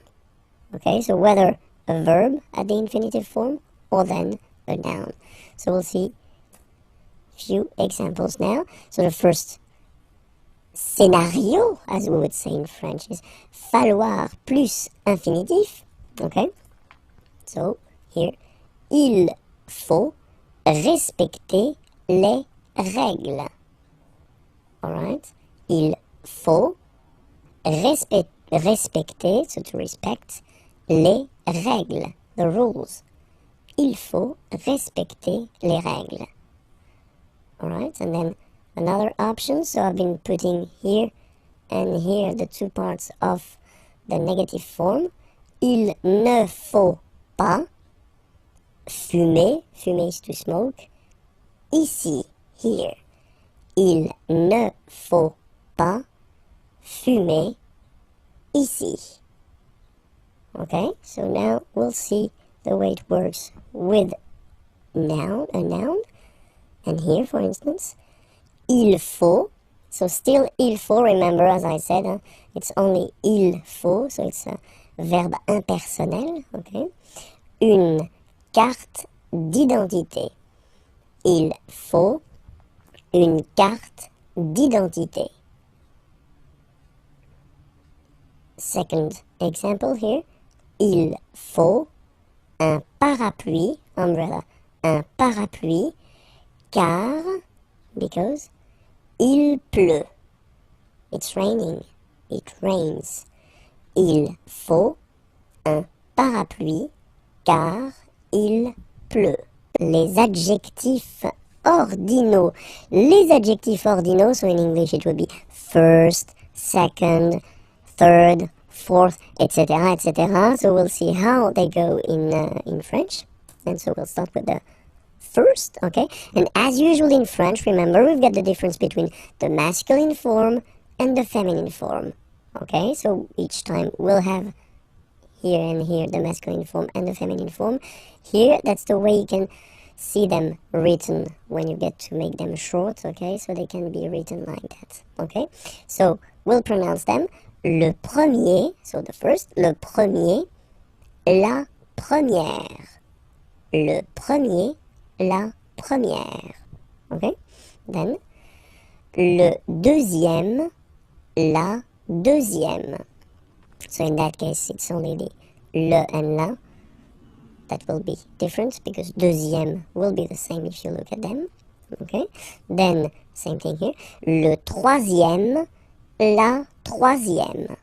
okay, so whether a verb at the infinitive form or then a noun. So we'll see a few examples now. So the first scénario, as we would say in French, is falloir plus infinitif. Okay? So, here, il faut respecter les règles. Alright? Il faut respecter, so to respect, les règles, the rules. Il faut respecter les règles. Alright? And then another option, so I've been putting here and here the two parts of the negative form. Il ne faut pas fumer, fumer is to smoke, ici, here. Il ne faut pas fumer ici. Okay, so now we'll see the way it works with noun, a noun. And here, for instance, il faut. So still il faut, remember as I said, it's only il faut, so it's a verbe impersonnel, okay? Une carte d'identité. Il faut une carte d'identité. Second example here. Il faut un parapluie, umbrella, un parapluie, car, because, il pleut. It's raining. It rains. Il faut un parapluie, car il pleut. Les adjectifs ordinaux. Les adjectifs ordinaux, so in English it would be first, second, third, fourth, etc., etc. So we'll see how they go in French. And so we'll start with the first, okay? And as usual in French, remember, we've got the difference between the masculine form and the feminine form, okay? So each time we'll have here and here the masculine form and the feminine form. Here, that's the way you can see them written when you get to make them short, okay? So they can be written like that, okay? So we'll pronounce them. Le premier, so the first, le premier, la première. Le premier, la première. Okay? Then, le deuxième, la deuxième. So in that case, it's only the le and la that will be different, because deuxième will be the same if you look at them. Okay? Then, same thing here. Le troisième, la troisième.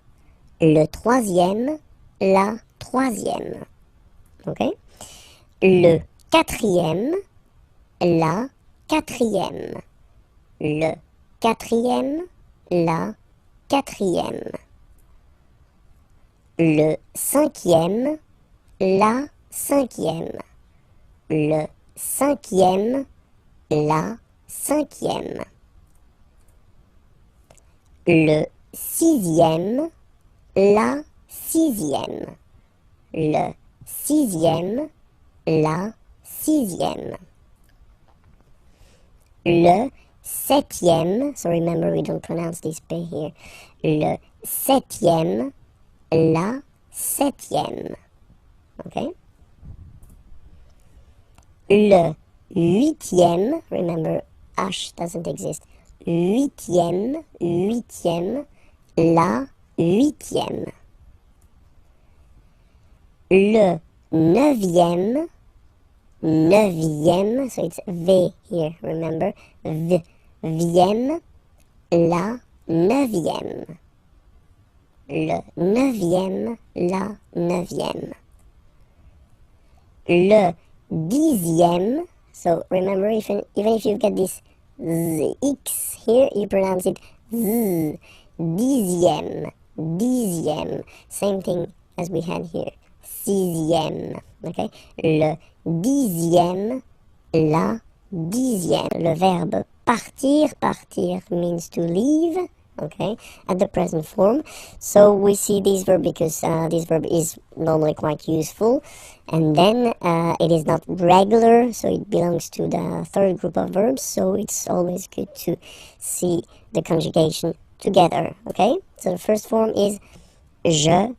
Le troisième, la troisième. Okay? Le quatrième, la quatrième. Le quatrième, la quatrième. Le cinquième, la cinquième. Le cinquième, la cinquième. Le sixième, la sixième. Le sixième, la sixième. Le septième, so remember we don't pronounce this P here. Le septième, la septième. Okay? Le huitième, remember H doesn't exist. Huitième, huitième, la huitième. Le neuvième, neuvième, so it's V here, remember, vième, la neuvième. Le neuvième, la neuvième. Le dixième, so remember, even if you've got this X here, you pronounce it Z. Dixième, dixième, same thing as we had here. Sixième, okay? Le dixième, la dixième. Le verbe partir, partir means to leave, okay, at the present form. So we see this verb because this verb is normally quite useful, and then it is not regular, so it belongs to the third group of verbs, so it's always good to see the conjugation together, okay? So the first form is je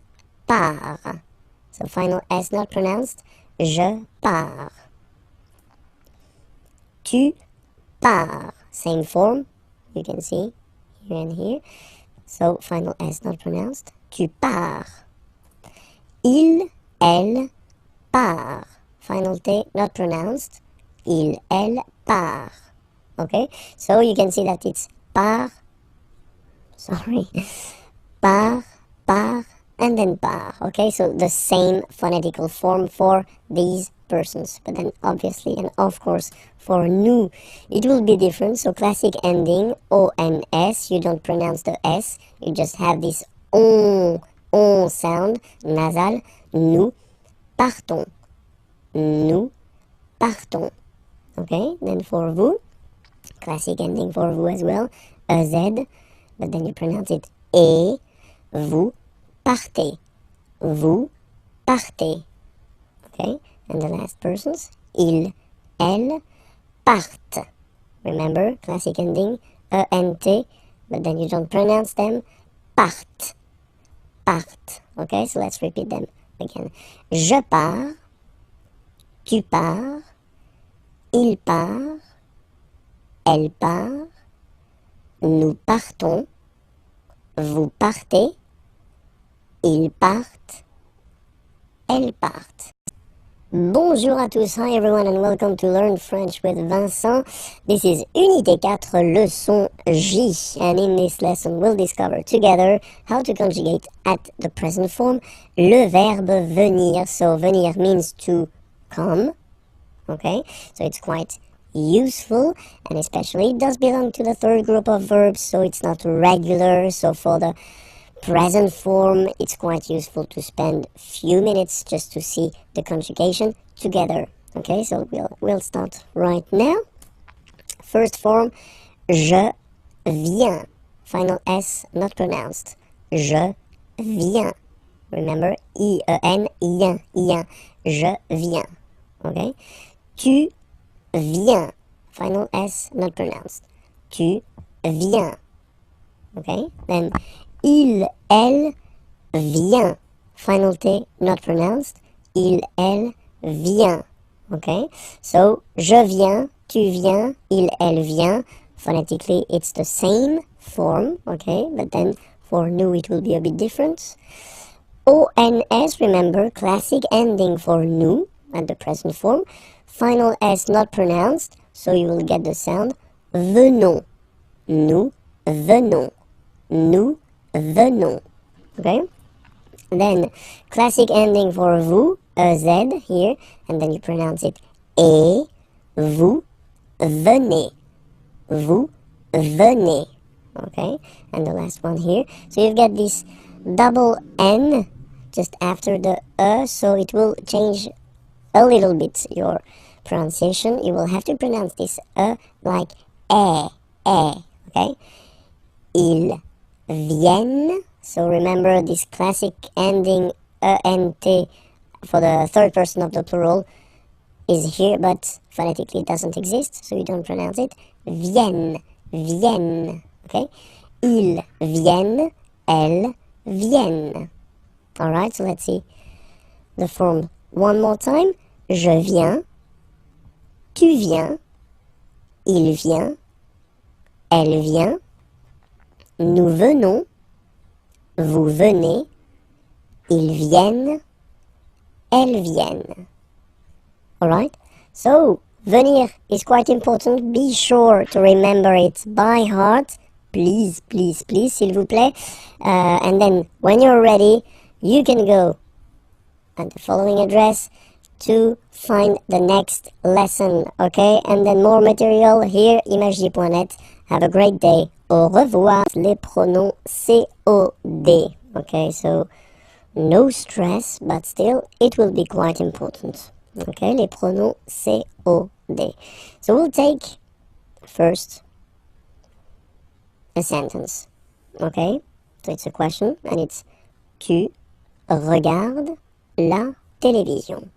pars. So final S not pronounced, je pars. Tu pars, same form, you can see here and here. So final S not pronounced, tu pars. Il, elle, part. Final T not pronounced, il, elle, part. Okay, so you can see that it's part, part, and then part. Okay, so the same phonetical form for these persons, but then obviously and of course for nous it will be different. So classic ending O-N-S, you don't pronounce the S, you just have this on sound nasal. Nous partons, nous partons. Okay, then for vous, classic ending for vous as well, EZ, but then you pronounce it et, vous partez, vous partez. Okay, and the last persons, il, elle, partent. Remember, classic ending, ENT, but then you don't pronounce them, partent, partent. Okay, so let's repeat them again. Je pars, tu pars, il part, elle part, nous partons, vous partez, ils partent, elles partent. Bonjour à tous, hi everyone and welcome to Learn French with Vincent. This is Unité 4, leçon J, and in this lesson we'll discover together how to conjugate at the present form le verbe venir. So venir means to come, okay, so it's quite useful, and especially it does belong to the third group of verbs, so it's not regular. So for the present form, it's quite useful to spend a few minutes just to see the conjugation together. Okay, so we'll start right now. First form, je viens. Final S not pronounced. Je viens. Remember, I-E-N, ien, ien. Je viens. Okay, tu viens. Final S not pronounced. Tu viens. Okay, then il, elle, vient. Final T not pronounced. Il, elle, vient. Okay, so je viens, tu viens, il, elle, vient. Phonetically, it's the same form. Okay, but then for nous, it will be a bit different. ONS, remember, classic ending for nous at the present form. Final S not pronounced, so you will get the sound venons. Nous venons. Nous venons. Okay, then classic ending for vous, Z here, and then you pronounce it et, vous venez. Vous venez. Okay, and the last one here, so you've got this double N just after the so it will change a little bit your pronunciation. You will have to pronounce this like okay. Ils viennent. So remember this classic ending ENT for the third person of the plural is here, but phonetically it doesn't exist, so you don't pronounce it. Viennent, viennent. Okay, ils viennent, elles viennent. Alright, so let's see the form one more time. Je viens, tu viens, il vient, elle vient, nous venons, vous venez, ils viennent, elles viennent. Alright, so venir is quite important. Be sure to remember it by heart. Please, please, please, s'il vous plaît. And then when you're ready, you can go at the following address to find the next lesson. Okay, and then more material here, IMAGIERS.net. Have a great day. Au revoir. Les pronoms COD. Okay, so no stress, but still it will be quite important. Okay, les pronoms COD. So we'll take first a sentence. Okay, so it's a question and it's tu regardes la télévision.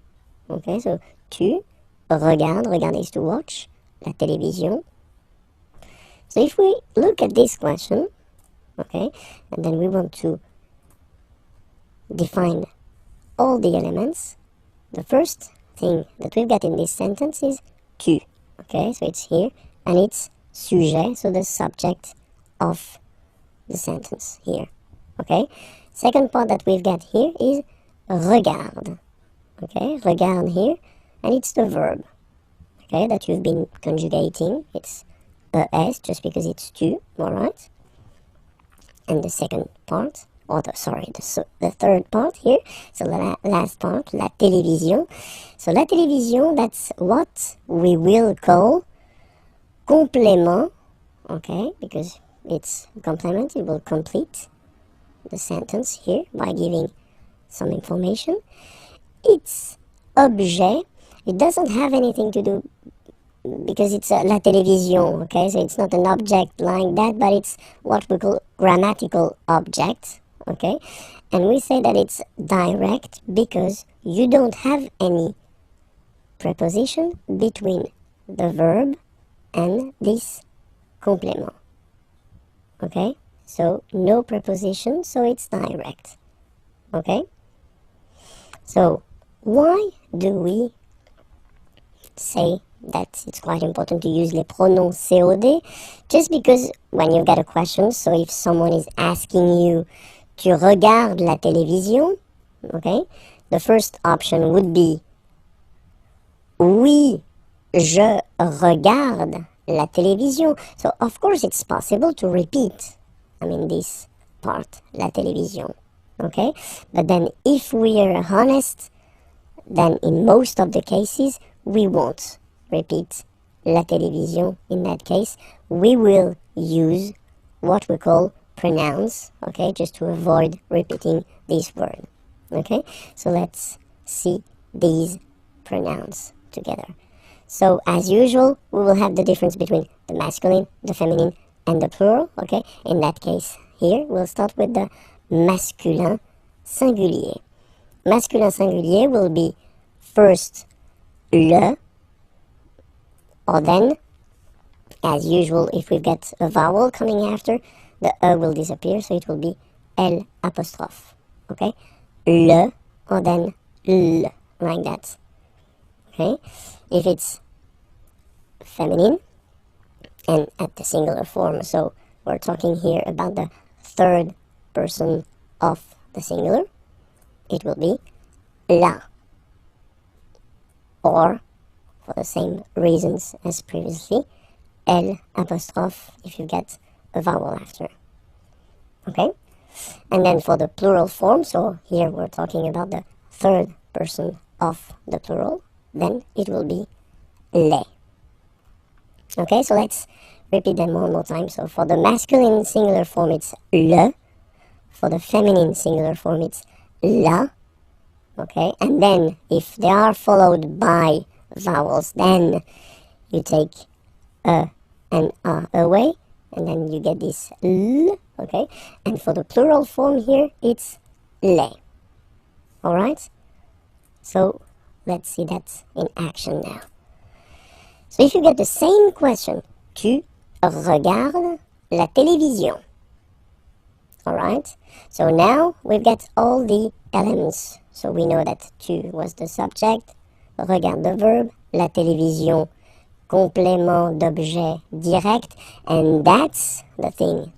Okay, so tu regardes, regarder is to watch, la télévision. So if we look at this question, okay, and then we want to define all the elements, the first thing that we've got in this sentence is tu. Okay, so it's here, and it's sujet, so the subject of the sentence here. Okay, second part that we've got here is regarde. Okay, regarde here, and it's the verb. Okay, that you've been conjugating. It's es just because it's tu, alright? And the second part, or the third part here, so the last part, la télévision. So la télévision, that's what we will call complément, okay, because it's a complement, it will complete the sentence here by giving some information. It's objet, it doesn't have anything to do because it's la télévision, okay? So it's not an object like that, but it's what we call grammatical object, okay? And we say that it's direct because you don't have any preposition between the verb and this complément, okay? So no preposition, so it's direct, okay? So why do we say that it's quite important to use les pronoms COD? Just because when you've got a question, so if someone is asking you, tu regardes la télévision, okay, the first option would be oui, je regarde la télévision. So of course it's possible to repeat, this part, la télévision, okay? But then if we are honest, then in most of the cases, we won't repeat la télévision. In that case, we will use what we call pronouns, okay, just to avoid repeating this word, okay? So let's see these pronouns together. So as usual, we will have the difference between the masculine, the feminine, and the plural, okay? In that case, here, we'll start with the masculin singulier. Masculin singulier will be first le, or then, as usual, if we get a vowel coming after, the E will disappear, so it will be L apostrophe, okay? Le, or then L, like that, okay? If it's feminine, and at the singular form, so we're talking here about the third person of the singular, it will be la, or for the same reasons as previously, L apostrophe if you get a vowel after, okay? And then for the plural form, so here we're talking about the third person of the plural, then it will be les. Okay, so let's repeat them one more time. So for the masculine singular form, it's le. For the feminine singular form, it's la. Okay, and then if they are followed by vowels, then you take and a away, and then you get this l. Okay, and for the plural form here, it's les. Alright, so let's see that in action now. So if you get the same question, tu regardes la télévision. Alright, so now we've got all the elements. So we know that tu was the subject, regarde the verb, la télévision, complément d'objet direct, and that's the thing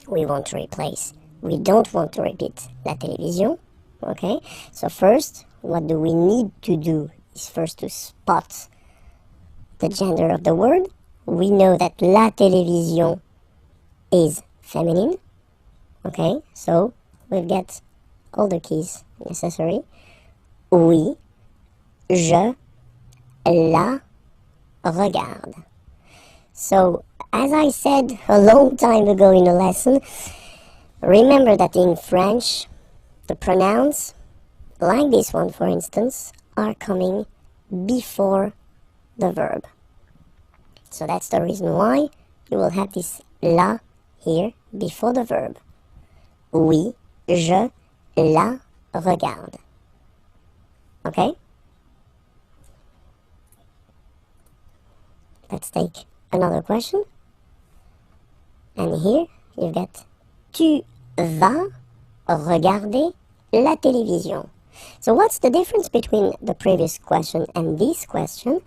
we want to replace. We don't want to repeat la télévision, okay? So first, what do we need to do is first to spot the gender of the word. We know that la télévision is feminine, okay? So we've got all the keys necessary. Oui, je la regarde. So as I said a long time ago in a lesson, remember that in French, the pronouns, like this one for instance, are coming before the verb. So that's the reason why you will have this la here before the verb. Oui, je la regarde. Okay? Let's take another question. And here you've got tu vas regarder la télévision. So what's the difference between the previous question and this question?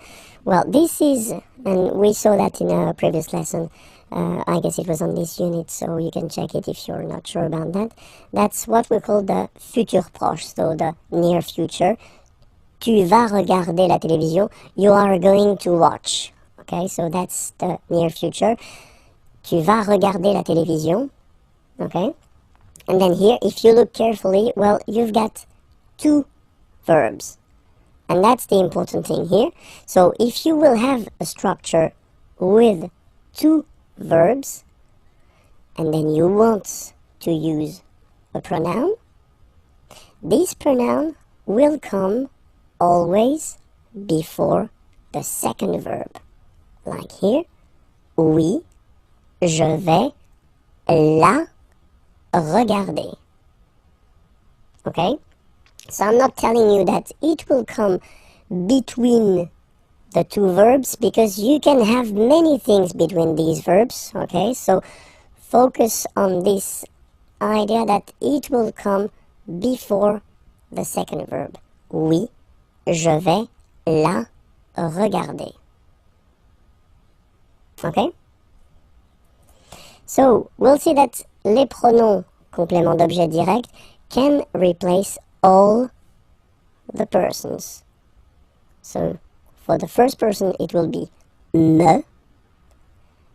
Well, this is, and we saw that in a previous lesson, I guess it was on this unit, so you can check it if you're not sure about that. That's what we call the futur proche, so the near future. Tu vas regarder la télévision, you are going to watch. Okay, so that's the near future. Tu vas regarder la télévision. Okay, and then here, if you look carefully, well, you've got two verbs. And that's the important thing here. So if you will have a structure with two verbs, and then you want to use a pronoun, this pronoun will come always before the second verb. like here. Oui, je vais la regarder. Okay? So I'm not telling you that it will come between the two verbs, because you can have many things between these verbs. Okay? So focus on this idea that it will come before the second verb. Oui, je vais la regarder. Okay? So, we'll see that les pronoms complément d'objet direct can replace all the persons. So, for the first person, it will be me.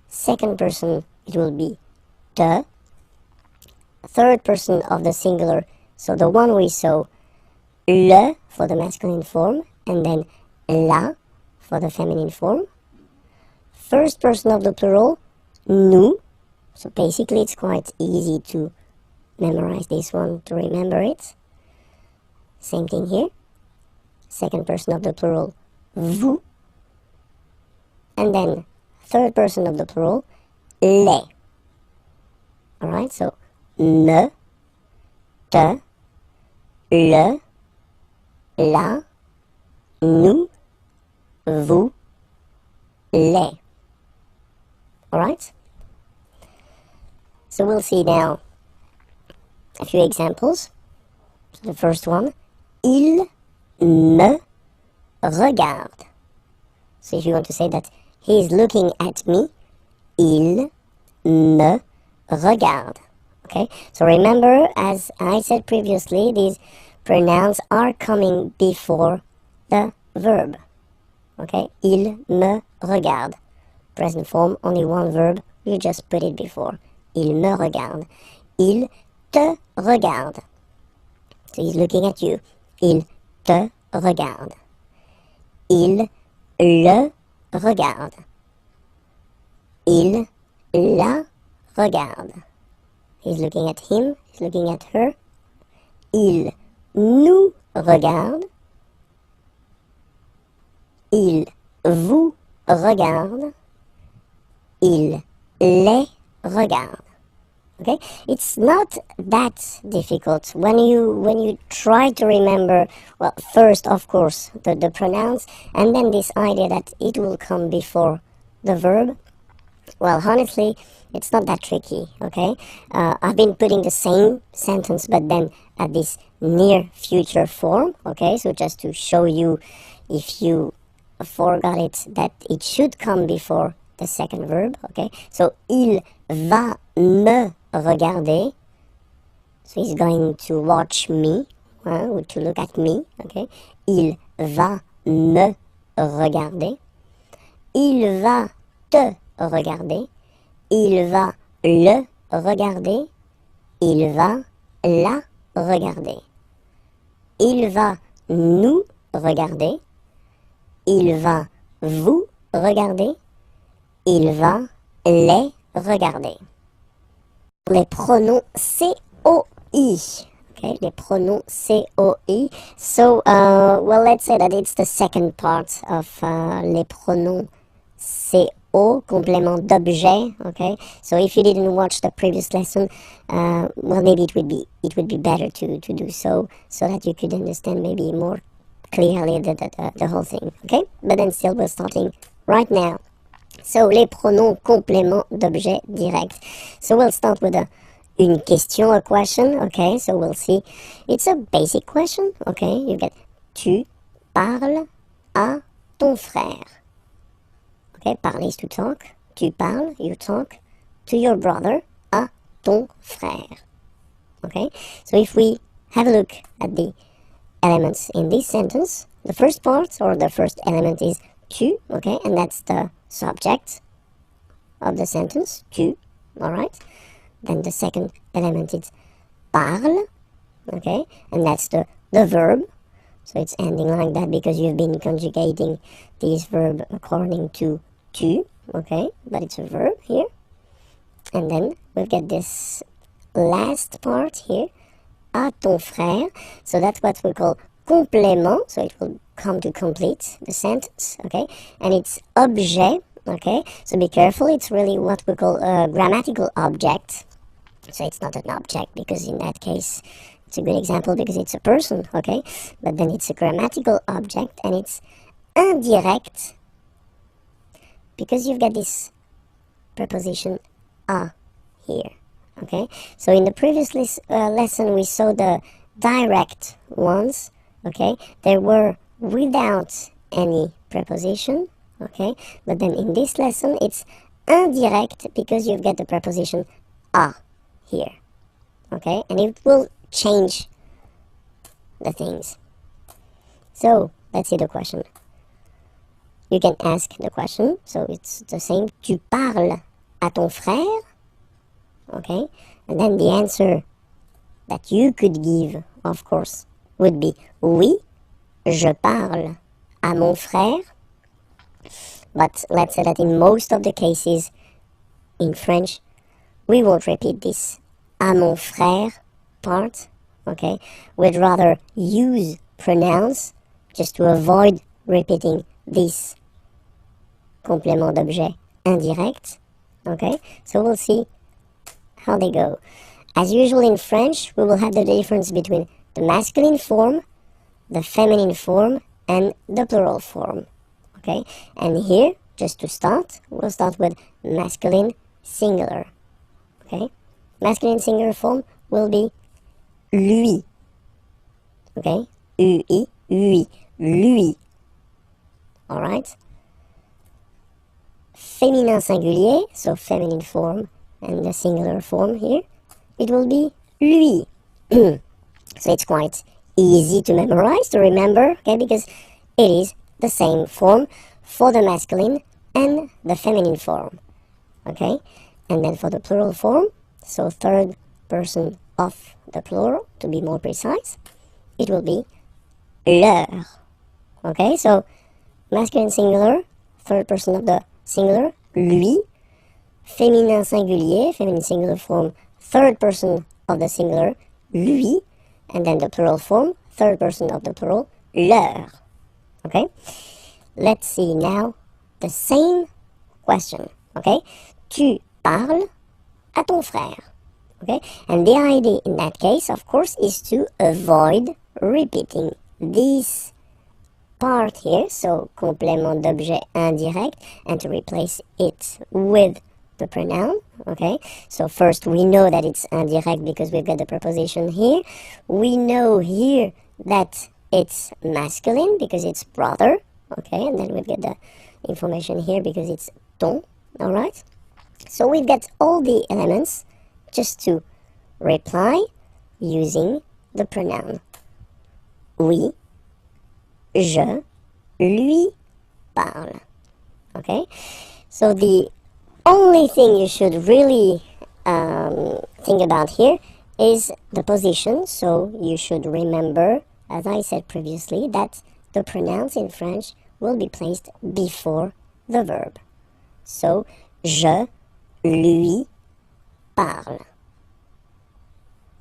Second person, it will be te. Third person of the singular, so the one we saw, le for the masculine form, and then la for the feminine form. First person of the plural, nous. So basically it's quite easy to memorize this one, to remember it. Same thing here. Second person of the plural, vous. And then third person of the plural, les. Alright, so me, te, le, la, nous, vous, les. Alright? So we'll see now a few examples. So the first one, il me regarde. So if you want to say that he is looking at me, il me regarde. Okay, so remember, as I said previously, these pronouns are coming before the verb. Okay, il me regarde. Present form, only one verb, you just put it before. Il me regarde. Il te regarde. So he's looking at you. Il te regarde. Il le regarde. Il la regarde. He's looking at him, he's looking at her. Il nous regarde. Il vous regarde. Il les regarde. Okay, it's not that difficult when you try to remember, well, first of course the pronouns, and then this idea that it will come before the verb. Well, honestly, it's not that tricky. Okay, I've been putting the same sentence but then at this near future form. Okay, so just to show you, if you forgot it, that it should come before the second verb. Okay, so il va me regarder. So he's going to watch me, or to look at me. Okay, il va me regarder. Il va te regarder. Il va le regarder. Il va la regarder. Il va nous regarder. Il va vous regarder. Il va les regarder. Les pronoms COI. Okay, les pronoms COI. So, well, let's say that it's the second part of les pronoms CO, complément d'objet. Okay, so if you didn't watch the previous lesson, well, maybe it would be better to do so that you could understand maybe more clearly the whole thing. Okay, but then still we're starting right now. So, les pronoms complément d'objet direct. So, we'll start with une question, a question. Okay, so we'll see. It's a basic question. Okay, you get tu parles à ton frère. Okay, parler is to talk. Tu parles, you talk to your brother, à ton frère. Okay, so if we have a look at the elements in this sentence, the first part or the first element is tu, okay, and that's the subject of the sentence, tu, alright. Then the second element is parle, okay, and that's the verb. So it's ending like that because you've been conjugating this verb according to tu, okay, but it's a verb here. And then we've got this last part here, à ton frère. So that's what we call complément, so it will come to complete the sentence, okay, and it's objet, Okay, so be careful, it's really what we call a grammatical object. So it's not an object, because in that case, it's a good example because it's a person, okay? But then it's a grammatical object, and it's indirect, because you've got this preposition a here, okay? So in the previous lesson, we saw the direct ones, okay? They were without any preposition, okay? But then in this lesson, it's indirect because you've got the preposition a here, okay? And it will change the things. So let's see the question. You can ask the question, so it's the same. Tu parles à ton frère, okay? And then the answer that you could give, of course, would be oui, je parle à mon frère. But let's say that in most of the cases in French, we won't repeat this à mon frère part, okay? We'd rather use pronouns just to avoid repeating this complément d'objet indirect, okay? So we'll see how they go. As usual in French, we will have the difference between the masculine form, the feminine form, and the plural form, okay? And here, just to start, we'll start with masculine singular, okay? Masculine singular form will be lui, okay? Ui, lui, lui, alright? Féminin singulier, so feminine form and the singular form here, it will be lui. So it's quite easy to memorize, to remember, okay, because it is the same form for the masculine and the feminine form, okay? And then for the plural form, so third person of the plural, to be more precise, it will be leur, okay? So masculine singular, third person of the singular, lui, féminin singulier, feminine singular form, third person of the singular, lui, and then the plural form, third person of the plural, leur, okay? Let's see now the same question, okay? Tu parles à ton frère, okay? And the idea in that case, of course, is to avoid repeating this part here, so complément d'objet indirect, and to replace it with the pronoun, okay? So first we know that it's indirect because we've got the preposition here. We know here that it's masculine because it's brother, okay? And then we've got the information here because it's ton, alright? So we've got all the elements just to reply using the pronoun. Oui, je lui parle, okay? So the only thing you should really think about here is the position. So you should remember, as I said previously, that the pronouns in French will be placed before the verb. So, je lui parle.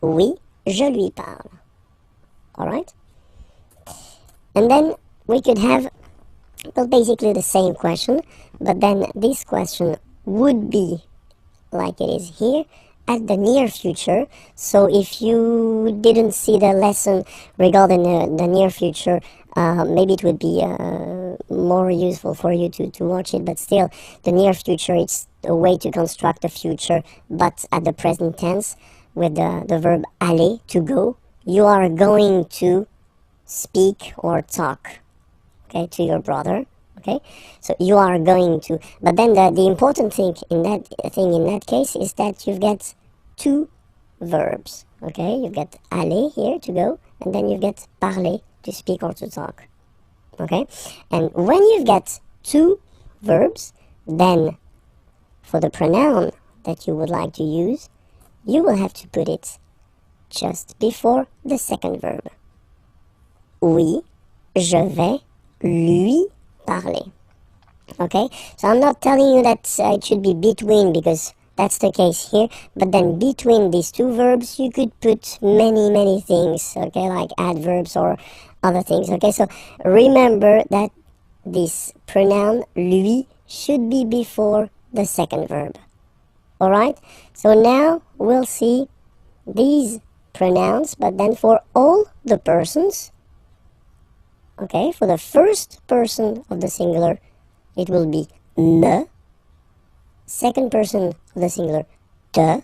Oui, je lui parle. Alright? And then we could have, well, basically the same question, but then this question would be like it is here at the near future. So if you didn't see the lesson regarding the near future, maybe it would be more useful for you to watch it, but still the near future, it's a way to construct the future, but at the present tense with the verb aller, to go. You are going to speak or talk, okay, to your brother. Okay, so you are going to, but then the important thing in that case is that you've got two verbs. Okay, you've got aller here, to go, and then you've got parler, to speak or to talk. Okay, and when you've got two verbs, then for the pronoun that you would like to use, you will have to put it just before the second verb. Oui, je vais lui parler. Okay, so I'm not telling you that it should be between, because that's the case here, but then between these two verbs you could put many things, okay, like adverbs or other things. Okay, so remember that this pronoun lui, should be before the second verb. Alright? So now we'll see these pronouns, but then for all the persons, okay, for the first person of the singular, it will be me. Second person of the singular, te.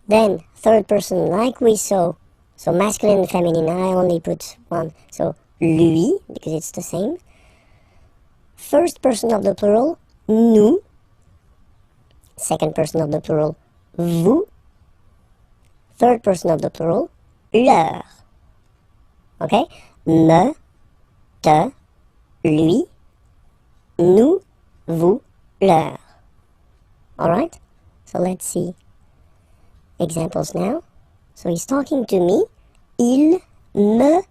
Then third person, like we saw, so masculine and feminine, I only put one, so lui, because it's the same. First person of the plural, nous. Second person of the plural, vous. Third person of the plural, leur. Okay? Me, te, lui, nous, vous, leur. Alright? So let's see examples now. So he's talking to me. Il me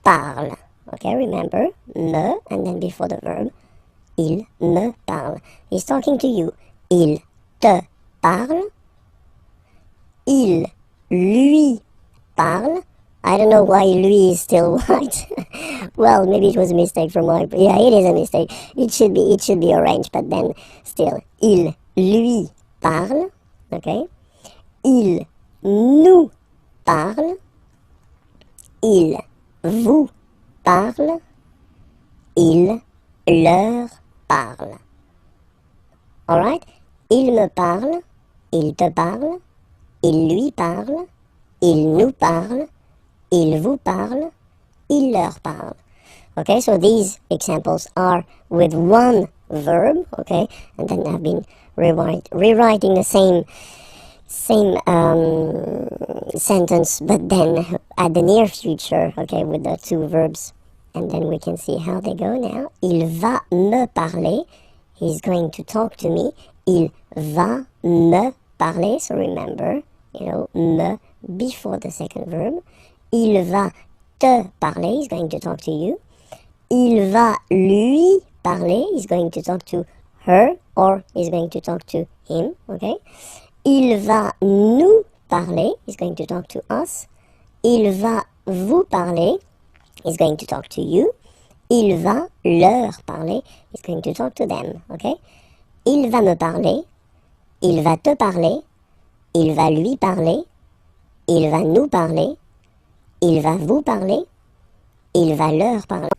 parle. Okay, remember, me, and then before the verb, il me parle. He's talking to you. Il te parle. Il lui parle. I don't know why lui is still white. Well, maybe it was a mistake from my... Yeah, it is a mistake. It should be orange, but then still. Il lui parle. Okay. Il nous parle. Il vous parle. Il leur parle. Alright? Il me parle. Il te parle. Il lui parle. Il nous parle. Il vous parle. Il leur parle. Okay, so these examples are with one verb, okay, and then I've been rewriting the same sentence, but then at the near future, okay, with the two verbs, and then we can see how they go now. Il va me parler. He's going to talk to me. Il va me parler. So remember, me before the second verb. Il va te parler. He's going to talk to you. Il va lui parler. He's going to talk to her, or he's going to talk to him, okay? Il va nous parler. He's going to talk to us. Il va vous parler. He's going to talk to you. Il va leur parler. He's going to talk to them, okay? Il va me parler. Il va te parler. Il va lui parler. Il va nous parler. Il va vous parler. Il va leur parler.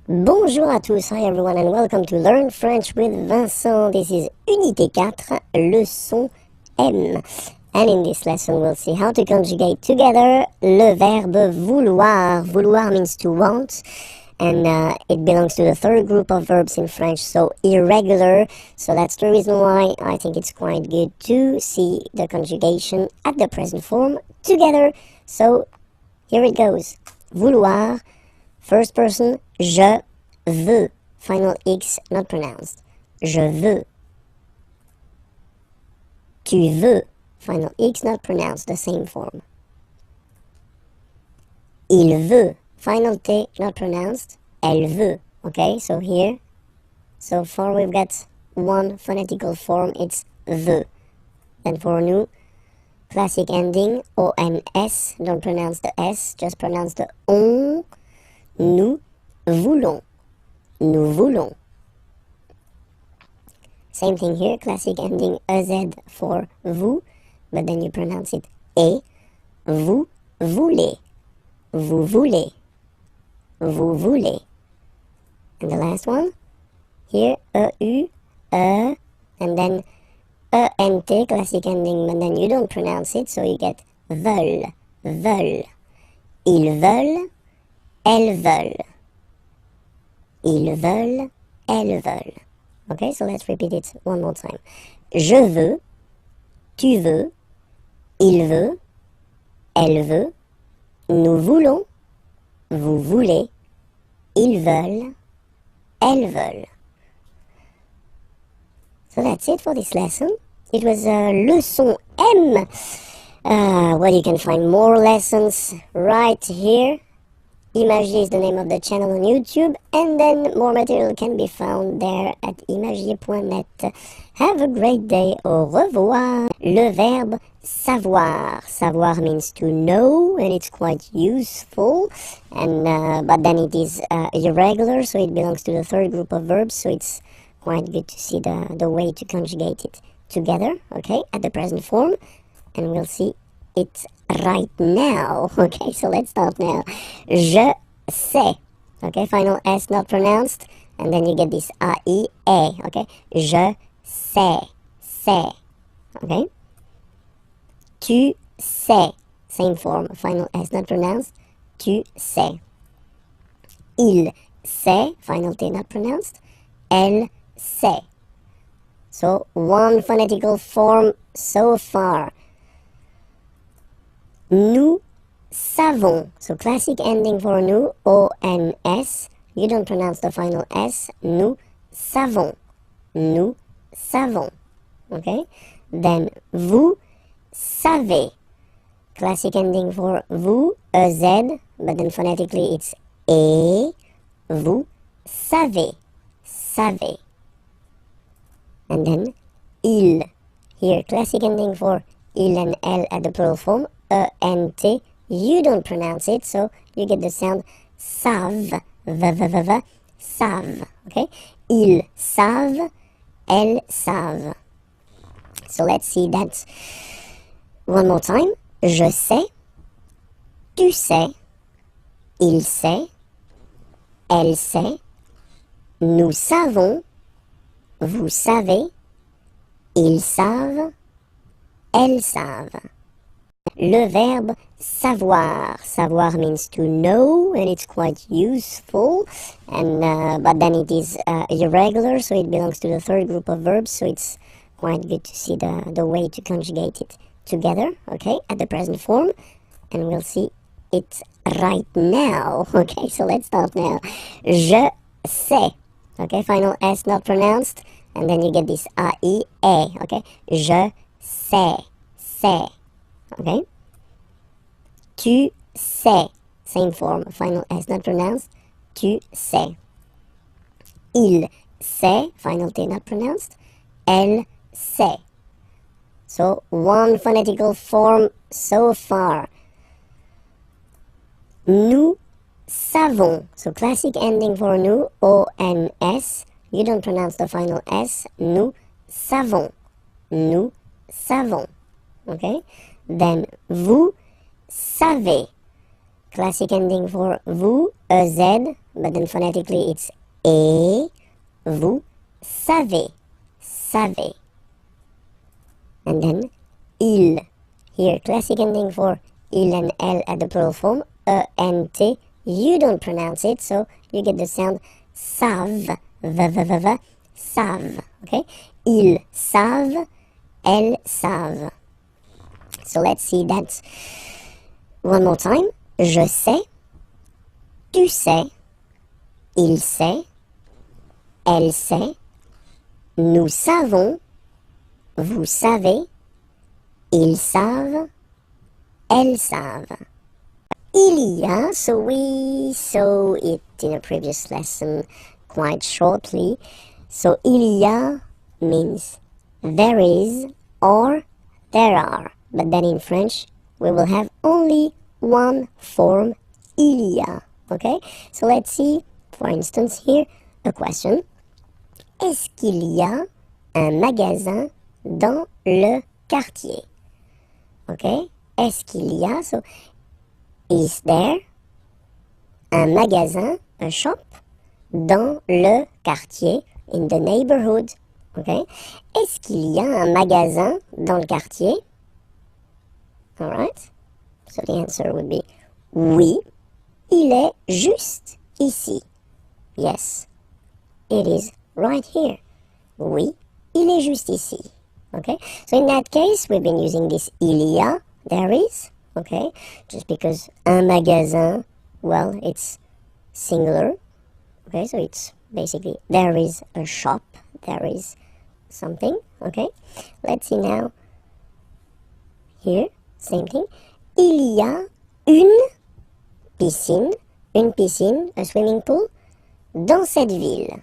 Bonjour à tous, hi everyone, and welcome to Learn French with Vincent. This is Unité 4, leçon M. And in this lesson we'll see how to conjugate together le verbe vouloir. Vouloir means to want, and it belongs to the third group of verbs in French, so irregular. So that's the reason why I think it's quite good to see the conjugation at the present form together. So here it goes. Vouloir, first person, je veux. Final X not pronounced. Je veux. Tu veux. Final X not pronounced, the same form. Il veut. Final T not pronounced. Elle veut. Okay, so here, so far we've got one phonetical form, it's veut. Then for nous, classic ending, ONS, don't pronounce the S, just pronounce the on. Nous voulons. Nous voulons. Same thing here, classic ending EZ for vous, but then you pronounce it et. Vous voulez. Vous voulez. Vous voulez. And the last one, here, EU, and then ENT, classic ending, but then you don't pronounce it, so you get veulent. Veulent. Ils veulent. Elles veulent. Ils veulent. Elles veulent. Okay, so let's repeat it one more time. Je veux. Tu veux. Il veut. Elle veut. Nous voulons. Vous voulez. Ils veulent. Elles veulent. So that's it for this lesson. It was leçon M. Well, you can find more lessons right here. IMAGIERS is the name of the channel on YouTube, and then more material can be found there at imagier.net. Have a great day. Au revoir. Le verbe savoir. Savoir means to know, and it's quite useful. And but then it is irregular, so it belongs to the third group of verbs. So it's quite good to see the way to conjugate it together, okay, at the present form, and we'll see it right now. Okay, so let's start now. Je sais, okay, final S not pronounced, and then you get this A-I-A, okay, je sais, okay. Tu sais, same form, final S not pronounced, tu sais. Il sait, final T not pronounced, elle sait. So one phonetical form so far. Nous savons, so classic ending for nous, O-N-S, you don't pronounce the final S, nous savons, okay? Then vous savez, classic ending for vous, E-Z, but then phonetically it's E, vous savez, and then il, here classic ending for il and L at the plural form, E-N-T, you don't pronounce it, so you get the sound savent, savent, okay? Ils savent, elles savent. So let's see that one more time. Je sais, tu sais, il sait, elle sait, nous savons, vous savez, ils savent, elles savent. Le verbe savoir. Savoir means to know, and it's quite useful, and but then it is irregular, so it belongs to the third group of verbs, so it's quite good to see the way to conjugate it together, okay, at the present form, and we'll see it right now. Okay, so let's start now. Je sais, okay, final S not pronounced, and then you get this A-I-A, okay, je sais, okay. Tu sais, same form, final S not pronounced, tu sais. Il sait, final T not pronounced, elle sait. So one phonetical form so far. Nous savons, so classic ending for nous, O-N-S, you don't pronounce the final S, nous savons, okay? Then vous savez, classic ending for vous, E-Z, but then phonetically it's E, vous savez, and then il, here classic ending for il and L at the plural form, E-N-T, you don't pronounce it, so you get the sound savent, savent, okay? Ils savent, elles savent. So let's see that one more time. Je sais, tu sais, il sait, elle sait, nous savons, vous savez, ils savent, elles savent. Il y a, so we saw it in a previous lesson quite shortly. So il y a means there is or there are. But then in French, we will have only one form, il y a. Okay? So let's see, for instance, here, a question. Est-ce qu'il y a un magasin dans le quartier? Okay? Est-ce qu'il y a? So, is there un magasin, a shop, dans le quartier, in the neighborhood? Okay? Est-ce qu'il y a un magasin dans le quartier? Alright? So the answer would be oui, il est juste ici. Yes, it is right here. Oui, il est juste ici. Okay? So in that case, we've been using this il y a, there is, okay? Just because un magasin, well, it's singular. Okay, so it's basically there is a shop, there is something, okay? Let's see now. Here, same thing. Il y a une piscine, a swimming pool, dans cette ville.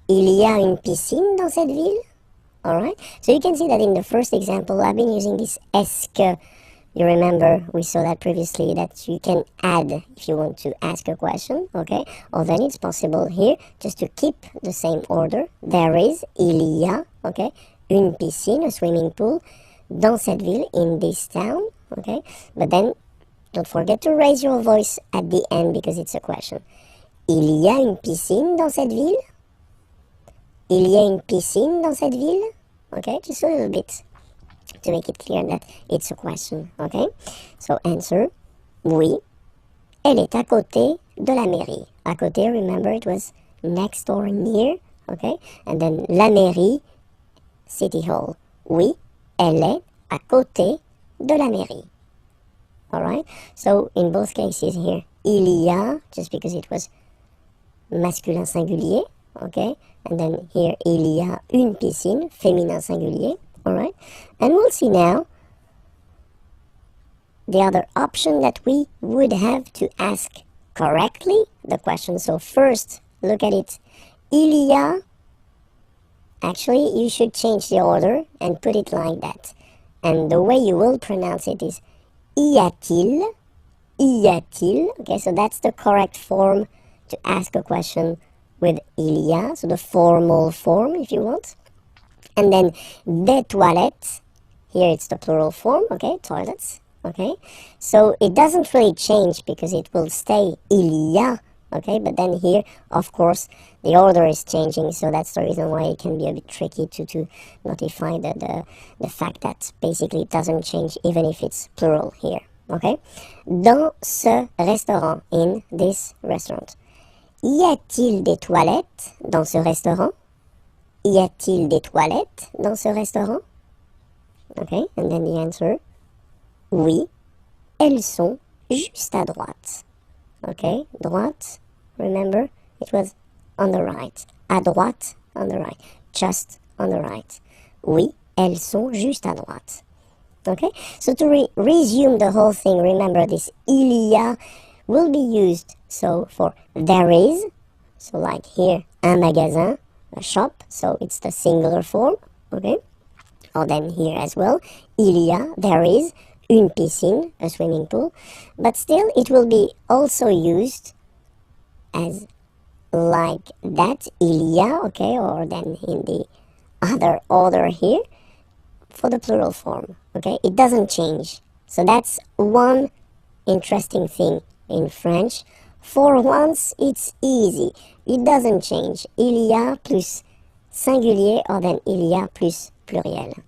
Il y a une piscine dans cette ville. Alright? So you can see that in the first example, I've been using this est-ce que You remember we saw that previously, that you can add if you want to ask a question, okay? Or then it's possible here just to keep the same order. There is, il y a, okay? Une piscine, a swimming pool, dans cette ville, in this town, okay? But then don't forget to raise your voice at the end because it's a question. Il y a une piscine dans cette ville? Il y a une piscine dans cette ville? Okay, just a little bit to make it clear that it's a question, okay? So answer, oui, elle est à côté de la mairie. À côté, remember it was next or near, okay? And then la mairie, city hall. Oui, elle est à côté de la mairie. Alright? So in both cases here, il y a, just because it was masculin singulier, okay? And then here, il y a une piscine, féminin singulier, alright? And we'll see now the other option that we would have to ask correctly the question. So first, look at it. Il y a, actually, you should change the order and put it like that. And the way you will pronounce it is y a-t-il, y a-t-il. Okay, so that's the correct form to ask a question with il y a, so the formal form if you want. And then des toilettes, here it's the plural form, okay, toilets, okay. So it doesn't really change because it will stay il y a, okay, but then here, of course, the order is changing, so that's the reason why it can be a bit tricky to notify the fact that basically it doesn't change even if it's plural here, okay. Dans ce restaurant, in this restaurant. Y a-t-il des toilettes dans ce restaurant? Y a-t-il des toilettes dans ce restaurant? Okay, and then the answer, oui, elles sont juste à droite. Okay, droite, remember, it was on the right. À droite, on the right. Just on the right. Oui, elles sont juste à droite. Okay, so to resume the whole thing, remember this il y a will be used so for there is, so like here, un magasin, a shop, so it's the singular form, okay? Or then here as well, il y a, there is, une piscine, a swimming pool, but still it will be also used as like that, il y a, okay, or then in the other order here, for the plural form, okay? It doesn't change. So that's one interesting thing in French. For once, it's easy. It doesn't change. Il y a plus singulier or then il y a plus pluriel.